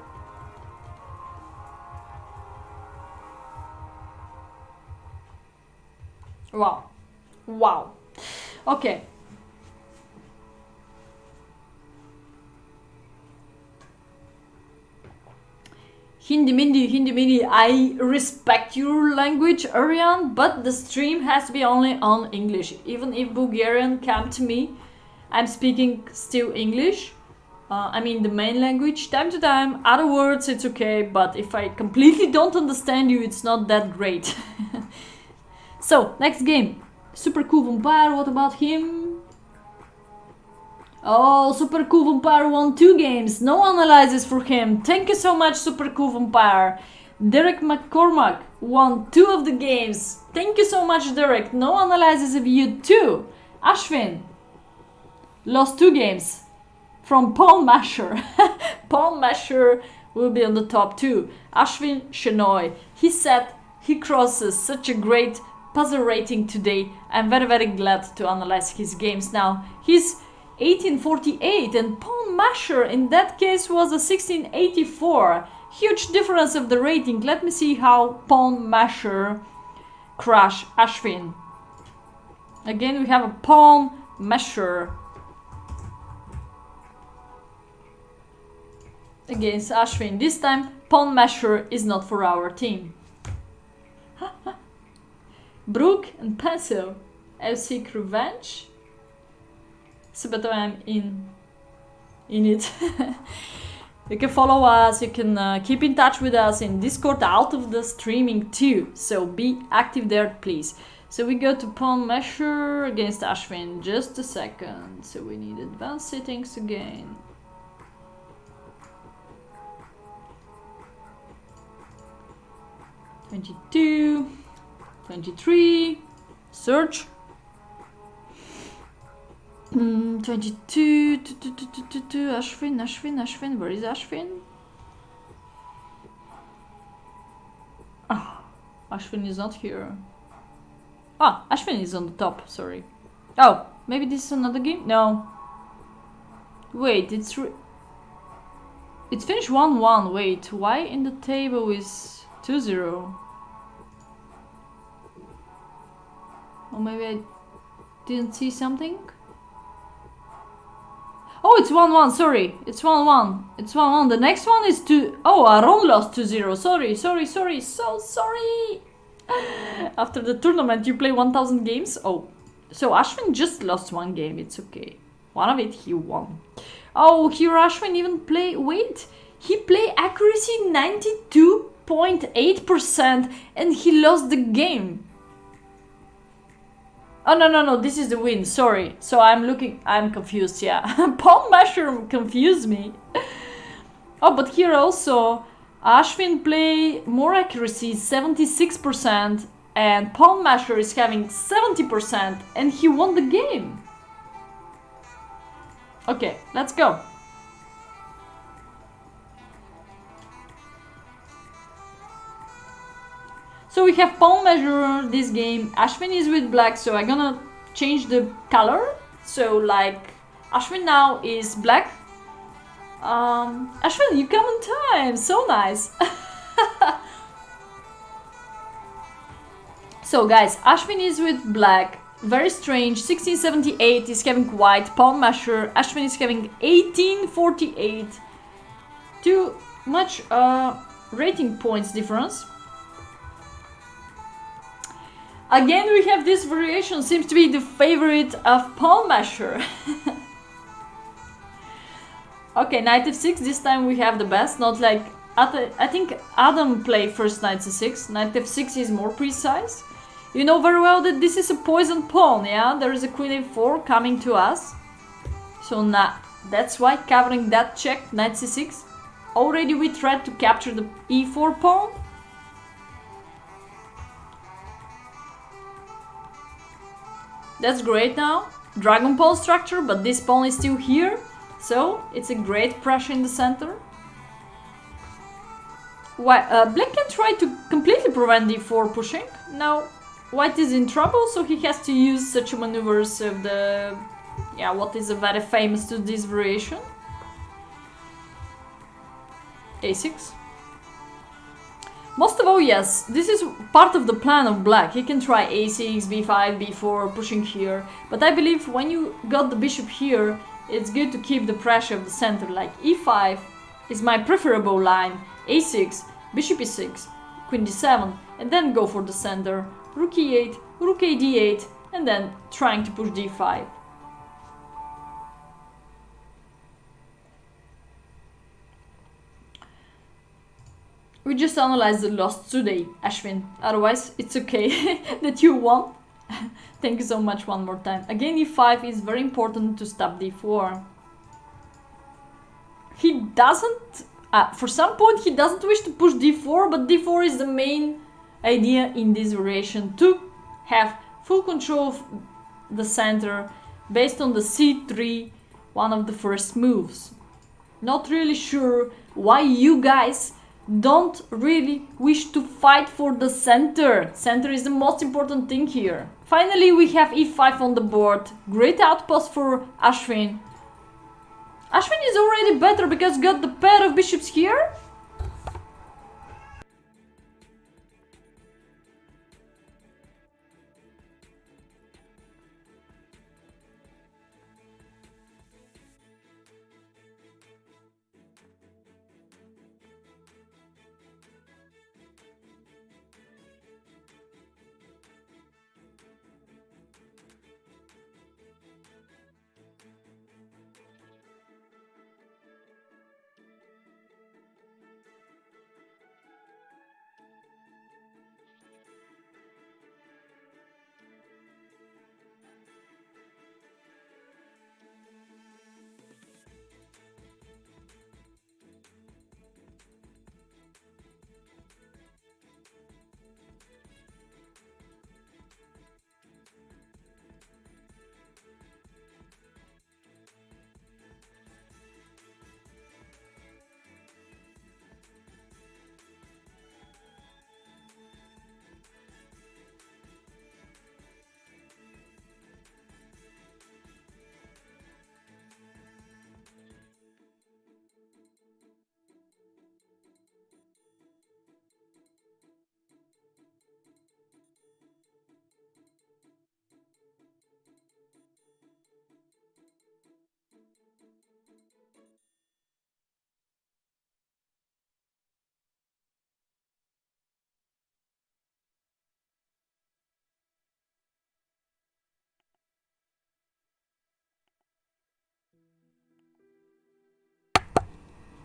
Wow. Okay. Hindi, I respect your language, Ariane, but the stream has to be only on English. Even if Bulgarian come to me, I'm speaking still English. I mean the main language. Time to time, other words, it's okay, but if I completely don't understand you, it's not that great. So, next game. Super cool vampire, what about him? Oh, Super Cool Vampire won 2 games. No analysis for him. Thank you so much, Super Cool Vampire. Derek McCormack won 2 of the games. Thank you so much, Derek. No analysis of you too. Ashwin lost 2 games from Pawn Masher. Pawn Masher will be on the top 2. Ashwin Shenoy. He said he crosses such a great puzzle rating today. I'm very glad to analyze his games now. He's 1848 and Pawn Masher in that case was a 1684. Huge difference of the rating. Let me see how Pawn Masher crush Ashwin. Again, we have a Pawn Masher. against Ashwin. This time, pawn measure is not for our team. Brook and pencil. I seek revenge. So, but I'm in it. You can follow us, you can keep in touch with us in Discord out of the streaming too. So be active there, please. So we go to pawn measure against Ashwin. Just a second. So we need advanced settings again. $22, $23, search. 22, Ashwin, where is Ashwin? Oh, Ashwin is not here. Ah, Ashwin is on the top, sorry. Oh, maybe this is another game? No. Wait, it's finished 1-1, wait, why in the table is 2-0? Or maybe I didn't see something? Oh, it's 1-1, sorry. It's 1-1. It's 1-1. The next one is 2... Oh, Aaron lost 2-0. Sorry. So sorry. After the tournament, you play 1000 games? Oh, so Ashwin just lost 1 game. It's okay. One of it he won. Oh, here Ashwin even play... Wait. He play accuracy 92.8% and he lost the game. Oh, no, this is the win, sorry. So I'm confused, yeah. Pawn measure confused me. Oh, but here also, Ashwin play more accuracy, 76%, and pawn measure is having 70%, and he won the game. Okay, let's go. So we have pawn measure this game. Ashwin is with black, so I'm gonna change the color. So like Ashwin now is black. Ashwin, you come on time. So nice. So guys, Ashwin is with black. Very strange. 1678 is having white pawn measure. Ashwin is having 1848. Too much rating points difference. Again, we have this variation, seems to be the favorite of pawn measure. Okay, knight f6, this time we have the best, not like... I think Adam played first knight c6, knight f6 is more precise. You know very well that this is a poison pawn, yeah? There is a queen a4 coming to us. So that's why covering that check, knight c6. Already we tried to capture the e4 pawn. That's great now. Dragon pawn structure, but this pawn is still here. So, it's a great pressure in the center. Black can try to completely prevent d4 pushing. Now, white is in trouble, so he has to use such maneuvers of the... Yeah, what is very famous to this variation. a6. Most of all, yes, this is part of the plan of black. He can try a6, b5, b4, pushing here. But I believe when you got the bishop here, it's good to keep the pressure of the center. Like e5 is my preferable line, a6, bishop e6, queen d7, and then go for the center. Rook e8, rook a d8, and then trying to push d5. We just analyzed the loss today, Ashwin. Otherwise, it's okay that you won. Thank you so much one more time. Again, e5 is very important to stop d4. He doesn't... for some point, he doesn't wish to push d4, but d4 is the main idea in this variation. To have full control of the center based on the c3, one of the first moves. Not really sure why you guys don't really wish to fight for the center. Center is the most important thing here. Finally, we have e5 on the board. Great outpost for Ashwin. Ashwin is already better because got the pair of bishops here.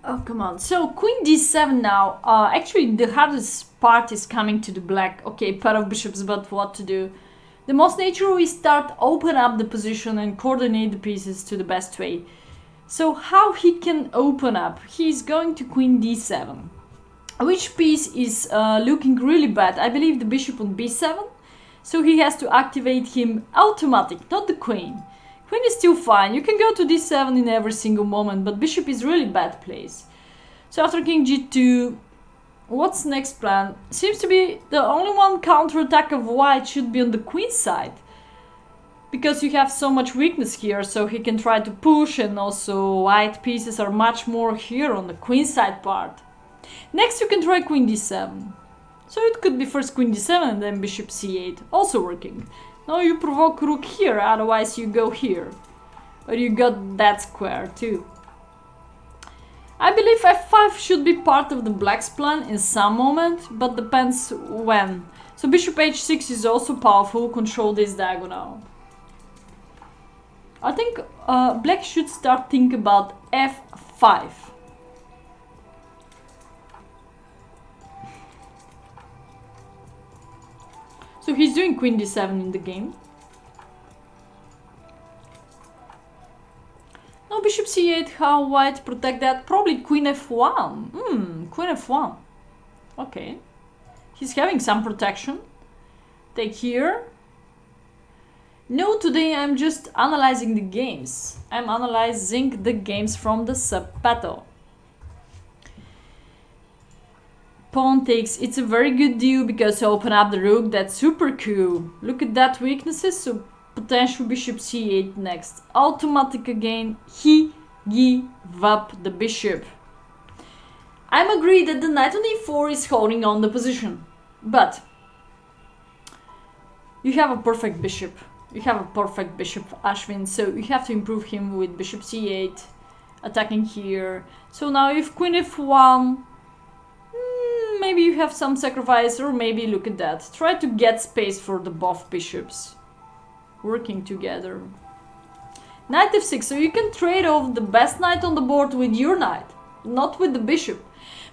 Oh, come on. So, queen d7 now. Actually, the hardest part is coming to the black. Okay, pair of bishops, but what to do? The most natural is start open up the position and coordinate the pieces to the best way. So, how he can open up? He's going to queen d7. Which piece is looking really bad? I believe the bishop on b7. So, he has to activate him automatic, not the queen. Queen is still fine. You can go to d7 in every single moment, but bishop is really bad place. So after king g2, what's next plan? Seems to be the only one counterattack of white should be on the queen side. Because you have so much weakness here, so he can try to push, and also white pieces are much more here on the queen side part. Next you can try queen d7. So it could be first queen d7 and then bishop c8, also working. Now you provoke rook here, otherwise you go here. Or you got that square too. I believe f5 should be part of the black's plan in some moment, but depends when. So bishop h6 is also powerful, control this diagonal. I think black should start thinking about f5. So he's doing queen d7 in the game. Now bishop c8, how white protect that? Probably queen f1. Queen f1. Okay. He's having some protection. Take here. No, today I'm just analyzing the games. I'm analyzing the games from the Zapato. Pawn takes, it's a very good deal because you open up the rook, that's super cool. Look at that weaknesses, so potential bishop c8 next. Automatic again, he give up the bishop. I'm agreed that the knight on e4 is holding on the position, but you have a perfect bishop. You have a perfect bishop, Ashwin, so you have to improve him with bishop c8, attacking here. So now if queen f1, maybe you have some sacrifice, or maybe look at that. Try to get space for the both bishops working together. Knight f6, so you can trade off the best knight on the board with your knight, not with the bishop.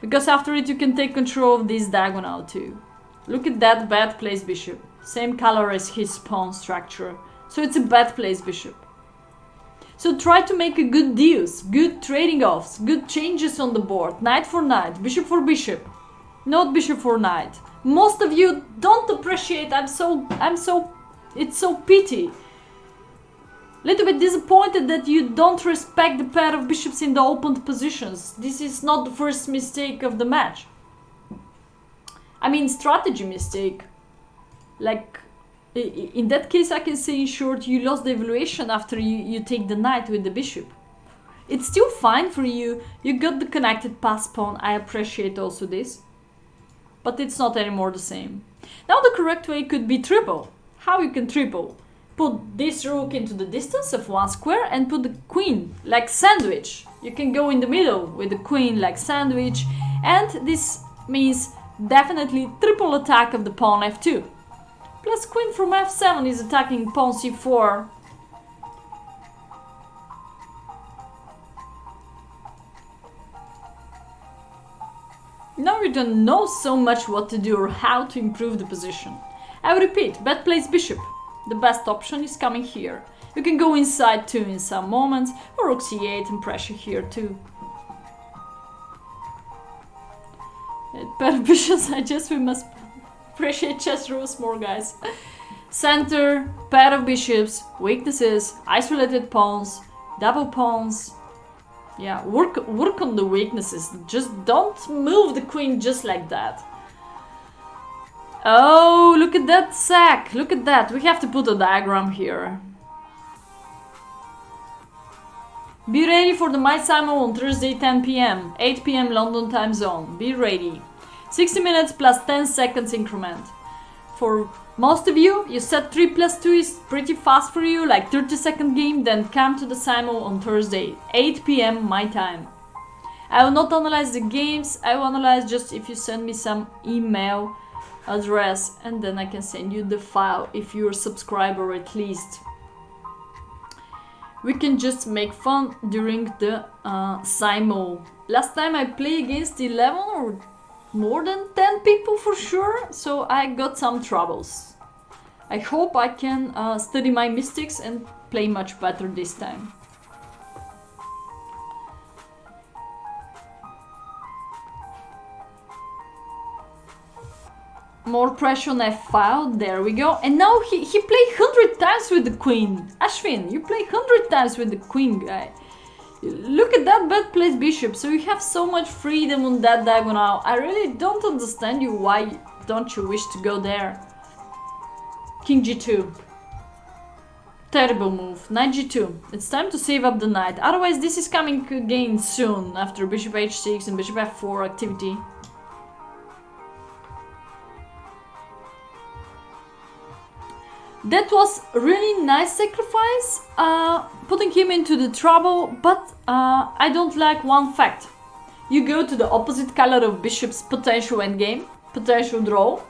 Because after it you can take control of this diagonal too. Look at that bad place bishop. Same color as his pawn structure. So it's a bad place bishop. So try to make a good deals, good trading offs, good changes on the board. Knight for knight, bishop for bishop. Not bishop for knight. Most of you don't appreciate. It's so pity. Little bit disappointed that you don't respect the pair of bishops in the opened positions. This is not the first mistake of the match. I mean, strategy mistake. Like, in that case, I can say in short, you lost the evaluation after you take the knight with the bishop. It's still fine for you. You got the connected pass pawn. I appreciate also this. But it's not anymore the same. Now the correct way could be triple. How you can triple? Put this rook into the distance of one square and put the queen like sandwich. You can go in the middle with the queen like sandwich, and this means definitely triple attack of the pawn f2. Plus queen from f7 is attacking pawn c4. Now you don't know so much what to do or how to improve the position. I will repeat, bad place bishop. The best option is coming here. You can go inside too in some moments, or rook c8 and pressure here too. Pair of bishops, we must appreciate chess rules more, guys. Center, pair of bishops, weaknesses, isolated pawns, double pawns. Yeah, work on the weaknesses. Just don't move the queen just like that. Oh, look at that sack. Look at that. We have to put a diagram here. Be ready for the My Simon on Thursday 10 p.m. 8 p.m. London time zone. Be ready. 60 minutes plus 10 seconds increment. For most of you, you said 3 plus 2 is pretty fast for you, like 30-second game, then come to the Simon on Thursday, 8 p.m. my time. I will not analyze the games, I will analyze just if you send me some email address, and then I can send you the file if you're a subscriber at least. We can just make fun during the Simo. Last time I played against 11 or more than 10 people for sure, so I got some troubles. I hope I can study my mistakes and play much better this time. More pressure on f5, there we go. And now he played 100 times with the queen. Ashwin, you play 100 times with the queen, guy. Look at that bad placed bishop, so you have so much freedom on that diagonal. I really don't understand you, why don't you wish to go there? King g2. Terrible move. Knight g2. It's time to save up the knight, otherwise this is coming again soon after bishop h6 and bishop f4 activity. That was really nice sacrifice, putting him into the trouble, but I don't like one fact. You go to the opposite color of bishop's potential endgame, potential draw.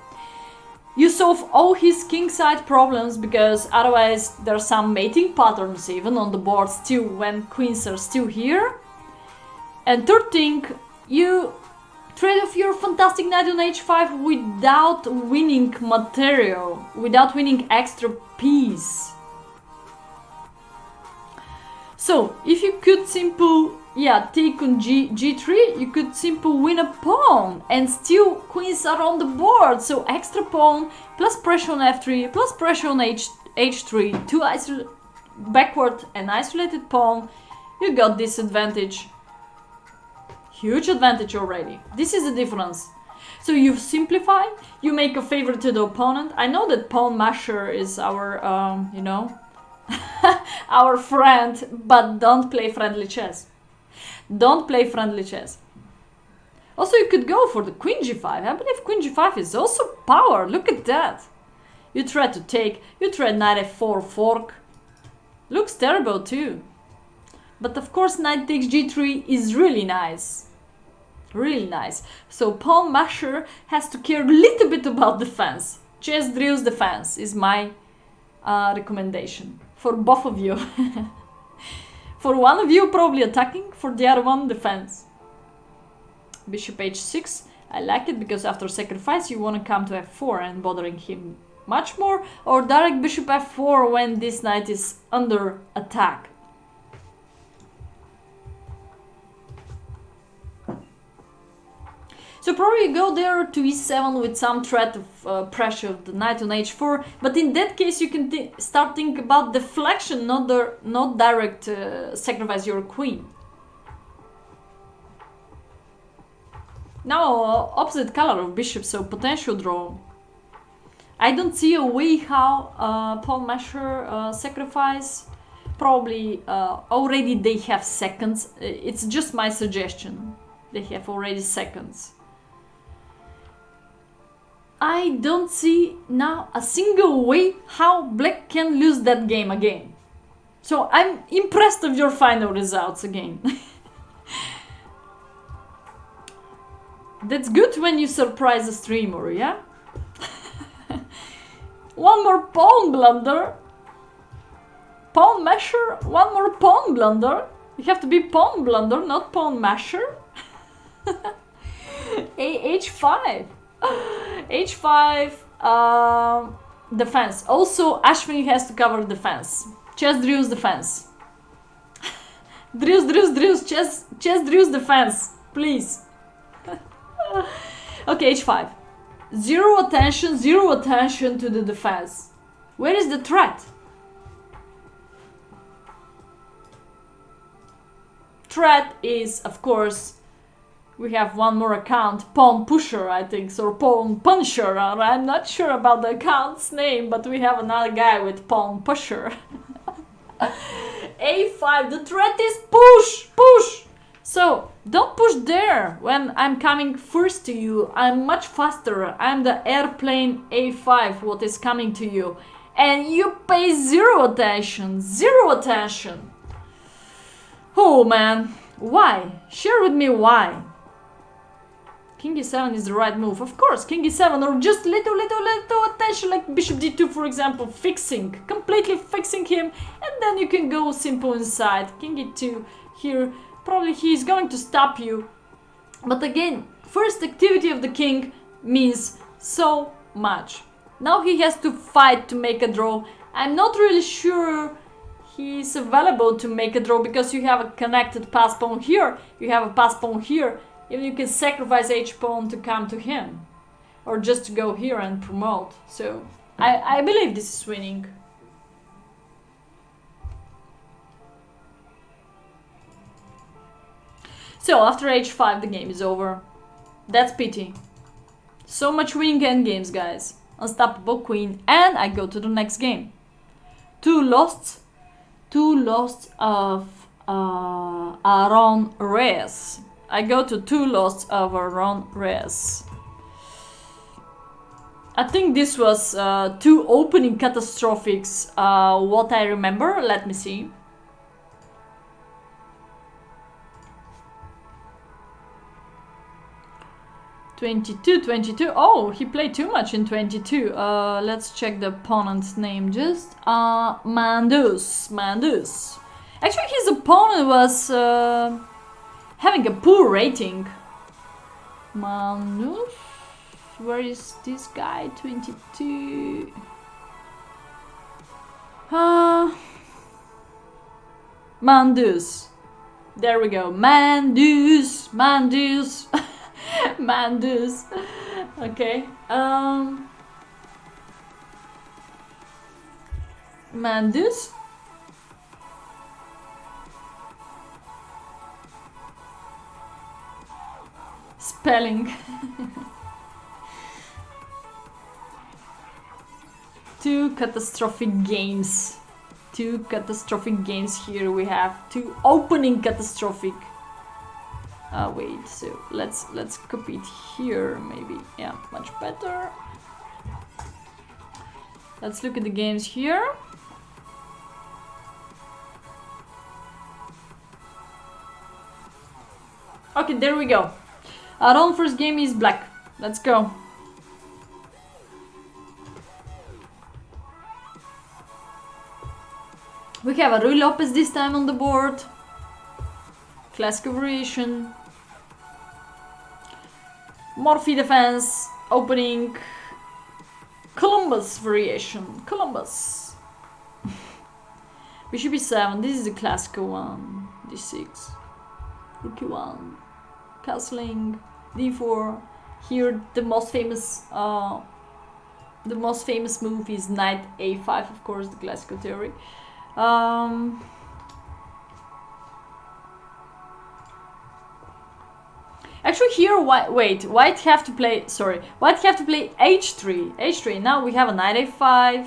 You solve all his kingside problems, because otherwise there are some mating patterns even on the board still when queens are still here. And third thing, you trade off your fantastic knight on h5 without winning material, without winning extra piece. So, if you could simple, take on g3, you could simple win a pawn, and still queens are on the board, so extra pawn, plus pressure on f3, plus pressure on h3, two backward and isolated pawn, you got this advantage. Huge advantage already. This is the difference. So you simplify, you make a favor to the opponent. I know that pawn masher is our, you know, our friend, but don't play friendly chess. Don't play friendly chess. Also, you could go for the queen g5. I believe queen g5 is also power. Look at that. You try to take, you try knight f4 fork. Looks terrible too. But of course, knight takes g3 is really nice. Really nice. So pawn masher has to care a little bit about defense. Chess drills defense is my recommendation for both of you. For one of you probably attacking, for the other one defense. Bishop h6. I like it because after sacrifice you want to come to f4 and bothering him much more, or direct bishop f4 when this knight is under attack. So probably go there to e7 with some threat of pressure of the knight on h4, but in that case you can start thinking about deflection, not direct sacrifice your queen. Now opposite color of bishop, so potential draw. I don't see a way how pawn masher sacrifice. Probably already they have seconds. It's just my suggestion. They have already seconds. I don't see now a single way how black can lose that game again. So I'm impressed of your final results again. That's good when you surprise a streamer, yeah? One more pawn blunder. Pawn masher, one more pawn blunder. You have to be pawn blunder, not pawn masher. h5. h5 defense. Also, Ashwin has to cover defense. Chess drills defense. drills. Chess drills defense. Please. Okay, h5. Zero attention to the defense. Where is the threat? Threat is, of course, we have one more account, Pawn Pusher, I think, or Pawn Puncher. I'm not sure about the account's name, but we have another guy with Pawn Pusher. a5, the threat is push. So, don't push there when I'm coming first to you. I'm much faster. I'm the airplane a5, what is coming to you. And you pay zero attention. Oh man, why? Share with me why. King e7 is the right move. Of course, king e7 or just little attention like bishop d2 for example, completely fixing him, and then you can go simple inside. King e2 here, probably he's going to stop you. But again, first activity of the king means so much. Now he has to fight to make a draw. I'm not really sure he's available to make a draw because you have a connected pass pawn here, you have a pass pawn here. Even you can sacrifice h-pawn to come to him, or just to go here and promote. So I believe this is winning. So after h5 the game is over. That's pity. So much winning endgames, guys. Unstoppable queen, and I go to the next game. Two losts of Aaron Reyes. I go to two losts of Aaron Reyes. I think this was two opening catastrophics, what I remember. Let me see. '22. Oh, he played too much in 22. Let's check the opponent's name just. Mandus. Actually, his opponent was having a poor rating. Mandus? Where is this guy? 22. Mandus. There we go. Mandus. Mandus. Okay. Mandus. Spelling. Two catastrophic games. Here we have two opening catastrophic. Wait, so let's copy it here maybe. Yeah, much better. Let's look at the games here. Okay, there we go. Our own first game is black. Let's go. We have a Ruy Lopez this time on the board. Classical variation. Morphy defense. Opening. Columbus variation. Columbus. Bishop e7. This is the classical one. d6. Rook e1. Castling. d4. Here the most famous move is knight a5, of course, the classical theory. Actually here white have to play h3. Now we have a knight a5,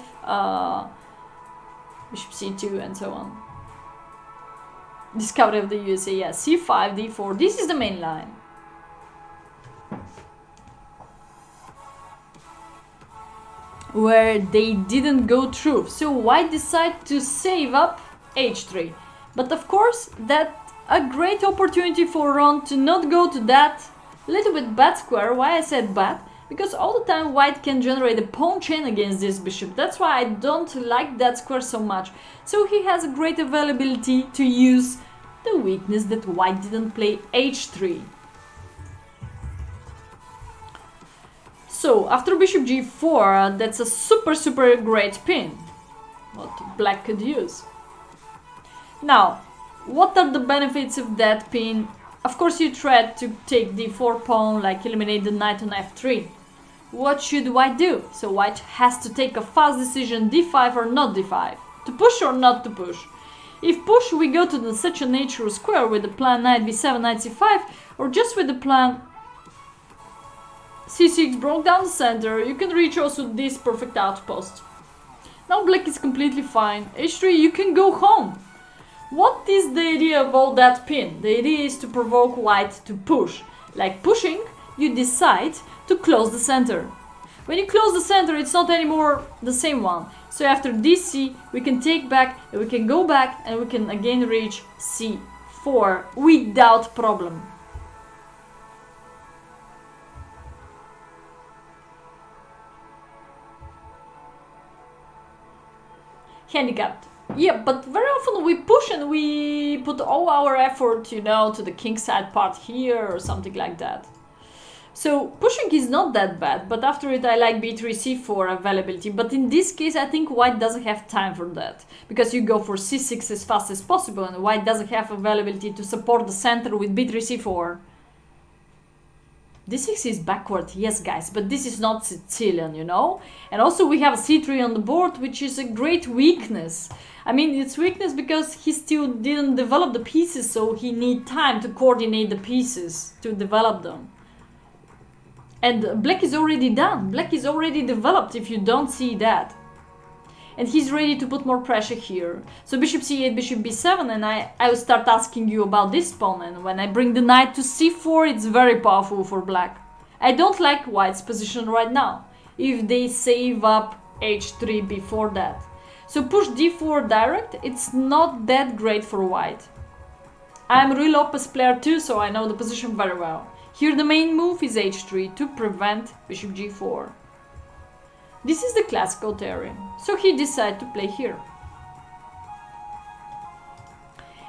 bishop c2 and so on. Discovery of the USA, yeah, c5, d4. This is the main line. Where they didn't go through. So white decided to save up h3. But of course, that's a great opportunity for Ron to not go to that little bit bad square. Why I said bad? Because all the time white can generate a pawn chain against this bishop. That's why I don't like that square so much. So he has a great availability to use the weakness that white didn't play h3. So after bishop g4, that's a super great pin what black could use. Now, what are the benefits of that pin? Of course you try to take d4 pawn, like eliminate the knight on f3. What should white do? So white has to take a fast decision, d5 or not d5. To push or not to push. If push, we go to such a natural square with the plan knight b7, knight c5, or just with the plan c6 broke down the center. You can reach also this perfect outpost. Now black is completely fine. h3, you can go home. What is the idea of all that pin? The idea is to provoke white to push. Like pushing, you decide to close the center. When you close the center, it's not anymore the same one. So after dc, we can take back, and we can go back, and we can again reach c4 without problem. handicapped. Yeah, but very often we push and we put all our effort, you know, to the king side part here or something like that. So pushing is not that bad, but after it I like b3 c4 availability. But in this case I think white doesn't have time for that, because you go for c6 as fast as possible and white doesn't have availability to support the center with b3 c4. d6 is backward, yes guys, but this is not Sicilian, you know. And also we have c3 on the board, which is a great weakness. I mean, it's weakness because he still didn't develop the pieces, so he need time to coordinate the pieces, to develop them. And black is already done. Black is already developed, if you don't see that. And he's ready to put more pressure here. So bishop c8, bishop b7, and I will start asking you about this pawn. And when I bring the knight to c4, it's very powerful for black. I don't like white's position right now, if they save up h3 before that. So push d4 direct, it's not that great for white. I'm a Ruy Lopez player too, so I know the position very well. Here the main move is h3 to prevent bishop g4. This is the classical theory, so he decided to play here.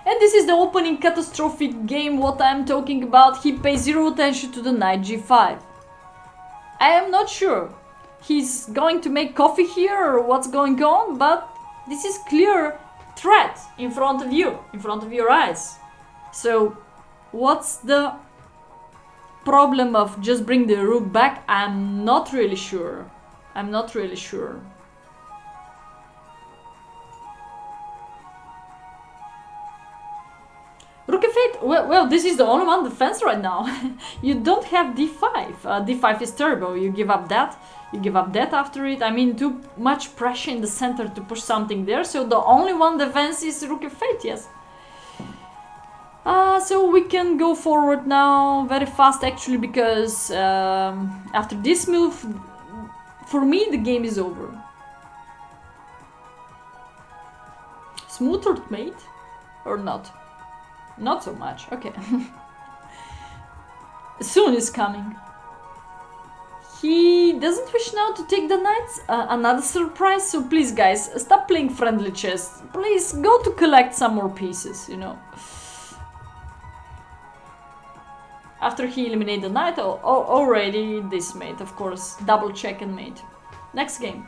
And this is the opening catastrophic game what I'm talking about. He pays zero attention to the knight g5. I am not sure he's going to make coffee here or what's going on, but this is clear threat in front of you, in front of your eyes. So what's the problem of just bring the rook back? I'm not really sure. I'm not really sure. Rook f8, well, this is the only one defense right now. You don't have d5. D5 is terrible. You give up that. You give up that after it. I mean, too much pressure in the center to push something there. So the only one defense is rook f8, yes. So we can go forward now very fast actually, because after this move, for me the game is over. Smoother mate or not? Not so much, okay. Soon is coming. He doesn't wish now to take the knights. Another surprise, so please guys, stop playing friendly chess. Please go to collect some more pieces, you know. After he eliminated the knight, already this mate, of course, double check and mate. Next game.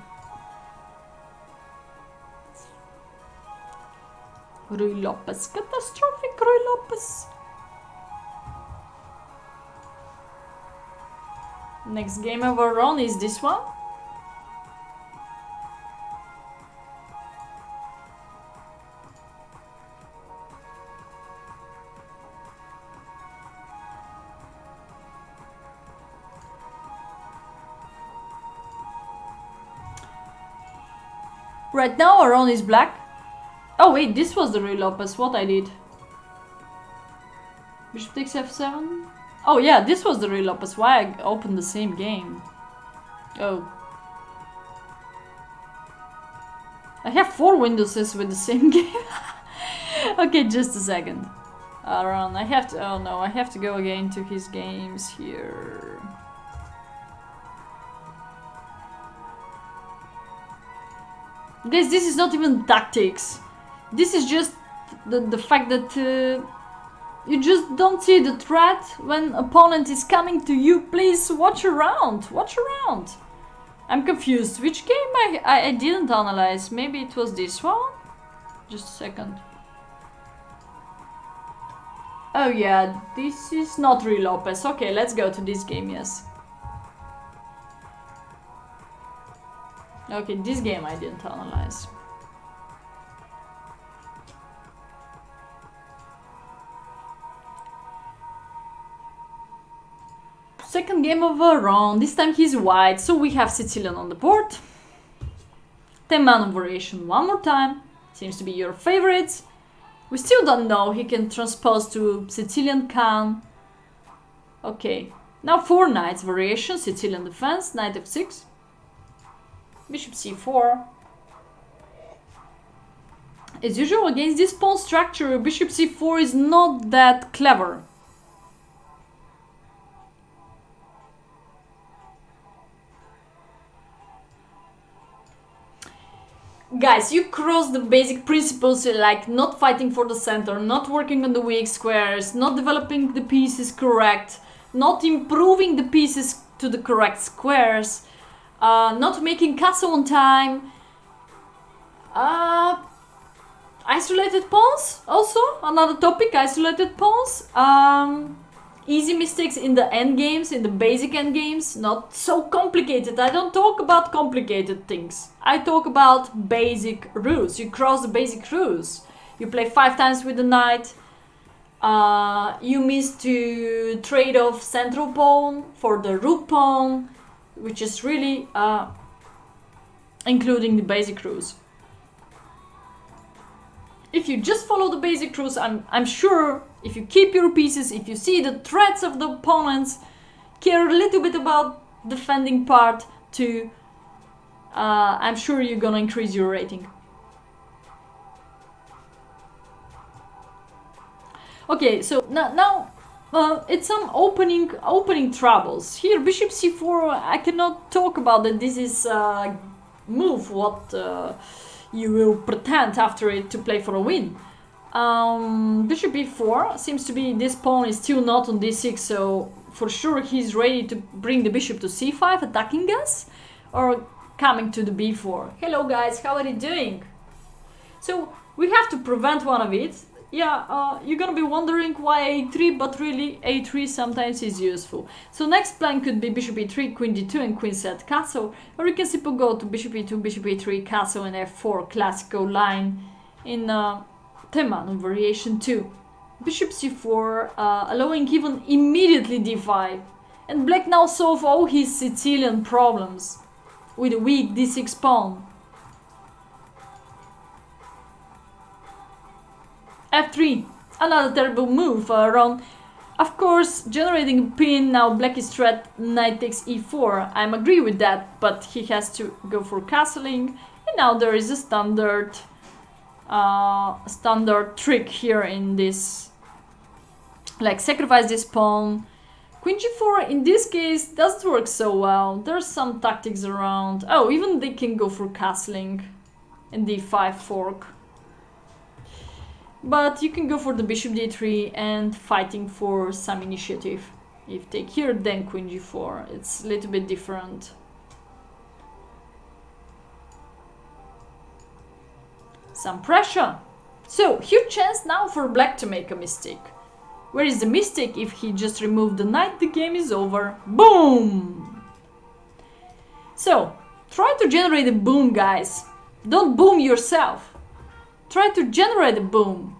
Ruy Lopez, catastrophic Ruy Lopez. Next game of our own is this one. Right now our own is black. Oh wait, this was the Ruy Lopez, what I did. Bishop takes f7. Oh yeah, this was the Ruy Lopez, why I opened the same game. Oh. I have 4 Windowses with the same game. Okay, just a second. Aaron, I have to, oh no, I have to go again to his games here. Guys, this is not even tactics. This is just the fact that you just don't see the threat when opponent is coming to you. Please watch around, watch around. I'm confused. Which game I didn't analyze? Maybe it was this one? Just a second. Oh yeah, this is not Ruy Lopez. Okay, let's go to this game, yes. Okay, this game I didn't analyze. Second game of a round. This time he's white, so we have Sicilian on the board. 10-man variation one more time. Seems to be your favorites. We still don't know he can transpose to Sicilian Khan. Okay, now 4 knights variation, Sicilian defense, knight f6. Bishop c4. As usual, against this pawn structure, bishop c4 is not that clever. Guys, you cross the basic principles like not fighting for the center, not working on the weak squares, not developing the pieces correct, not improving the pieces to the correct squares, not making castle on time, isolated pawns, also another topic, isolated pawns. Easy mistakes in the end games, in the basic end games, not so complicated. I don't talk about complicated things. I talk about basic rules. You cross the basic rules. You play 5 times with the knight. You miss to trade off central pawn for the rook pawn, which is really including the basic rules. If you just follow the basic rules, I'm sure if you keep your pieces, if you see the threats of the opponents, care a little bit about defending part too, I'm sure you're gonna increase your rating. Okay, so now it's some opening troubles. Here, bishop c4, I cannot talk about that. This is move what you will pretend after it to play for a win. Bishop e4 seems to be, this pawn is still not on d6, so for sure he's ready to bring the bishop to c5, attacking us, or coming to the b4. Hello guys, how are you doing? So we have to prevent one of it. Yeah, you're gonna be wondering why a3, but really a3 sometimes is useful. So next plan could be bishop e3, queen d2 and queen set castle, or you can simply go to bishop e2, bishop e3, castle and f4, classical line in Teman variation 2. Bishop c4, allowing even immediately d5. And black now solve all his Sicilian problems with a weak d6 pawn. f3, another terrible move around. Of course, generating a pin, now black is threat, knight takes e4. I'm agree with that, but he has to go for castling. And now there is a standard trick here in this, like sacrifice this pawn. Queen g4 in this case doesn't work so well. There's some tactics around. Oh, even they can go for castling and d5 fork. But you can go for the bishop d3 and fighting for some initiative. If take here, then queen g4. It's a little bit different. Some pressure. So, huge chance now for black to make a mistake. Where is the mistake? If he just removed the knight, the game is over. Boom! So, try to generate a boom, guys. Don't boom yourself. Try to generate a boom.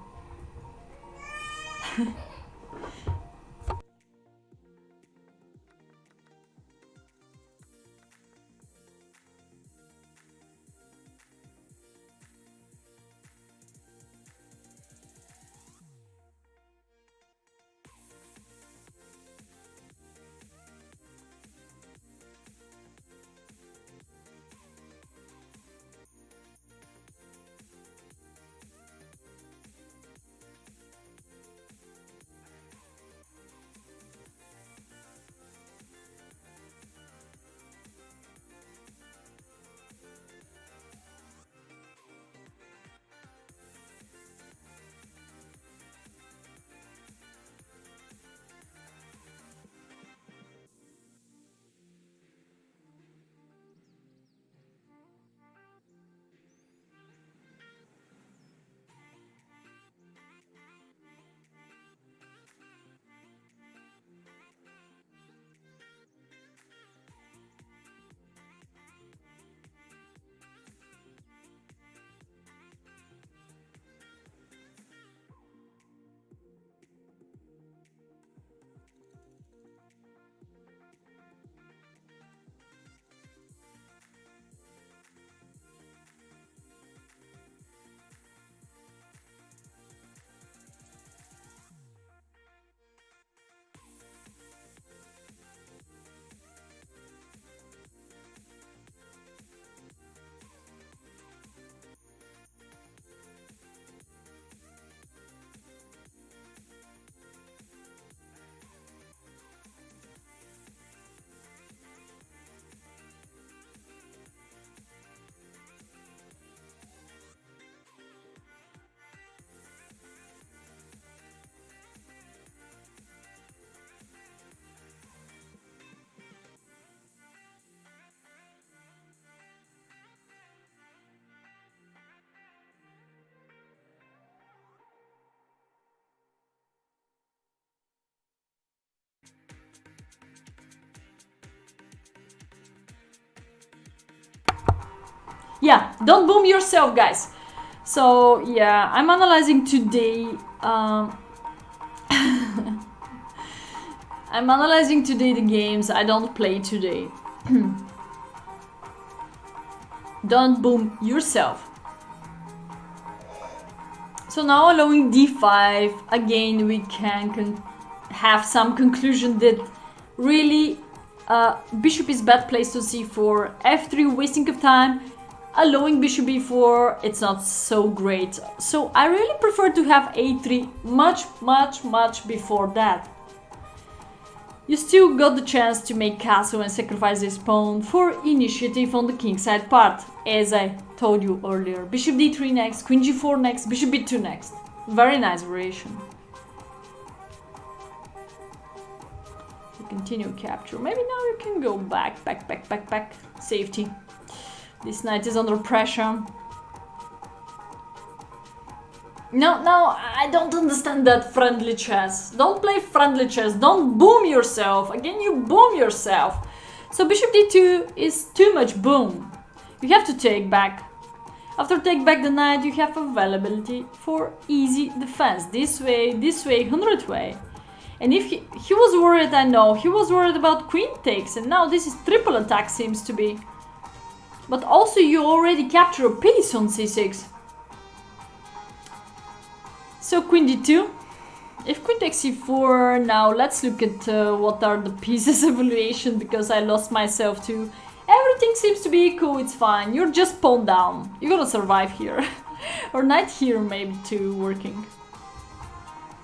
Yeah, don't boom yourself, guys. So yeah, I'm analyzing today. I'm analyzing today the games I don't play today. Don't boom yourself. So now allowing d5, again we can have some conclusion that really bishop is bad place to c4, f3 wasting of time, allowing bishop b4, it's not so great. So I really prefer to have a3 much before that. You still got the chance to make castle and sacrifice this pawn for initiative on the kingside part, as I told you earlier. Bishop d3 next, queen g4 next, bishop b2 next. Very nice variation. You continue capture. Maybe now you can go back. Safety. This knight is under pressure. No, I don't understand that friendly chess. Don't play friendly chess. Don't boom yourself. Again, you boom yourself. So bishop d2 is too much boom. You have to take back. After take back the knight, you have availability for easy defense. This way, 100 way. And if he was worried, I know, he was worried about queen takes. And now this is triple attack seems to be. But also you already capture a piece on c6. So queen d2, if queen takes c4, now let's look at what are the pieces evaluation, because I lost myself too. Everything seems to be equal, it's fine, you're just pawn down, you're gonna survive here. Or knight here maybe too working.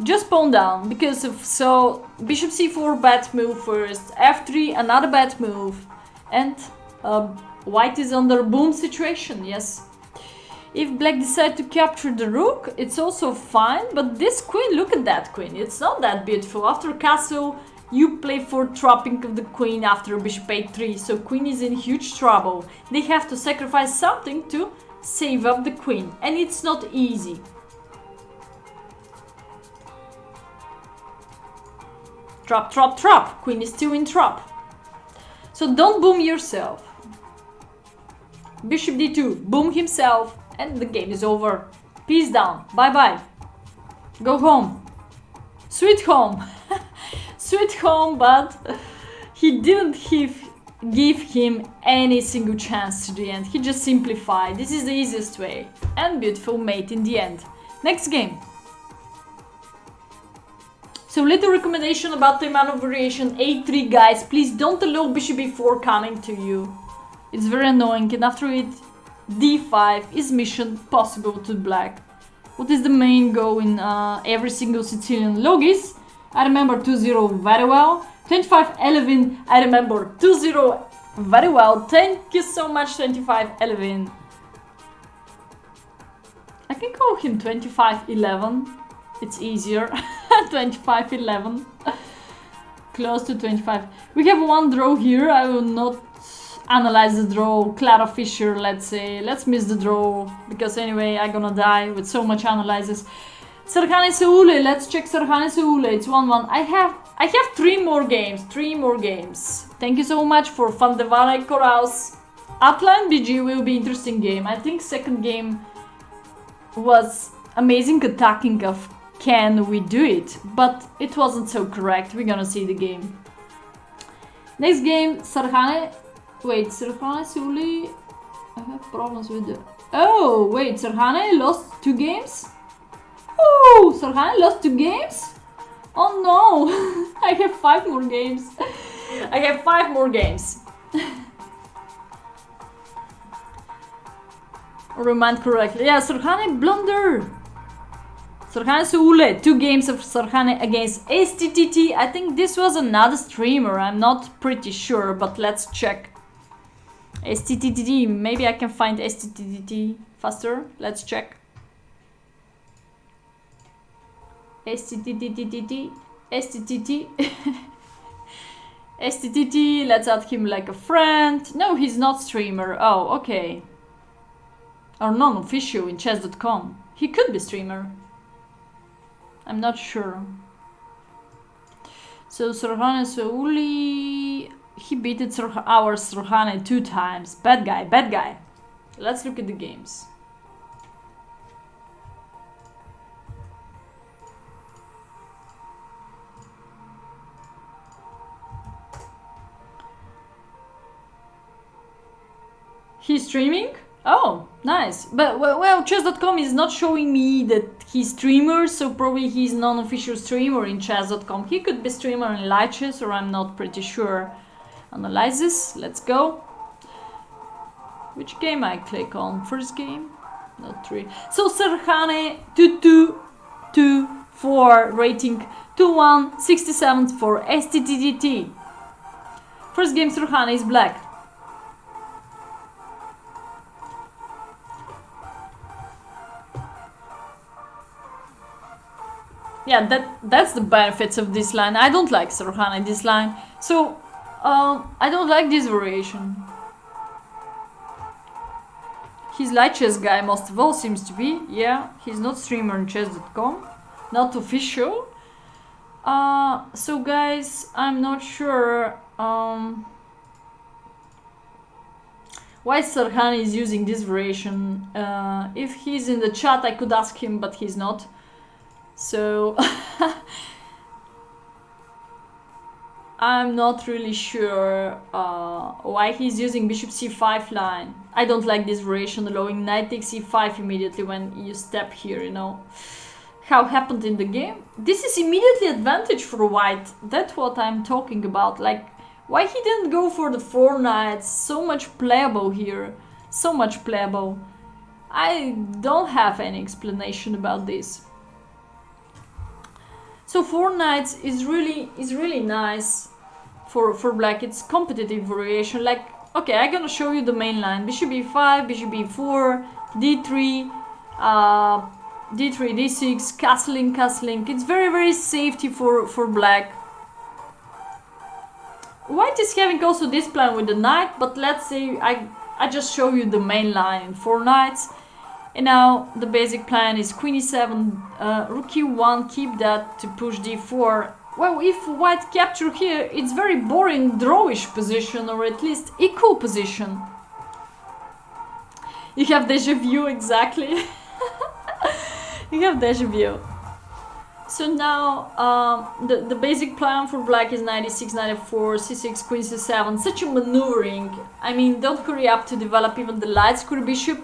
Just pawn down, because of, so bishop c4 bad move first, f3 another bad move, and white is under boom situation, yes. If black decide to capture the rook, it's also fine, but this queen, look at that queen, it's not that beautiful. After castle, you play for trapping of the queen after bishop a3, so queen is in huge trouble. They have to sacrifice something to save up the queen, and it's not easy. Trap, queen is still in trap. So don't boom yourself. Bishop d2, boom himself. And the game is over. Peace down. Bye-bye. Go home. Sweet home. Sweet home, but he didn't give him any single chance to the end. He just simplified. This is the easiest way. And beautiful mate in the end. Next game. So little recommendation about the amount of variation. a3, guys. Please don't allow bishop b4 coming to you. It's very annoying. And after it, d5 is mission possible to black. What is the main goal in every single Sicilian logis? I remember 2-0 very well. 25-11, I remember 2-0 very well. Thank you so much, 25-11. I can call him 25-11. It's easier. 25-11. Close to 25. We have one draw here. I will not analyze the draw. Clara Fischer, let's say. Let's miss the draw, because anyway I'm gonna die with so much analysis. Serhane Seule, let's check Serhane Seule. It's 1-1. I have 3 more games. Thank you so much for Fandevare Coraus. Atlan BG will be interesting game. I think second game was amazing attacking of can we do it, but it wasn't so correct. We're gonna see the game. Next game, Serhane. Wait, Serhane Seule. I have problems with the. Oh, wait, Serhane lost 2 games? Oh, Serhane lost 2 games? Oh no! I have 5 more games. I have 5 more games. Remind correctly. Yeah, Serhane blunder. Serhane Seule, 2 games of Serhane against STTT. I think this was another streamer. I'm not pretty sure, but let's check. STTT, maybe I can find STTT faster. Let's check. STTT. STTT, let's add him like a friend. No, he's not streamer. Oh, okay. Or non-official in chess.com. He could be streamer. I'm not sure. So Serhane Seule, he beat our Serhane 2 times. Bad guy, bad guy. Let's look at the games. He's streaming? Oh, nice. But, well, chess.com is not showing me that he's streamer, so probably he's non-official streamer in chess.com. He could be streamer in light chess, or I'm not pretty sure. Analysis, let's go. Which game I click on? First game? Not 3. So Serhane 2224 rating 21 67 for STTTT. First game Serhane is black. Yeah, that's the benefits of this line. I don't like Serhane this line, so I don't like this variation. He's light chess guy most of all seems to be. Yeah, he's not streamer on chess.com, not official. So guys, I'm not sure why Serhane is using this variation. If he's in the chat, I could ask him, but he's not. So I'm not really sure why he's using bishop c5 line. I don't like this variation, allowing knight takes e5 immediately when you step here, you know. How happened in the game? This is immediately advantage for white. That's what I'm talking about. Like, why he didn't go for the 4 knights? So much playable here. So much playable. I don't have any explanation about this. So 4 knights is really nice for black. It's competitive variation. Like, okay, I'm gonna show you the main line. Bishop e5, bishop e4, d3, d3, d6, castling. It's very safety for black. White is having also this plan with the knight, but let's say I just show you the main line in 4 knights. And now the basic plan is queen e7, rook e1, keep that to push d4. Well, if white capture here, it's very boring drawish position, or at least equal position. You have deja vu, exactly. You have deja vu. So now the basic plan for black is knight e6, knight f4, c6, queen c7. Such a maneuvering. I mean, don't hurry up to develop even the light square bishop.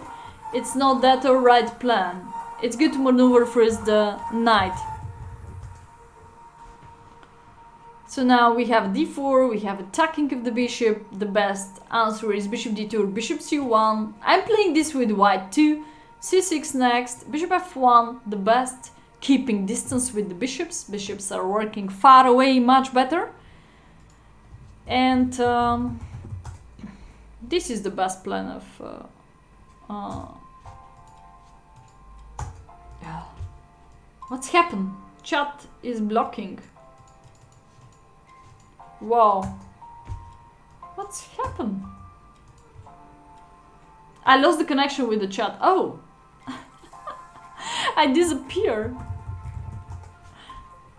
It's not that a right plan. It's good to maneuver first the knight. So now we have d4, we have attacking of the bishop. The best answer is bishop d2, bishop c1. I'm playing this with white too. c6 next, bishop f1, the best. Keeping distance with the bishops. Bishops are working far away, much better. And this is the best plan of... What's happened? Chat is blocking. Wow. What's happened? I lost the connection with the chat. Oh. I disappear.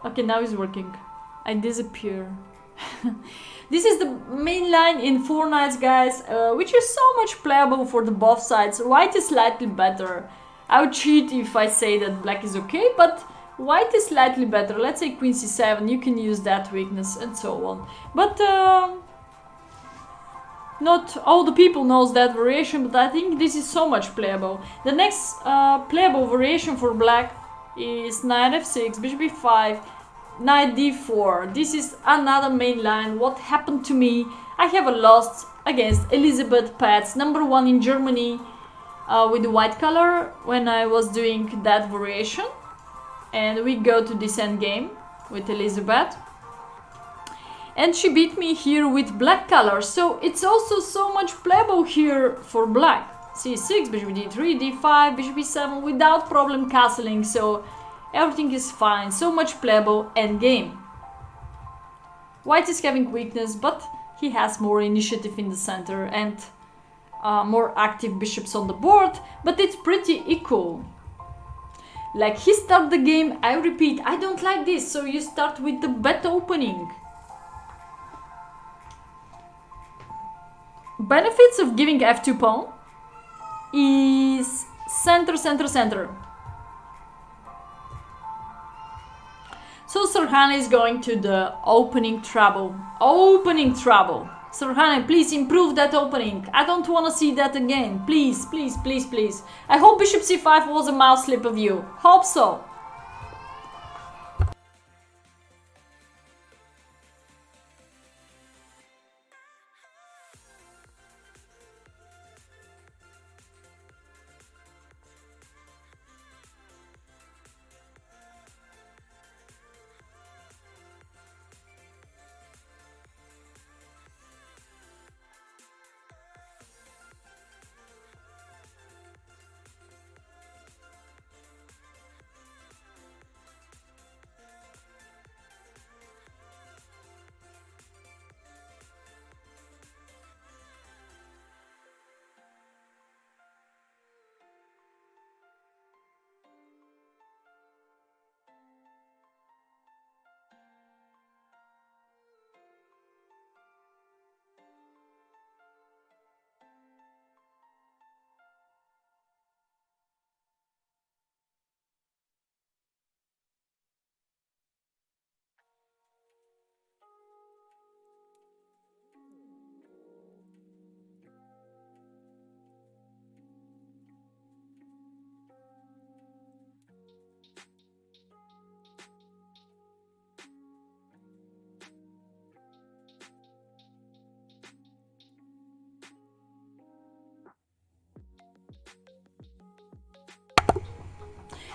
Okay, now it's working. I disappear. This is the main line in 4 knights, guys, which is so much playable for the both sides. White is slightly better. I would cheat if I say that black is okay, but white is slightly better. Let's say queen c7, you can use that weakness and so on. But not all the people knows that variation, but I think this is so much playable. The next playable variation for black is knight f6, bishop e5, knight d4. This is another main line. What happened to me? I have a loss against Elizabeth Patz, #1 in Germany, with the white color when I was doing that variation. And we go to this endgame with Elizabeth. And she beat me here with black color. So it's also so much playable here for black. c6, bishop d3, d5, bishop e7 without problem castling. So everything is fine. So much playable endgame. White is having weakness, but he has more initiative in the center and more active bishops on the board. But it's pretty equal. Like he started the game, I repeat, I don't like this. So you start with the bet opening. Benefits of giving f2 pawn. is center, center, center. So Serhane is going to the opening trouble. Opening trouble. Serhane, please improve that opening. I don't want to see that again. Please, please, please, please. I hope bishop c5 was a mouse slip of you. Hope so.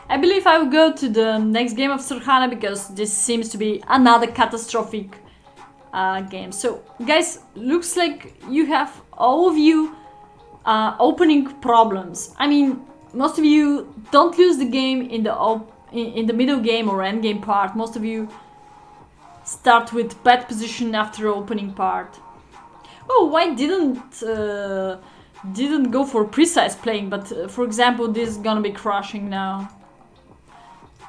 I believe I will go to the next game of Serhane because this seems to be another catastrophic game. So guys, looks like you have all of you opening problems. I mean, most of you don't lose the game in the middle game or end game part. Most of you start with bad position after opening part. Oh, why didn't go for precise playing, but for example, this is gonna be crushing now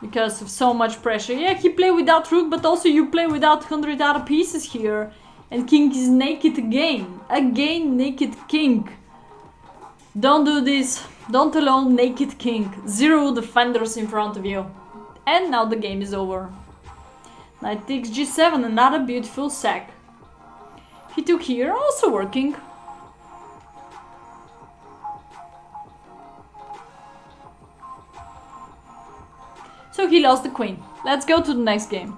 because of so much pressure. Yeah, he played without rook, but also you play without 100 other pieces here, and king is naked again. Again, naked king. Don't do this. Don't allow naked king. 0 defenders in front of you. And now the game is over. Knight takes g7, another beautiful sack. He took here, also working. So he lost the queen. Let's go to the next game.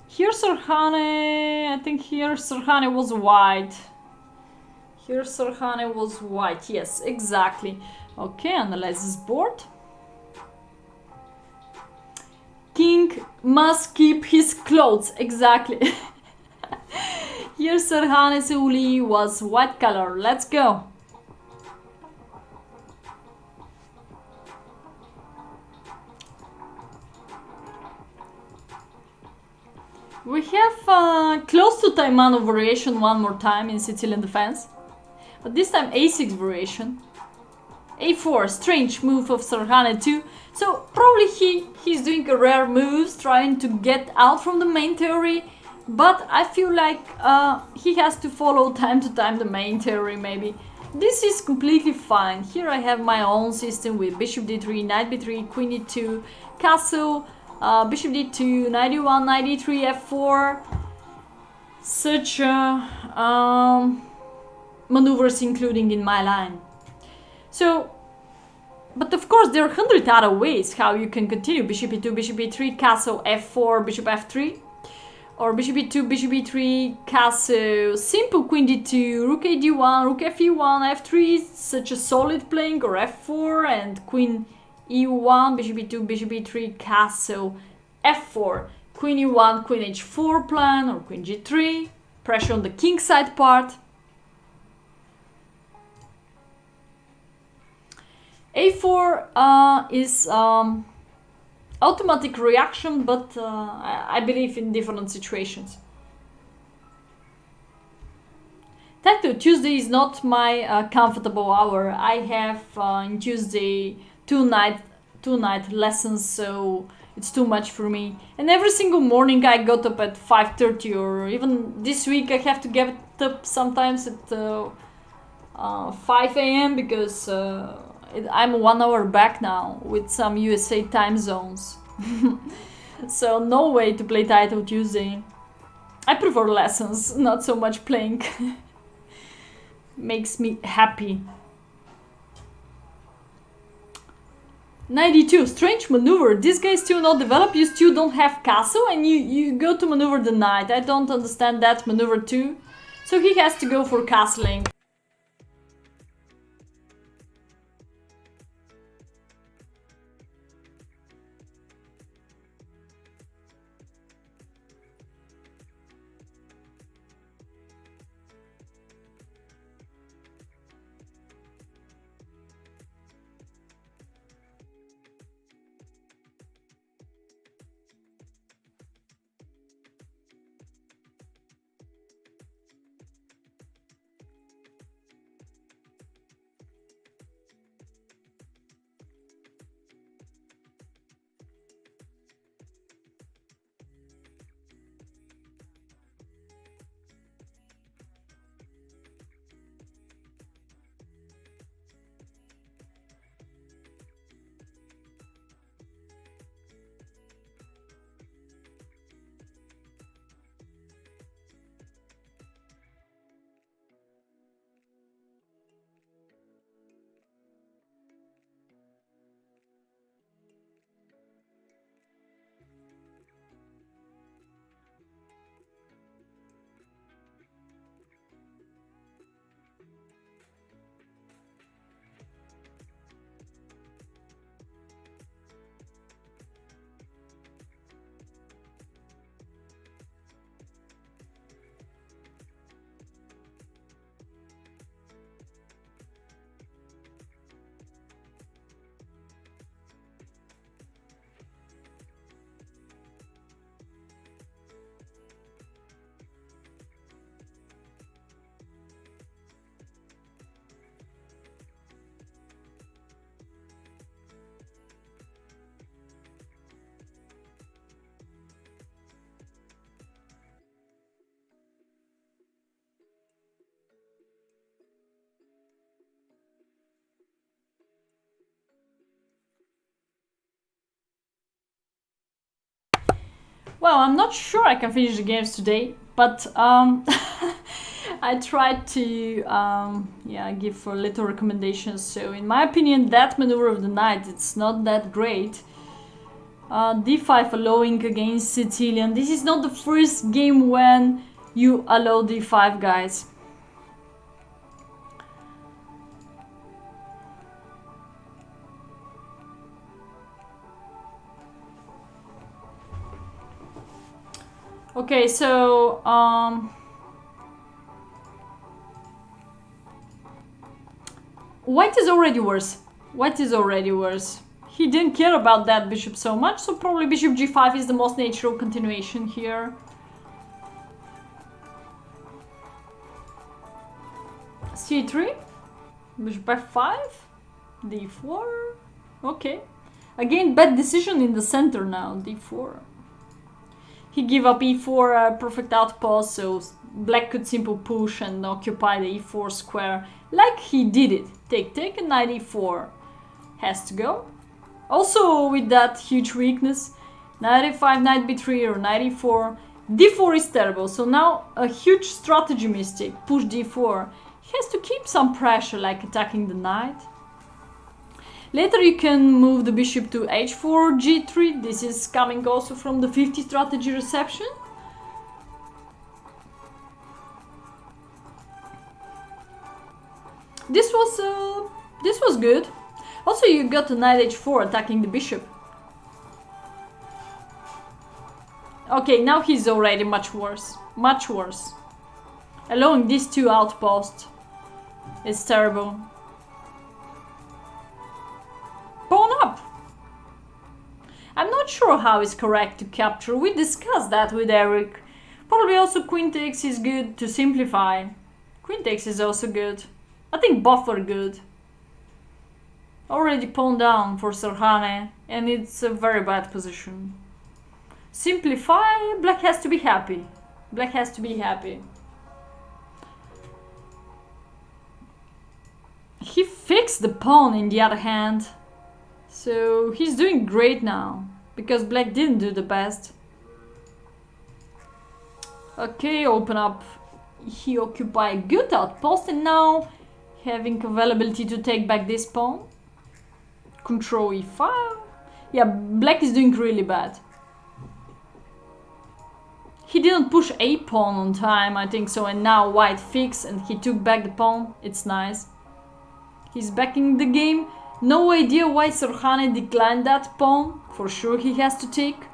Here Serhane, I think here Serhane was white. Here Serhane was white, yes, exactly. Okay, analyze this board. King must keep his clothes, exactly. Here Serhane Seuli was white color. Let's go. We have close to Taimano variation one more time in Sicilian defense. But this time a6 variation. a4, strange move of Serhane too. So probably he's doing a rare moves, trying to get out from the main theory. But I feel like he has to follow time to time the main theory maybe. This is completely fine. Here I have my own system with bishop d3, knight b3, queen d2, castle, bishop d2, knight e1, knight e3, f4. Such maneuvers including in my line. So, but of course there are 100 other ways how you can continue. Bishop e2, bishop e3, castle, f4, bishop f3. Or bishop e2, bishop e3, castle, simple queen d2, rook a d1, rook fe1, f3, such a solid playing, or f4, and queen e1, bishop e2, bishop e3, castle, f4, queen e1, queen h4 plan, or queen g3, pressure on the king side part. a4 is automatic reaction, but I believe in different situations. Tattoo, Tuesday is not my comfortable hour. I have in Tuesday two night lessons, so It's too much for me. And every single morning I got up at 5:30, or even this week I have to get up sometimes at 5 a.m. because I'm 1 hour back now with some USA time zones. So no way to play Title Tuesday. I prefer lessons, not so much playing. Makes me happy. 92, strange maneuver. This guy is still not developed, you still don't have castle and you go to maneuver the knight. I don't understand that maneuver too. So he has to go for castling. Well, I'm not sure I can finish the games today, but I tried to give a little recommendations. So in my opinion, that maneuver of the knight, it's not that great. D5 allowing against Sicilian. This is not the first game when you allow D5, guys. Okay, so white is already worse. White is already worse. He didn't care about that bishop so much, so probably bishop g5 is the most natural continuation here. c3, bishop f5, d4, okay. Again, bad decision in the center now, d4. He gave up e4, perfect outpost, so black could simple push and occupy the e4 square, like he did it. Take, and knight e4 has to go. Also with that huge weakness, knight e5, knight b3 or knight e4. d4 is terrible, so now a huge strategy mistake, push d4. He has to keep some pressure, like attacking the knight. Later you can move the bishop to h4, g3. This is coming also from the 50 strategy reception. This was good. Also you got a knight h4 attacking the bishop. Okay, now he's already much worse. Much worse. Allowing these two outposts is terrible. Pawn up! I'm not sure how it's correct to capture. We discussed that with Eric. Probably also queen takes is good to simplify. Queen takes is also good. I think both are good. Already pawn down for Serhane, and it's a very bad position. Simplify, black has to be happy. Black has to be happy. He fixed the pawn in the other hand. So he's doing great now, because black didn't do the best. Okay, open up. He occupied a good outpost, and now having availability to take back this pawn. Control e5. Yeah, black is doing really bad. He didn't push a pawn on time, I think so, and now white fixed and he took back the pawn. It's nice. He's backing the game. No idea why Serhane declined that pawn. For sure he has to take.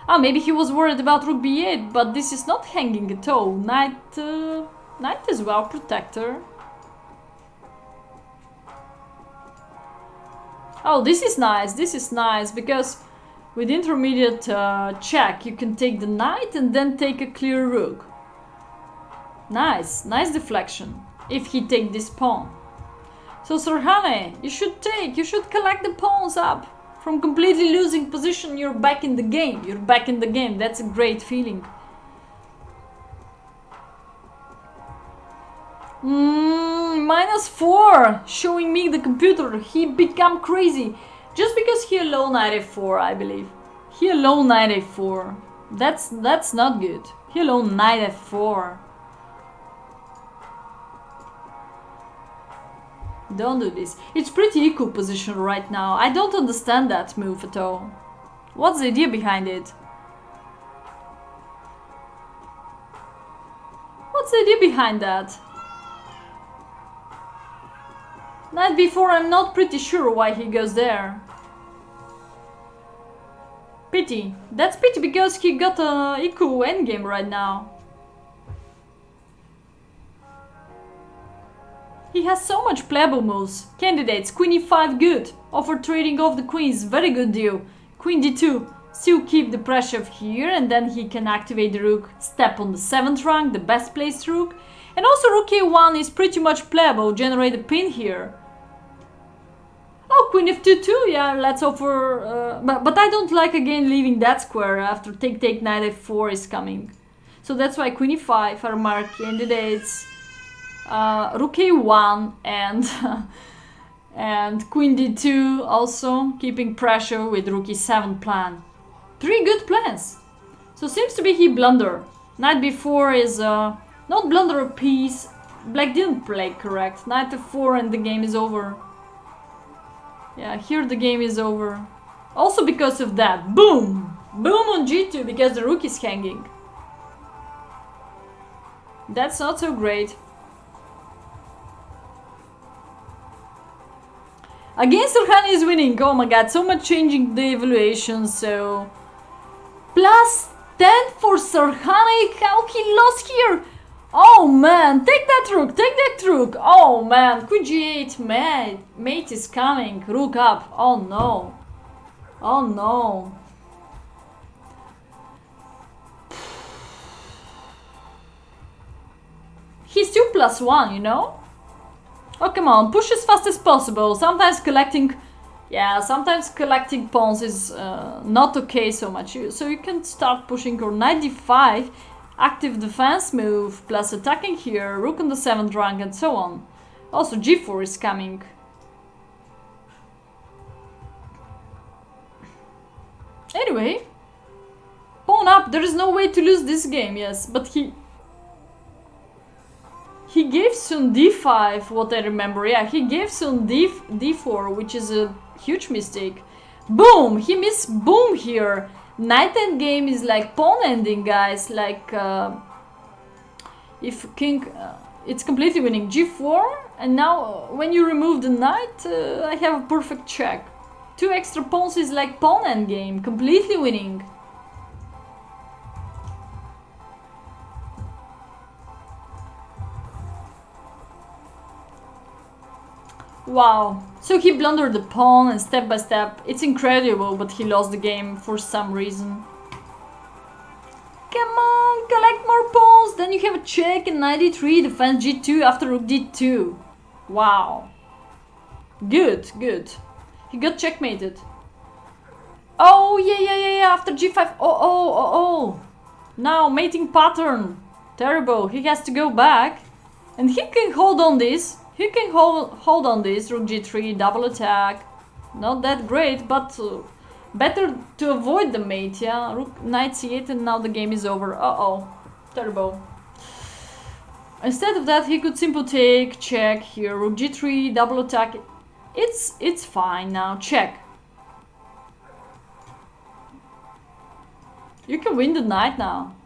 Ah, maybe he was worried about rook b8, but this is not hanging at all. Knight is well protector. Oh, this is nice, because with intermediate check you can take the knight and then take a clear rook. Nice deflection, if he take this pawn. So Serhane, you should collect the pawns up. From completely losing position, you're back in the game, that's a great feeling. -4, showing me the computer. He become crazy just because he alone knight f4, I believe. He alone knight f4. That's not good. He alone knight f4. Don't do this. It's pretty equal position right now. I don't understand that move at all. What's the idea behind it? What's the idea behind that? Knight b4, I'm not pretty sure why he goes there. Pity. That's pity because he got a equal endgame right now. He has so much playable moves. Candidates, queen e5 good. Offer trading off the queens, very good deal. Queen d2, still keep the pressure here, and then he can activate the rook. Step on the 7th rank, the best placed rook. And also rook a1 is pretty much playable, generate a pin here. Oh, queen f2 too, yeah, let's offer... but I don't like again leaving that square after take knight f4 is coming. So that's why queen e5 are my candidates. Rook a1 and and queen d2 also keeping pressure with rook e7 plan. 3 good plans. So seems to be he blunder. Knight b4 is not blunder a piece. Black didn't play correct. Knight f4 and the game is over. Yeah, here the game is over. Also because of that. Boom! Boom on g2 because the rook is hanging. That's not so great. Again, Serhane is winning. Oh my god, so much changing the evaluation. So +10 for Serhane. How he lost here? Oh man, take that rook. Oh man, queen g8, mate is coming. Rook up. Oh no. Oh no. He's still +1, you know? Oh, come on, push as fast as possible. Sometimes collecting pawns is not okay so much. So you can start pushing your knight d5, active defense move, plus attacking here, rook on the 7th rank, and so on. Also, g4 is coming. Anyway, pawn up. There is no way to lose this game, yes, but he gave soon d5, what I remember. Yeah, he gave soon d4, which is a huge mistake. Boom! He missed boom here. Knight endgame is like pawn ending, guys. Like, if king... it's completely winning. g4, and now when you remove the knight, I have a perfect check. 2 extra pawns is like pawn endgame. Completely winning. Wow, so he blundered the pawn and step by step. It's incredible, but he lost the game for some reason. Come on, collect more pawns, then you have a check and knight d3, defense g2 after rook d2. Wow. Good, good. He got checkmated. Oh, yeah. After g5. Oh. Now, mating pattern. Terrible. He has to go back. And he can hold on this. He can hold on this. Rook g3, double attack. Not that great, but better to avoid the mate, yeah? Rook knight c8 and now the game is over. Uh-oh. Terrible. Instead of that, he could simply take, check here. Rook g3, double attack. It's fine now. Check. You can win the knight now.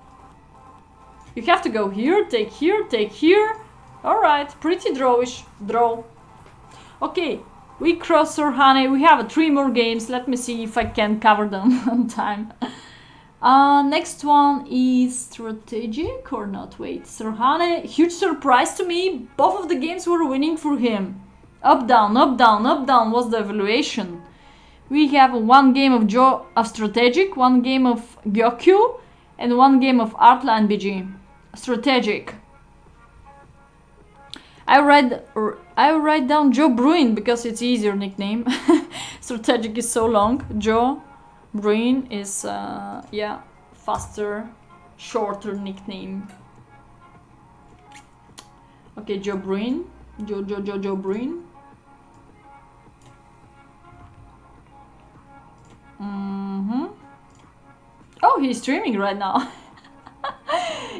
You have to go here, take here, take here. Alright, pretty drawish. Draw. Okay, we cross Sorhane. We have 3 more games. Let me see if I can cover them on time. Next one is strategic or not? Wait, Sorhane, huge surprise to me. Both of the games were winning for him. Up, down, up, down, up, down was the evaluation. We have 1 game of strategic, 1 game of Gyokyu, and 1 game of Artland BG. Strategic. I write down Joe Bruin because it's easier nickname. Strategic is so long. Joe Bruin is yeah, faster, shorter nickname. Okay, Joe Bruin. Joe Bruin. Oh, he's streaming right now.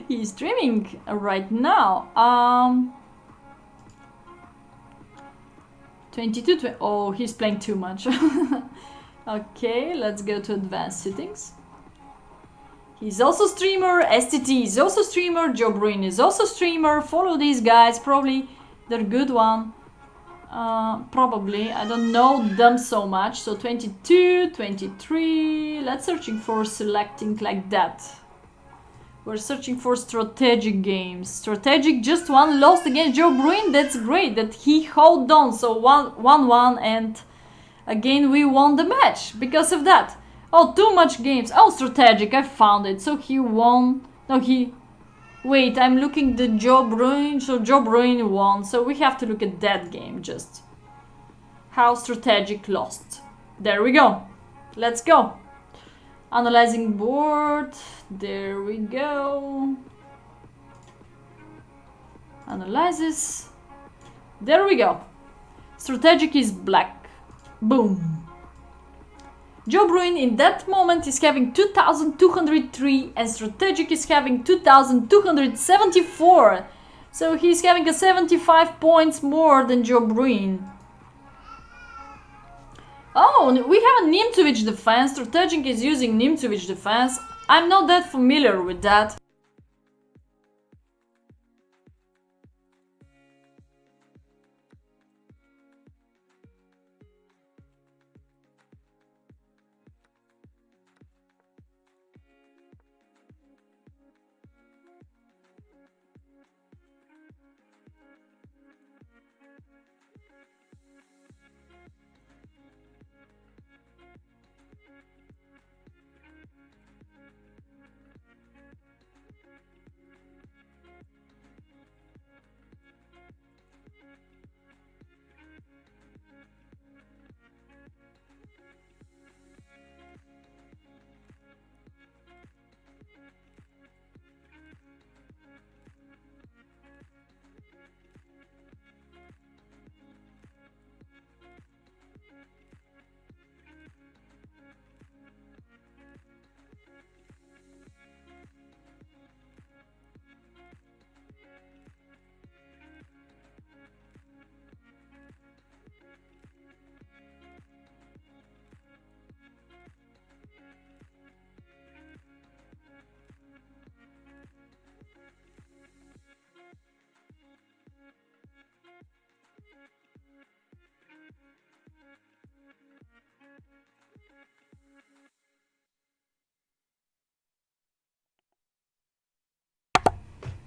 He's streaming right now. 22. Oh, he's playing too much. Okay, let's go to advanced settings. He's also streamer. STT is also streamer. Joe Bruin is also streamer. Follow these guys. Probably they're good one. Probably. I don't know them so much. So 22, 23. Let's searching for selecting like that. We're searching for strategic games. Strategic, just 1 lost against Joe Bruin. That's great that he held on. So 1-1 and again we won the match because of that. Oh, too much games. Oh, strategic, I found it. So he won. No, he... Wait, I'm looking the Joe Bruin. So Joe Bruin won. So we have to look at that game just. How strategic lost. There we go. Let's go. Analyzing board. There we go. Analysis. There we go. Strategic is black. Boom. Joe Bruin in that moment is having 2,203 and strategic is having 2,274. So he's having a 75 points more than Joe Bruin. Oh, we have a Nimzowitsch defense. Strategic is using Nimzowitsch defense. I'm not that familiar with that.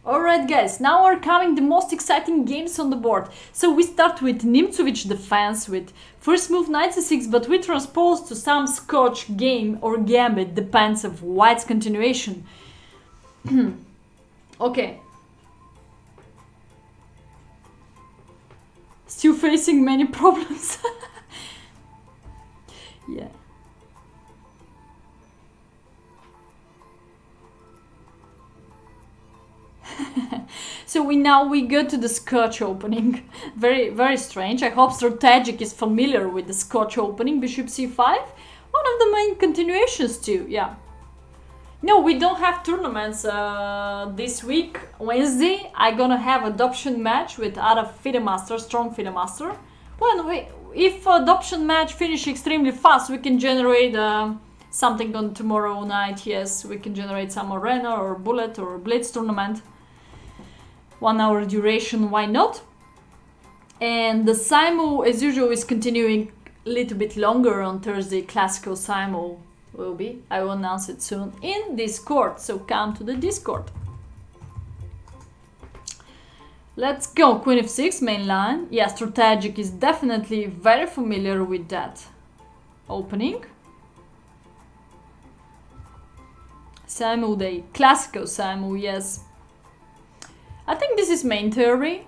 Alright guys, now are coming the most exciting games on the board. So we start with Nimzowitsch defense with first move knight c6, but we transpose to some Scotch game or gambit, depends of white's continuation. Okay. Still facing many problems. Yeah. So we go to the Scotch opening. Very, very strange. I hope Strategic is familiar with the Scotch opening. Bishop c5. One of the main continuations too, yeah. No, we don't have tournaments this week. Wednesday, I'm gonna have adoption match with other FIDE master, strong FIDE master. If adoption match finish extremely fast, we can generate something on tomorrow night. Yes, we can generate some arena or bullet or blitz tournament. 1 hour duration, why not? And the Simo, as usual, is continuing a little bit longer on Thursday. Classical Simo will be. I will announce it soon in Discord, so come to the Discord. Let's go. Queen f6, main line. Yeah, Strategic is definitely very familiar with that opening. Simo Day, classical Simo, yes. I think this is main theory.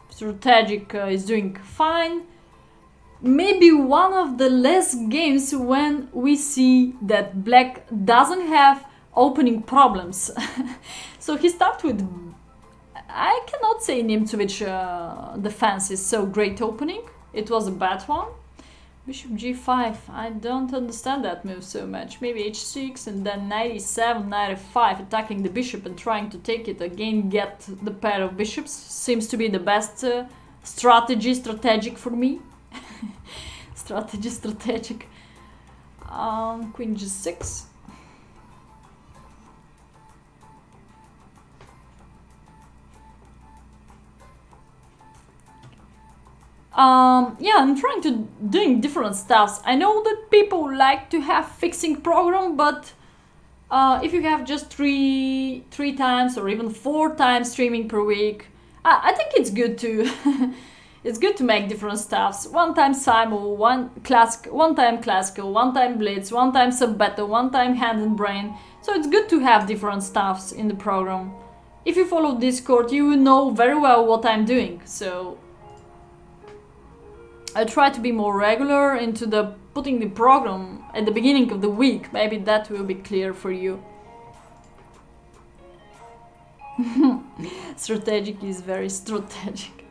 Strategic is doing fine. Maybe one of the less games when we see that black doesn't have opening problems. So he starts with, I cannot say Nimzowitsch defense is so great opening. It was a bad one. Bishop g5, I don't understand that move so much. Maybe h6 and then knight e7, knight f5, attacking the bishop and trying to take it again, get the pair of bishops. Seems to be the best strategic for me. Strategic. Queen g6. Yeah, I'm trying to doing different stuffs. I know that people like to have fixing program, but if you have just three times or even 4 times streaming per week, I think it's good to it's good to make different stuffs. 1 time Simo, 1 time classical, 1 time blitz, 1 time sub battle, 1 time hand and brain. So it's good to have different stuffs in the program. If you follow Discord, you will know very well what I'm doing. So I try to be more regular into the putting the program at the beginning of the week. Maybe that will be clear for you. Strategic is very strategic.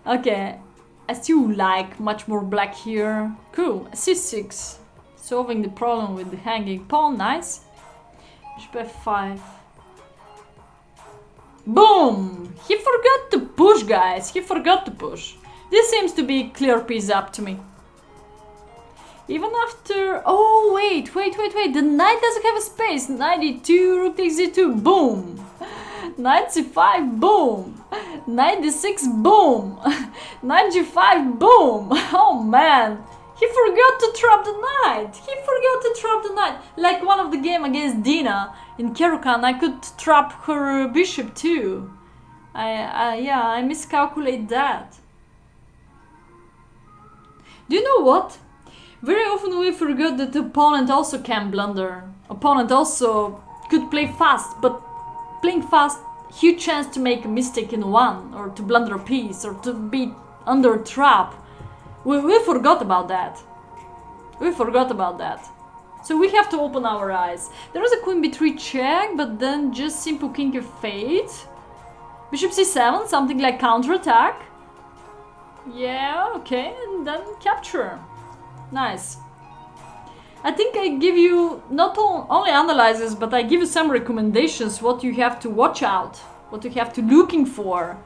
Okay, I still like much more black here. Cool, c6. Solving the problem with the hanging pawn, nice. Bishop f5. Boom! He forgot to push, guys. He forgot to push. This seems to be clear piece up to me. Even after... Oh, wait. The knight doesn't have a space. Knight e2, rook takes e2, boom. Knight c5, boom. Knight d6, boom. Knight g5, boom. Oh, man. He forgot to trap the knight. Like one of the game against Dina in Kerukan, I could trap her bishop too. I miscalculate that. Do you know what? Very often we forget that the opponent also can blunder. Opponent also could play fast, but playing fast, huge chance to make a mistake in one, or to blunder a piece, or to be under a trap. We forgot about that. So we have to open our eyes. There is a queen b3 check, but then just simple king f8. Bishop c7, something like counterattack. Yeah, okay, and then capture. Nice. I think I give you not only analysis, but I give you some recommendations what you have to watch out, what you have to looking for.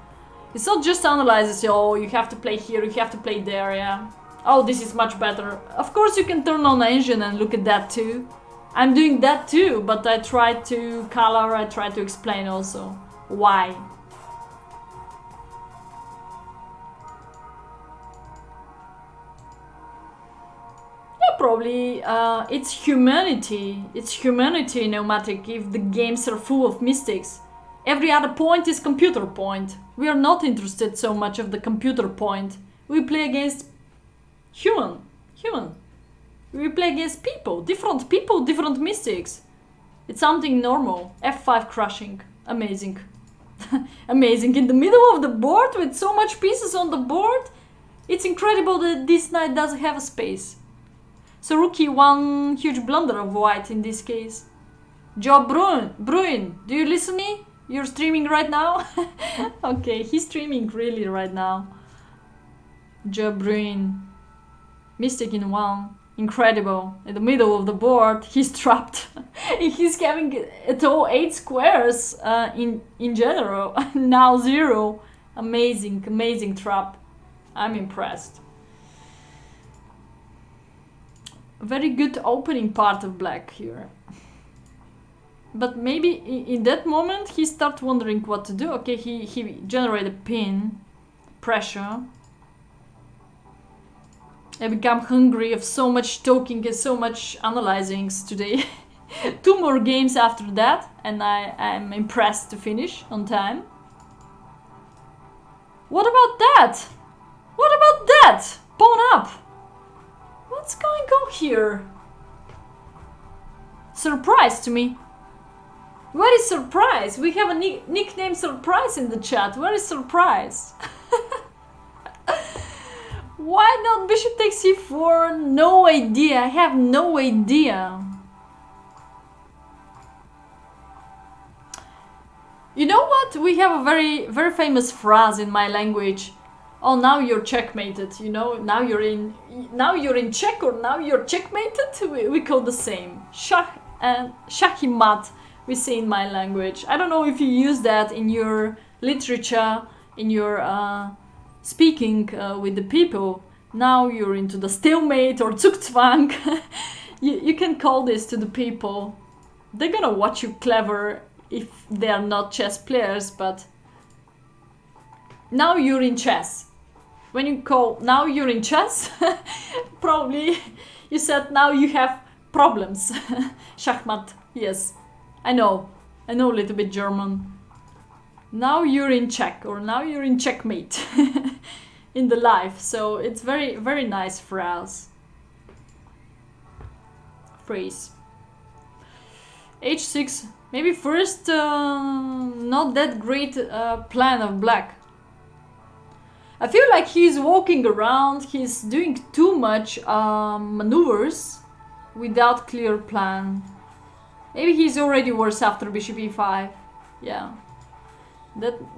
It's not just analysis, oh, you have to play here, you have to play there, yeah. Oh, this is much better. Of course you can turn on the engine and look at that too. I'm doing that too, but I try to color, I try to explain also why. Probably it's humanity. It's humanity, no matter if the games are full of mistakes. Every other point is computer point. We are not interested so much of the computer point. We play against human. We play against people, different mistakes. It's something normal. F5 crushing, amazing. Amazing. In the middle of the board with so much pieces on the board, it's incredible that this knight doesn't have a space. So rookie, one huge blunder of white in this case. Joe Bruin, do you listen me? You're streaming right now? Okay, he's streaming really right now. Joe Bruin. Mistake in one. Incredible. In the middle of the board, he's trapped. He's having at all 8 squares in general. Now 0. Amazing, amazing trap. I'm impressed. Very good opening part of black here. But maybe in that moment he starts wondering what to do. Okay, he generated a pin. Pressure. I become hungry of so much talking and so much analyzing today. 2 more games after that and I'm impressed to finish on time. What about that? What about that? Pawn up. What's going on here? Surprise to me. Where is Surprise? We have a nickname Surprise in the chat. Where is Surprise? Why not bishop takes c4? No idea. I have no idea. You know what? We have a very, very famous phrase in my language. Oh, now you're checkmated. You know, now you're in check or now you're checkmated. We call the same. Shahimat, we say in my language. I don't know if you use that in your literature, in your speaking with the people. Now you're into the stalemate or Zugzwang. you can call this to the people. They're gonna watch you clever if they are not chess players, but now you're in chess. When you call now you're in chess, probably you said now you have problems. Schachmat, yes. I know a little bit German. Now you're in check or now you're in checkmate in the life. So it's very, very nice phrase. H6, maybe first not that great plan of black. I feel like he's walking around, he's doing too much maneuvers without clear plan. Maybe he's already worse after bishop e5. Yeah.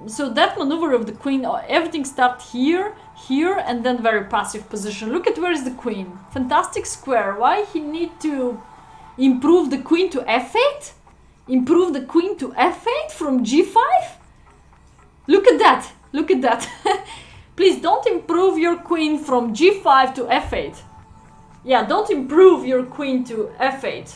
So that maneuver of the queen, everything starts here, and then very passive position. Look at where is the queen. Fantastic square. Why he need to improve the queen to f8? Improve the queen to f8 from g5? Look at that. Look at that. Please don't improve your queen from g5 to f8. Yeah, don't improve your queen to f8.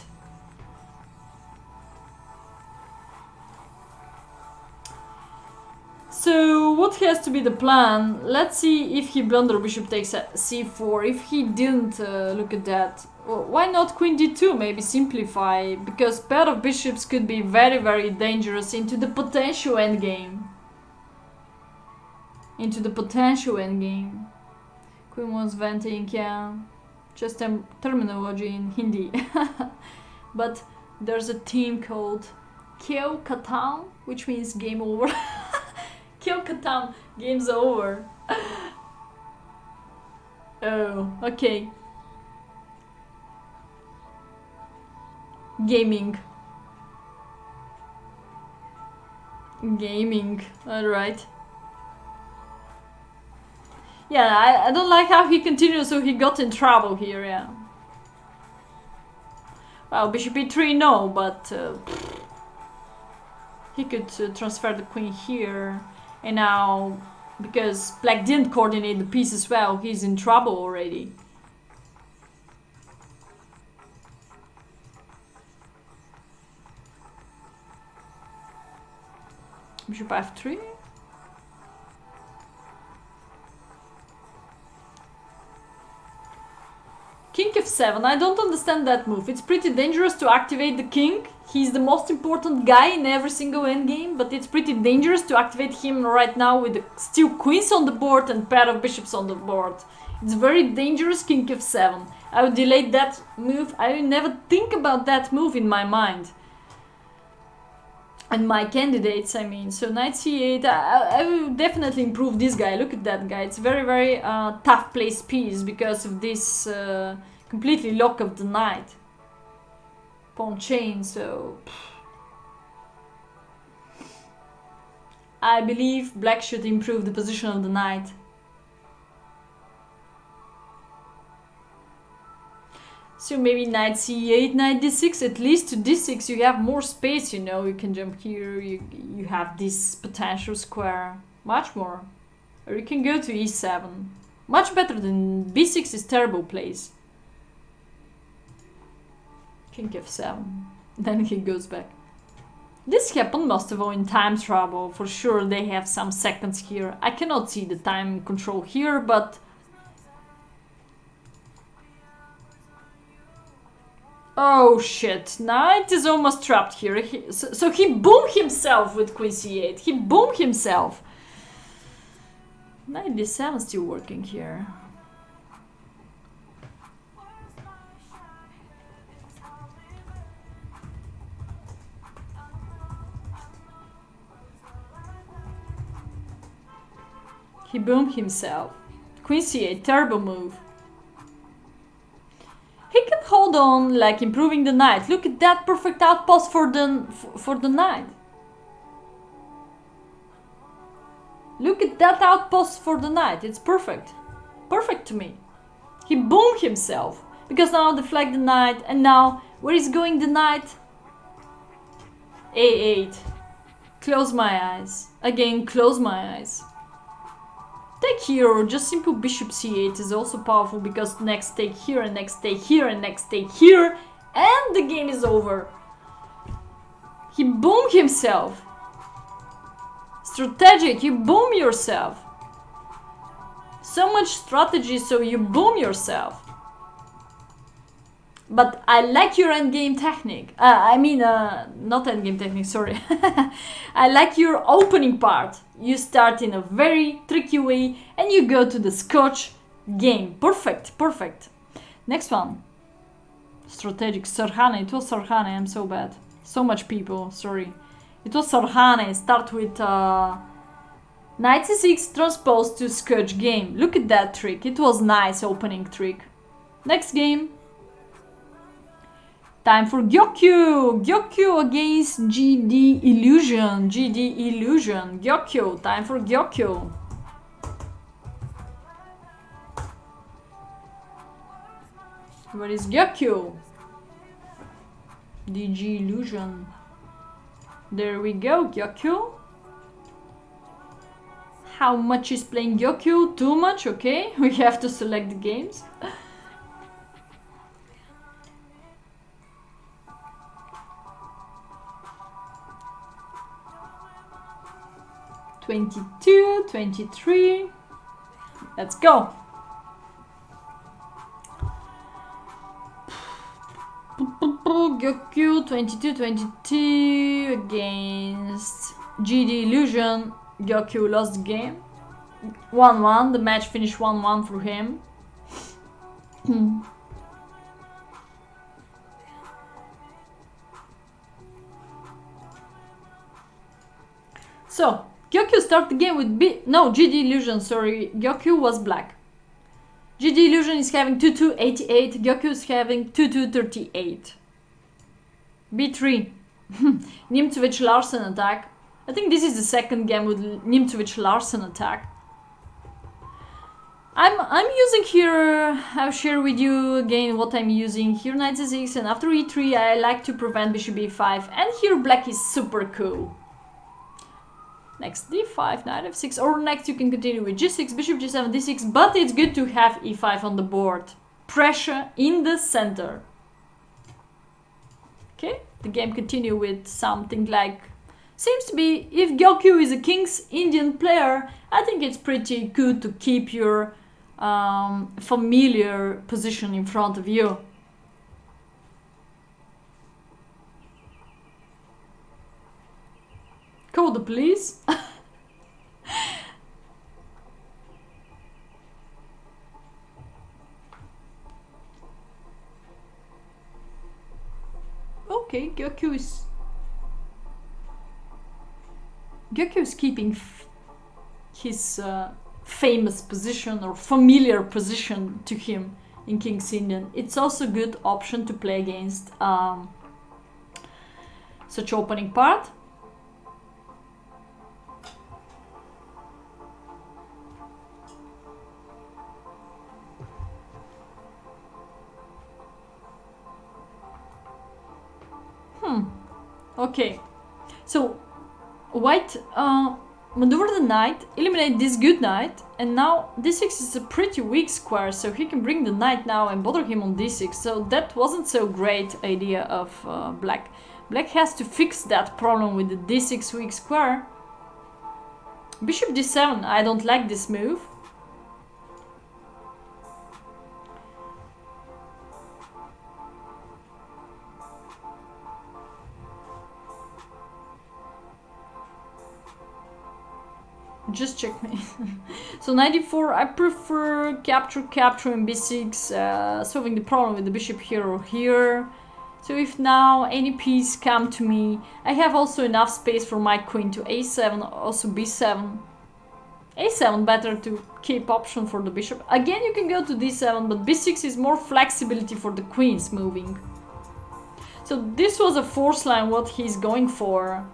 So what has to be the plan? Let's see if he blundered bishop takes c4. If he didn't, look at that. Well, why not queen d2? Maybe simplify, because pair of bishops could be very, very dangerous into the potential endgame. Into the potential endgame. Queen was venting, yeah. Just terminology in Hindi. But there's a team called Kyo Katan, which means game over. Kyo Katan, game's over. Oh, okay. Gaming, alright. Yeah, I don't like how he continues, so he got in trouble here, yeah. Well, bishop e3, no, but he could transfer the queen here. And now, because black didn't coordinate the pieces well, he's in trouble already. Bishop f3. King f7, I don't understand that move. It's pretty dangerous to activate the king. He's the most important guy in every single endgame, but it's pretty dangerous to activate him right now with the still queens on the board and pair of bishops on the board. It's very dangerous, king f7. I would delete that move. I will never think about that move in my mind. And my candidates, I mean. So knight c8, I will definitely improve this guy. Look at that guy. It's very, very tough place piece because of this completely lock of the knight. Pawn chain, so... I believe black should improve the position of the knight. So maybe knight c8, knight d6, at least to d6 you have more space, you know, you can jump here, you have this potential square, much more. Or you can go to e7, much better than b6 is terrible place. King f7, then he goes back. This happened most of all in time travel, for sure they have some seconds here. I cannot see the time control here, but... Oh shit, knight is almost trapped here. So he boomed himself with queen c8. He boomed himself. Knight d7 still working here. He boomed himself. Queen c8, terrible move. He can hold on, like improving the knight. Look at that perfect outpost for the knight. Look at that outpost for the knight. It's perfect. Perfect to me. He boomed himself. Because now deflect the knight. And now, where is going the knight? a8. Close my eyes. Again, close my eyes. Take here or just simple bishop c8 is also powerful because next take here and next take here and next take here and the game is over. He boomed himself. Strategic, you boom yourself. So much strategy, so you boom yourself. But I like your endgame technique. Not endgame technique, sorry. I like your opening part. You start in a very tricky way and you go to the Scotch game. Perfect, perfect. Next one. Strategic. Sarhane. It was Sarhane. I'm so bad. So much people, sorry. It was Sarhane. Start with knight c6 transposed to Scotch game. Look at that trick. It was nice opening trick. Next game. Time for Gyokyo! Gyokyo against GD Illusion. GD Illusion. Gyokyo. Time for Gyokyo. Where is Gyokyo? DG Illusion. There we go, Gyokyo. How much is playing Gyokyo? Too much, okay. We have to select the games. 22, 23. Let's go. Goku 22, 22 against GD Illusion. Goku lost the game. 1-1. The match finished 1-1 for him. So, Goku started the game with GD Illusion, sorry. Goku was black. GD Illusion is having 2288. Goku is having 2238. B3. Nimcovich Larsen attack. I think this is the second game with Nimcovich Larsen attack. I'm using here, I'll share with you again what I'm using. Here knight c6 and after e3 I like to prevent bishop e5 and here black is super cool. Next d5, knight f6, or next you can continue with g6, bishop g7, d6, but it's good to have e5 on the board. Pressure in the center. Okay, the game continue with something like, seems to be, if Goku is a King's Indian player, I think it's pretty good to keep your familiar position in front of you. Call the police. Okay, Goku is... Gyokyo is keeping his famous position or familiar position to him in King's Indian. It's also a good option to play against such opening part. Okay, so white maneuver the knight, eliminate this good knight, and now d6 is a pretty weak square, so he can bring the knight now and bother him on d6, so that wasn't so great idea of black. Black has to fix that problem with the d6 weak square. Bishop d7, I don't like this move. Just check me. So 94, I prefer capture and b6, solving the problem with the bishop here or here. So if now any piece come to me, I have also enough space for my queen to a7, also b7. a7 better to keep option for the bishop. Again, you can go to d7, but b6 is more flexibility for the queens moving. So this was a force line what he's going for.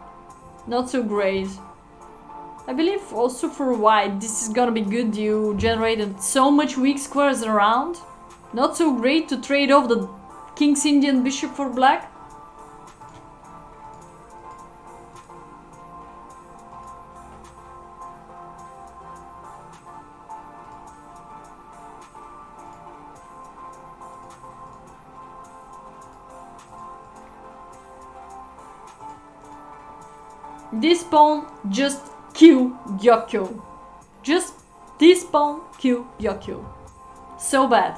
Not so great. I believe also for white this is gonna be good. You generated so much weak squares around. Not so great to trade off the King's Indian bishop for black. This pawn just kill Gyokyo. Just this pawn kill Gyokyo. So bad.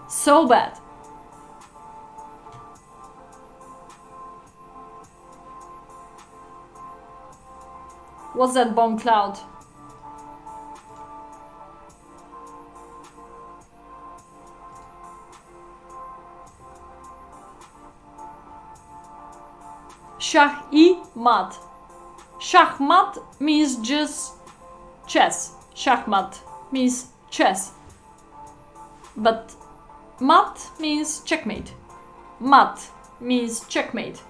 So bad. What's that bomb cloud? Shah-i-mat. Shachmat means just chess. Shachmat means chess. But mat means checkmate. Mat means checkmate.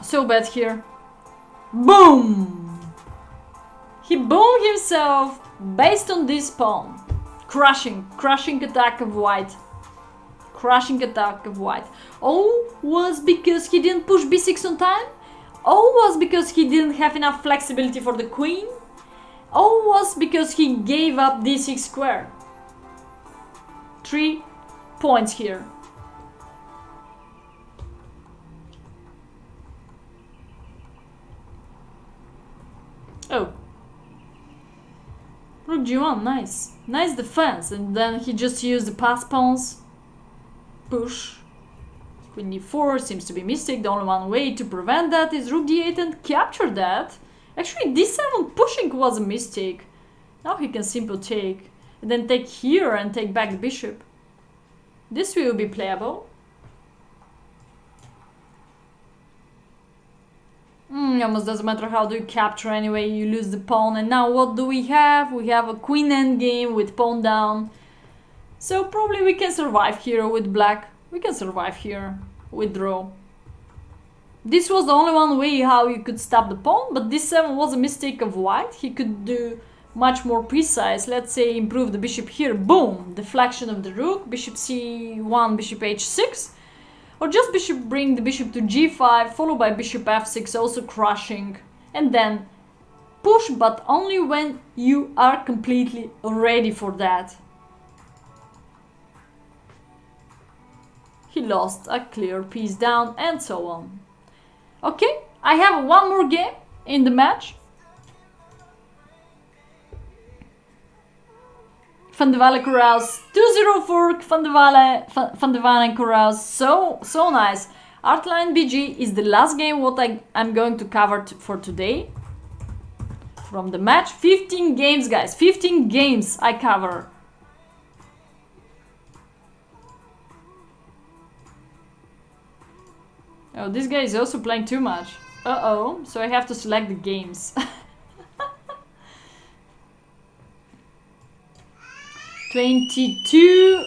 So bad here. Boom! He boomed himself based on this pawn. Crushing attack of white. Crushing attack of white. Oh, was because he didn't push b6 on time? Oh, was because he didn't have enough flexibility for the queen? Oh, was because he gave up d6 square. 3 points here. Oh. Rook g1, nice. Nice defense. And then he just used the pass pawns. Push. Queen d4 seems to be a mistake. The only one way to prevent that is rook d8 and capture that. Actually, d7 pushing was a mistake. Now he can simply take. And then take here and take back the bishop. This will be playable. Almost doesn't matter how do you capture anyway, you lose the pawn. And now what do we have? We have a queen endgame with pawn down. So probably we can survive here with black. We can survive here with draw. This was the only one way how you could stop the pawn, but this 7 was a mistake of white. He could do much more precise. Let's say improve the bishop here. Boom! Deflection of the rook. Bishop c1, bishop h6. Or just bring the bishop to g5, followed by bishop f6, also crushing. And then push, but only when you are completely ready for that. He lost a clear piece down and so on. Okay, I have one more game in the match. Van de Walle Corrals 204, Van de Walle and Corrals, so nice. Artline BG is the last game what I'm going to cover for today. From the match, 15 games guys, 15 games I cover. Oh, this guy is also playing too much. Uh-oh, so I have to select the games. 22.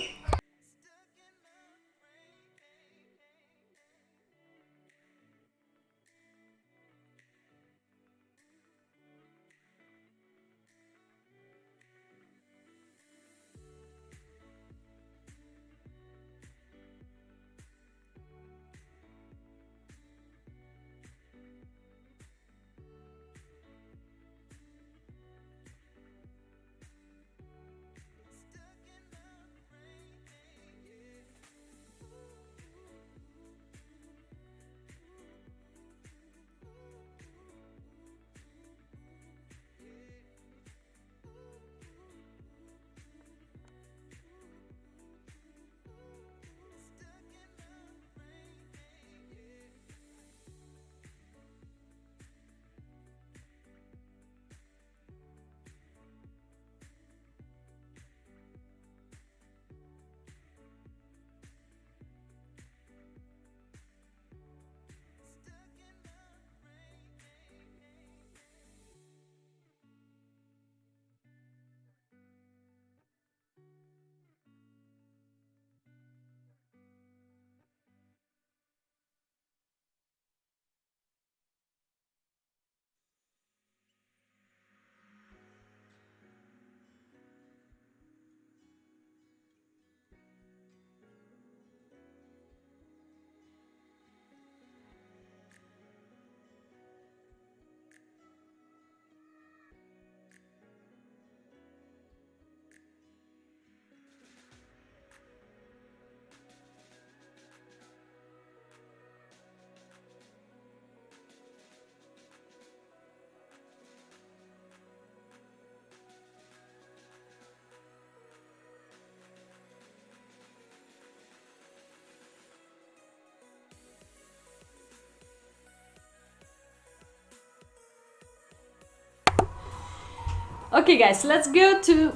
Okay guys, let's go to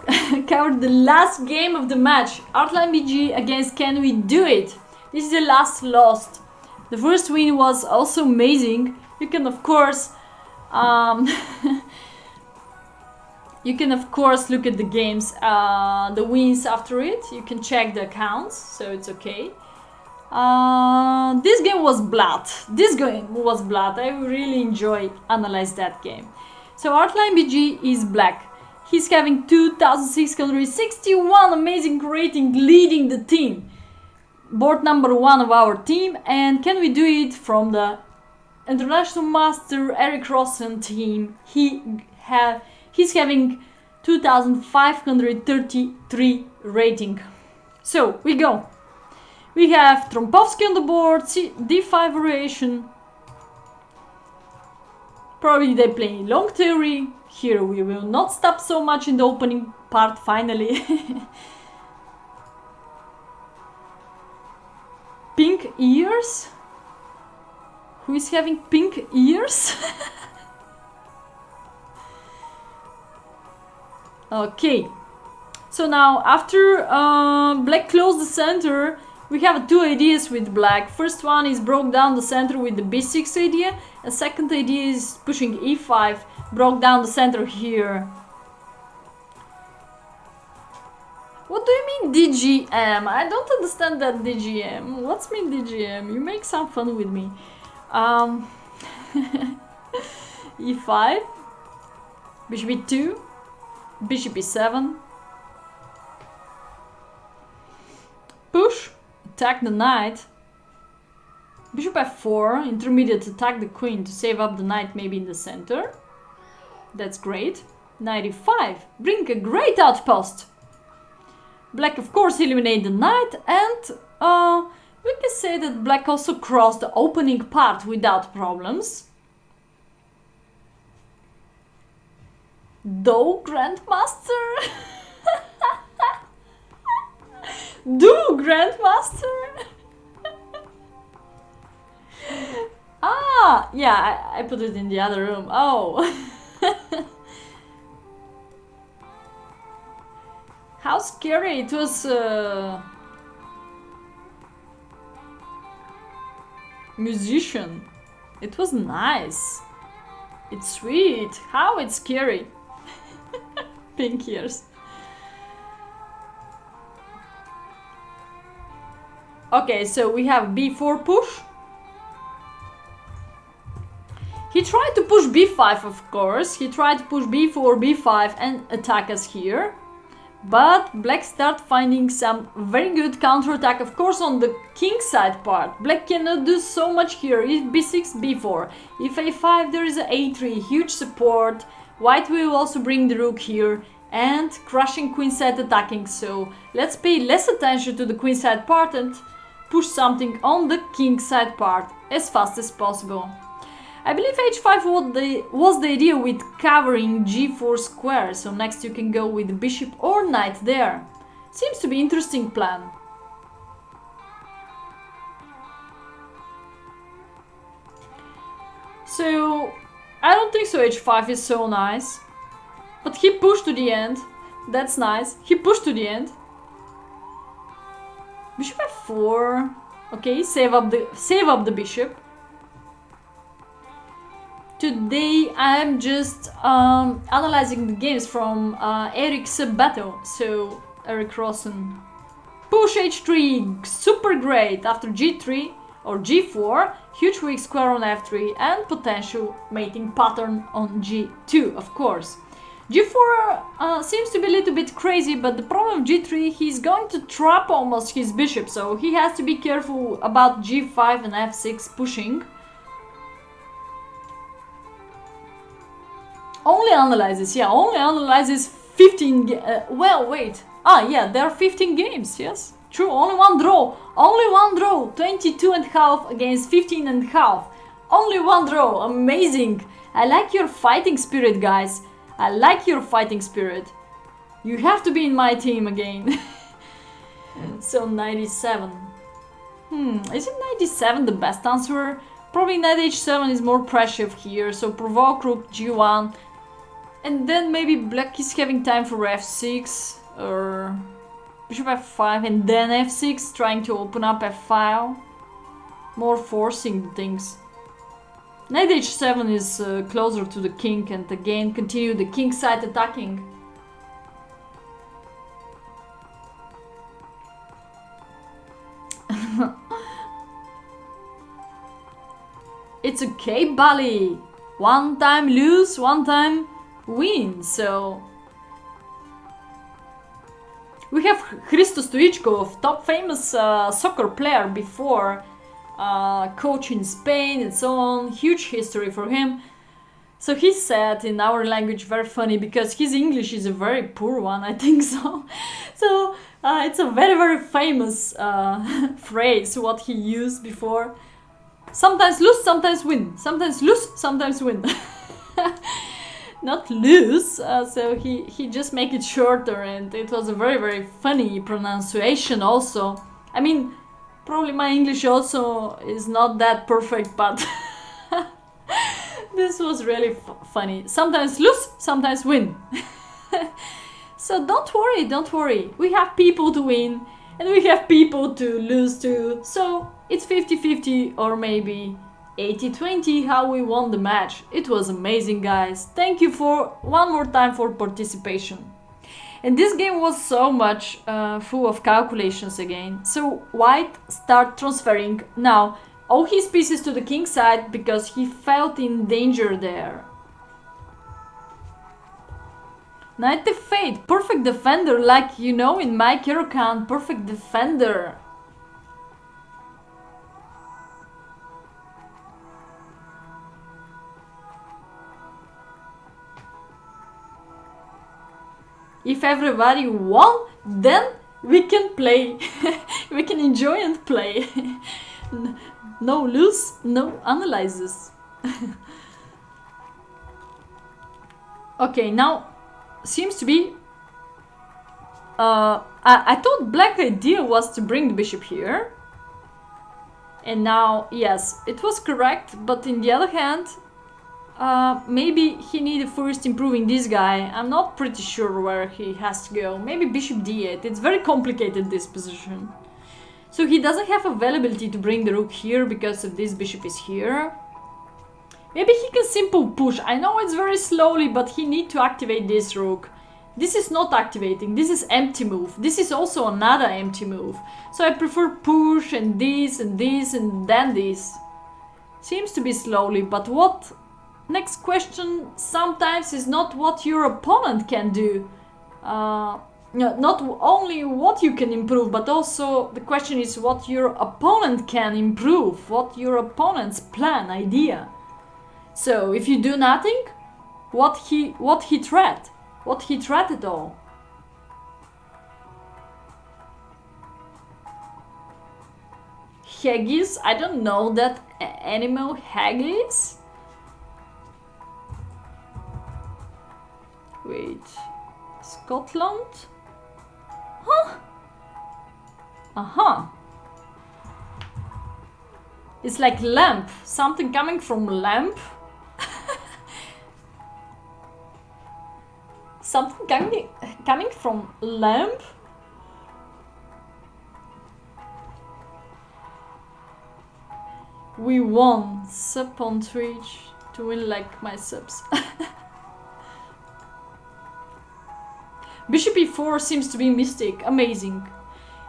cover the last game of the match. Artline BG against Can We Do It? This is the last lost. The first win was also amazing. You can of course you can of course look at the games, the wins after it. You can check the accounts, so it's okay. This game was blood. I really enjoy analyze that game. So Artline BG is black. He's having 2,661 amazing rating, leading the team. Board number 1 of our team. And Can We Do It from the International Master Eric Rosen team. He's having 2,533 rating. So we go. We have Trompowski on the board, D5 variation. Probably they play long theory. Here we will not stop so much in the opening part finally. Pink ears? Who is having pink ears? Okay. So now after black closed the center, we have two ideas with black. First one is broke down the center with the b6 idea. A second idea is pushing e5, broke down the center here. What do you mean DGM? I don't understand that DGM. What's mean DGM? You make some fun with me. e5, bishop e2, bishop e7, push, attack the knight, bishop f4, intermediate, attack the queen to save up the knight maybe in the center. That's great. Knight e5, bring a great outpost. Black of course eliminate the knight, and we can say that black also crossed the opening part without problems. Though Grandmaster? Do Grandmaster? Ah, yeah, I put it in the other room. Oh. How scary it was. Musician. It was nice. It's sweet. How it's scary. Pink ears. Okay, so we have b4 push. He tried to push b5, of course. He tried to push b4, b5 and attack us here. But black start finding some very good counterattack, of course, on the king side part. Black cannot do so much here. If b6, b4. If a5, there is a a3, huge support. White will also bring the rook here. And crushing queen side attacking. So let's pay less attention to the queen side part and push something on the king side part as fast as possible. I believe h5 was the idea with covering g4 square, so next you can go with bishop or knight there. Seems to be interesting plan. So I don't think so h5 is so nice. But he pushed to the end. That's nice. He pushed to the end. Bishop f4. Okay, save up the bishop. Today I'm just analyzing the games from Eric's battle. So Eric Rosen. Push h3, super great. After g3 or g4, huge weak square on f3 and potential mating pattern on g2, of course. g4 seems to be a little bit crazy, but the problem of g3, he's going to trap almost his bishop, so he has to be careful about g5 and f6 pushing. Only analyzes, yeah, only analyzes 15 well, wait. Ah, yeah, there are 15 games, yes. True, only one draw. Only one draw. 22.5 against 15.5. Only one draw. Amazing. I like your fighting spirit, guys. I like your fighting spirit. You have to be in my team again. So 97. Isn't 97 the best answer? Probably knight h7 is more pressure here. So provoke rook g1. And then maybe black is having time for f6 or bishop f5 and then f6, trying to open up f-file. More forcing things. Knight h7 is closer to the king and again continue the king side attacking. It's okay, Bali. One time lose, one time win, so we have Hristo Stoichkov, top famous soccer player before, coach in Spain and so on, huge history for him. So he said in our language, very funny because his English is a very poor one, I think so. So it's a very, very famous phrase what he used before. Sometimes lose, sometimes win. Sometimes lose, sometimes win. Not lose, so he just make it shorter, and it was a very, very funny pronunciation also. I mean, probably my English also is not that perfect, but this was really funny. Sometimes lose, sometimes win. So don't worry. We have people to win, and we have people to lose too. So it's 50-50 or maybe 80-20 how we won the match. It was amazing, guys. Thank you for one more time for participation. And this game was so much full of calculations again. So white start transferring now all his pieces to the king side because he felt in danger there. Knight f8, perfect defender, like you know in my hero count, perfect defender. If everybody won, then we can play. We can enjoy and play. No lose, no analysis. Okay, now seems to be... I thought black idea was to bring the bishop here. And now, yes, it was correct, but in the other hand, maybe he needed first improving this guy. I'm not pretty sure where he has to go. Maybe bishop d8. It's very complicated, this position. So he doesn't have availability to bring the rook here because of this bishop is here. Maybe he can simple push. I know it's very slowly, but he need to activate this rook. This is not activating. This is empty move. This is also another empty move. So I prefer push and this and this and then this. Seems to be slowly, but what? Next question sometimes is not what your opponent can do. Not only what you can improve, but also the question is what your opponent can improve. What your opponent's plan, idea. So if you do nothing, what he threat? What he threat at all? Haggis? I don't know that animal haggis. Wait, Scotland? Huh? Uh-huh. It's like lamp. Something coming from lamp. Something coming from lamp? We won. Sub on Twitch to win like my subs. Bishop e4 seems to be mistake. Amazing.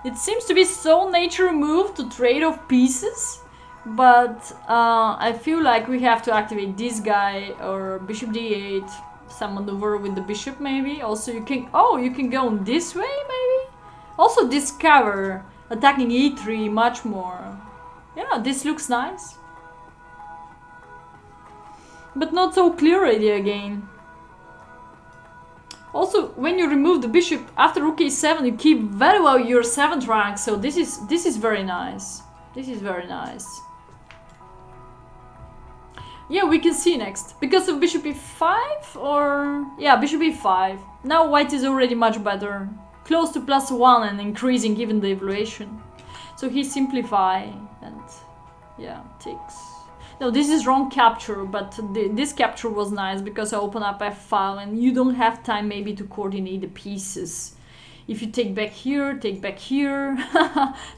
It seems to be so nature move to trade off pieces. But I feel like we have to activate this guy or bishop d8. Some maneuver with the bishop maybe. Also you can go in this way maybe. Also discover attacking e3 much more. Yeah, this looks nice. But not so clear idea again. Also, when you remove the bishop after rook a7, you keep very well your 7th rank. So this is very nice. This is very nice. Yeah, we can see next. Because of bishop e5 or... Yeah, bishop e5. Now white is already much better. Close to +1 and increasing even the evaluation. So he simplify and... Yeah, takes... No, this is wrong capture, but this capture was nice because I open up f-file and you don't have time maybe to coordinate the pieces. If you take back here, take back here.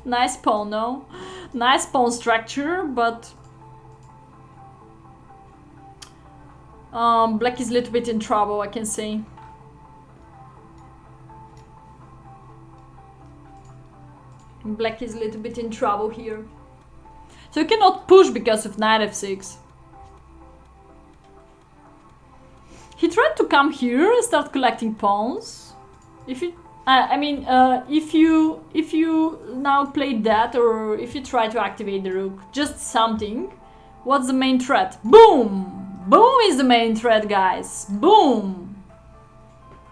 Nice pawn, no? Nice pawn structure, but... black is a little bit in trouble, I can say. Black is a little bit in trouble here. So you cannot push because of knight f6. He tried to come here and start collecting pawns. If you, if you now play that, or if you try to activate the rook, just something. What's the main threat? Boom! Boom is the main threat, guys. Boom!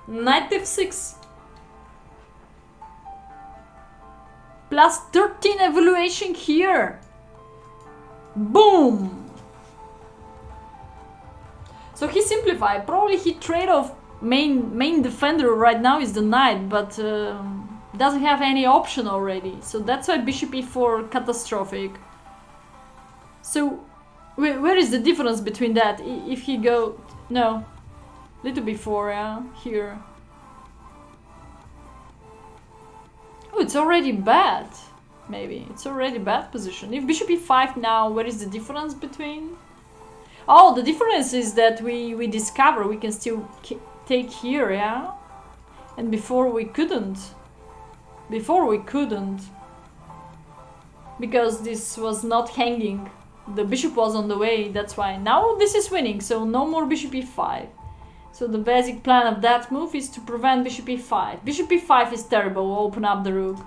Knight f6. Plus 13 evaluation here. Boom! So he simplified. Probably he trade off main defender right now is the knight, but doesn't have any option already. So that's why bishop e4 catastrophic. So where is the difference between that? If he go... No. Little before, yeah. Here. Oh, it's already bad. Maybe. It's already bad position. If bishop e5 now, where is the difference between? Oh, the difference is that we discover we can still take here, yeah? And before we couldn't. Before we couldn't. Because this was not hanging. The bishop was on the way, that's why. Now this is winning, so no more bishop e5. So the basic plan of that move is to prevent bishop e5. Bishop e5 is terrible, we'll open up the rook.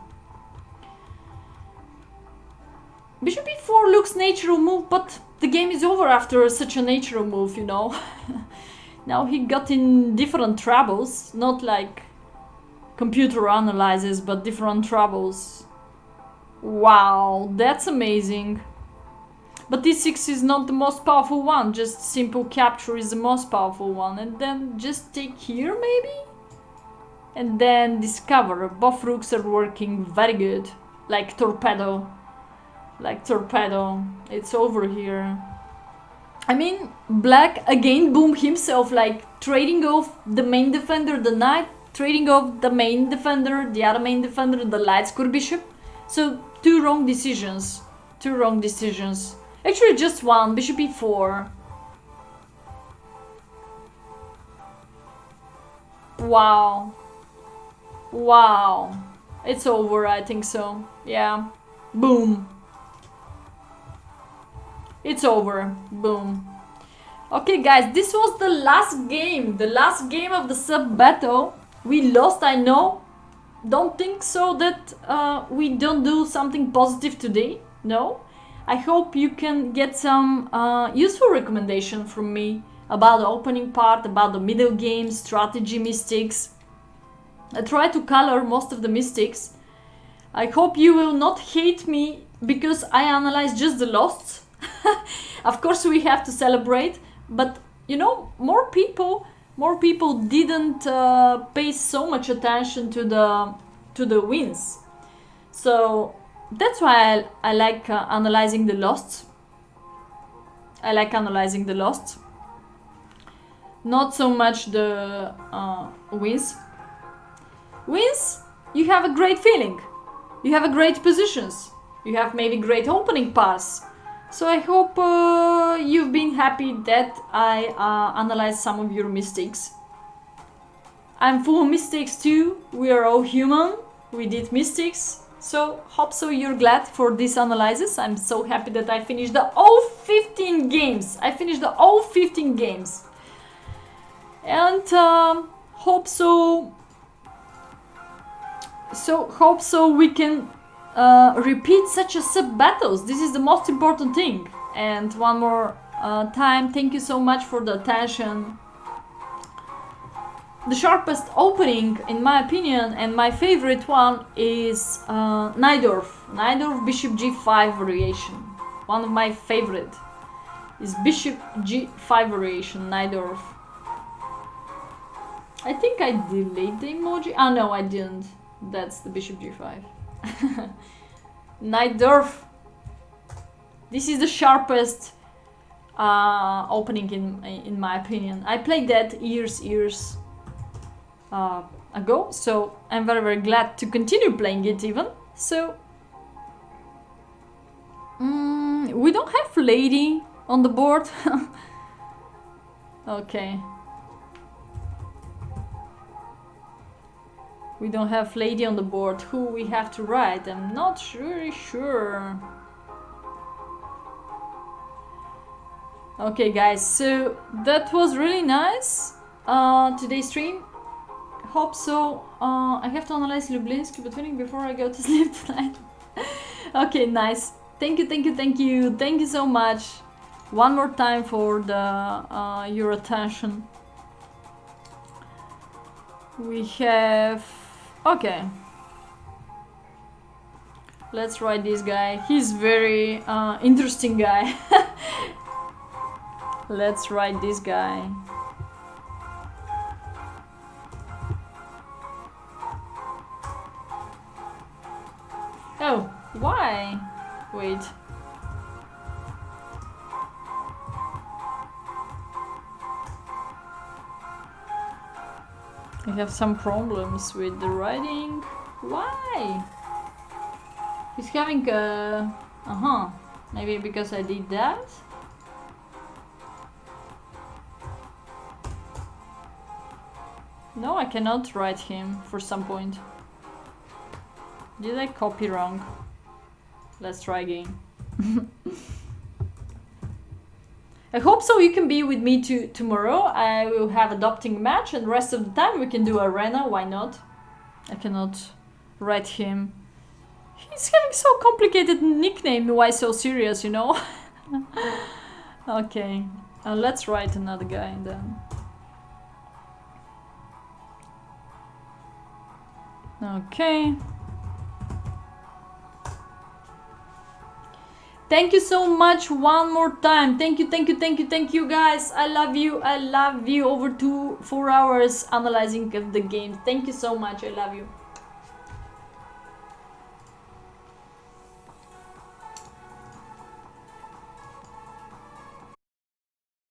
Bishop e4 looks natural move, but the game is over after such a natural move, you know. Now he got in different troubles, not like computer analyzes, but different troubles. Wow, that's amazing. But d6 is not the most powerful one, just simple capture is the most powerful one. And then just take here maybe? And then discover. Both rooks are working very good. Like torpedo. Like torpedo. It's over here. I mean, black again boomed himself, like trading off the main defender, the knight, trading off the main defender, the other main defender, the light square bishop. So Two wrong decisions. Two wrong decisions. Actually, just one. Bishop e4. Wow. Wow. It's over, I think so. Yeah. Boom. It's over. Boom. Okay, guys, this was the last game. The last game of the sub battle. We lost, I know. Don't think so that we don't do something positive today. No. I hope you can get some useful recommendation from me about the opening part, about the middle game, strategy mistakes. I try to color most of the mistakes. I hope you will not hate me because I analyze just the losts. Of course we have to celebrate, but you know, more people didn't pay so much attention to the wins. So that's why I like analyzing the losts. I like analyzing the losts. Not so much the wins. Wins, you have a great feeling. You have a great positions. You have maybe great opening pass. So I hope you've been happy that I analyzed some of your mistakes. I'm full of mistakes too. We are all human. We did mistakes. So hope so you're glad for this analysis. I'm so happy that I finished the all 15 games. I finished the all 15 games. And hope so we can repeat such a sub battles. This is the most important thing. And one more time, thank you so much for the attention. The sharpest opening, in my opinion, and my favorite one is Najdorf bishop g5 variation. One of my favorite is bishop g5 variation, Najdorf. I think I delayed the emoji. Ah, no, I didn't. That's the bishop g5. Najdorf. This is the sharpest opening in my opinion. I played that years ago, so I'm very glad to continue playing it even. So we don't have lady on the board. Okay. We don't have lady on the board. Who we have to write? I'm not really sure. Okay, guys, so that was really nice. Today's stream. Hope so. I have to analyze Lublinski Botvinnik before I go to sleep tonight. Okay, nice. Thank you so much. One more time for the your attention. We have... Okay. Let's write this guy. He's very interesting guy. Let's write this guy. Oh, why? Wait. I have some problems with the writing. Why? He's having a... Maybe because I did that? No, I cannot write him for some point. Did I copy wrong? Let's try again. I hope so you can be with me tomorrow. I will have adopting match and the rest of the time we can do arena. Why not? I cannot write him. He's having so complicated nickname. Why so serious, you know? Okay. Let's write another guy then. Okay. Thank you so much one more time. Thank you guys. I love you over 4 hours analyzing of the game. Thank you so much. I love you.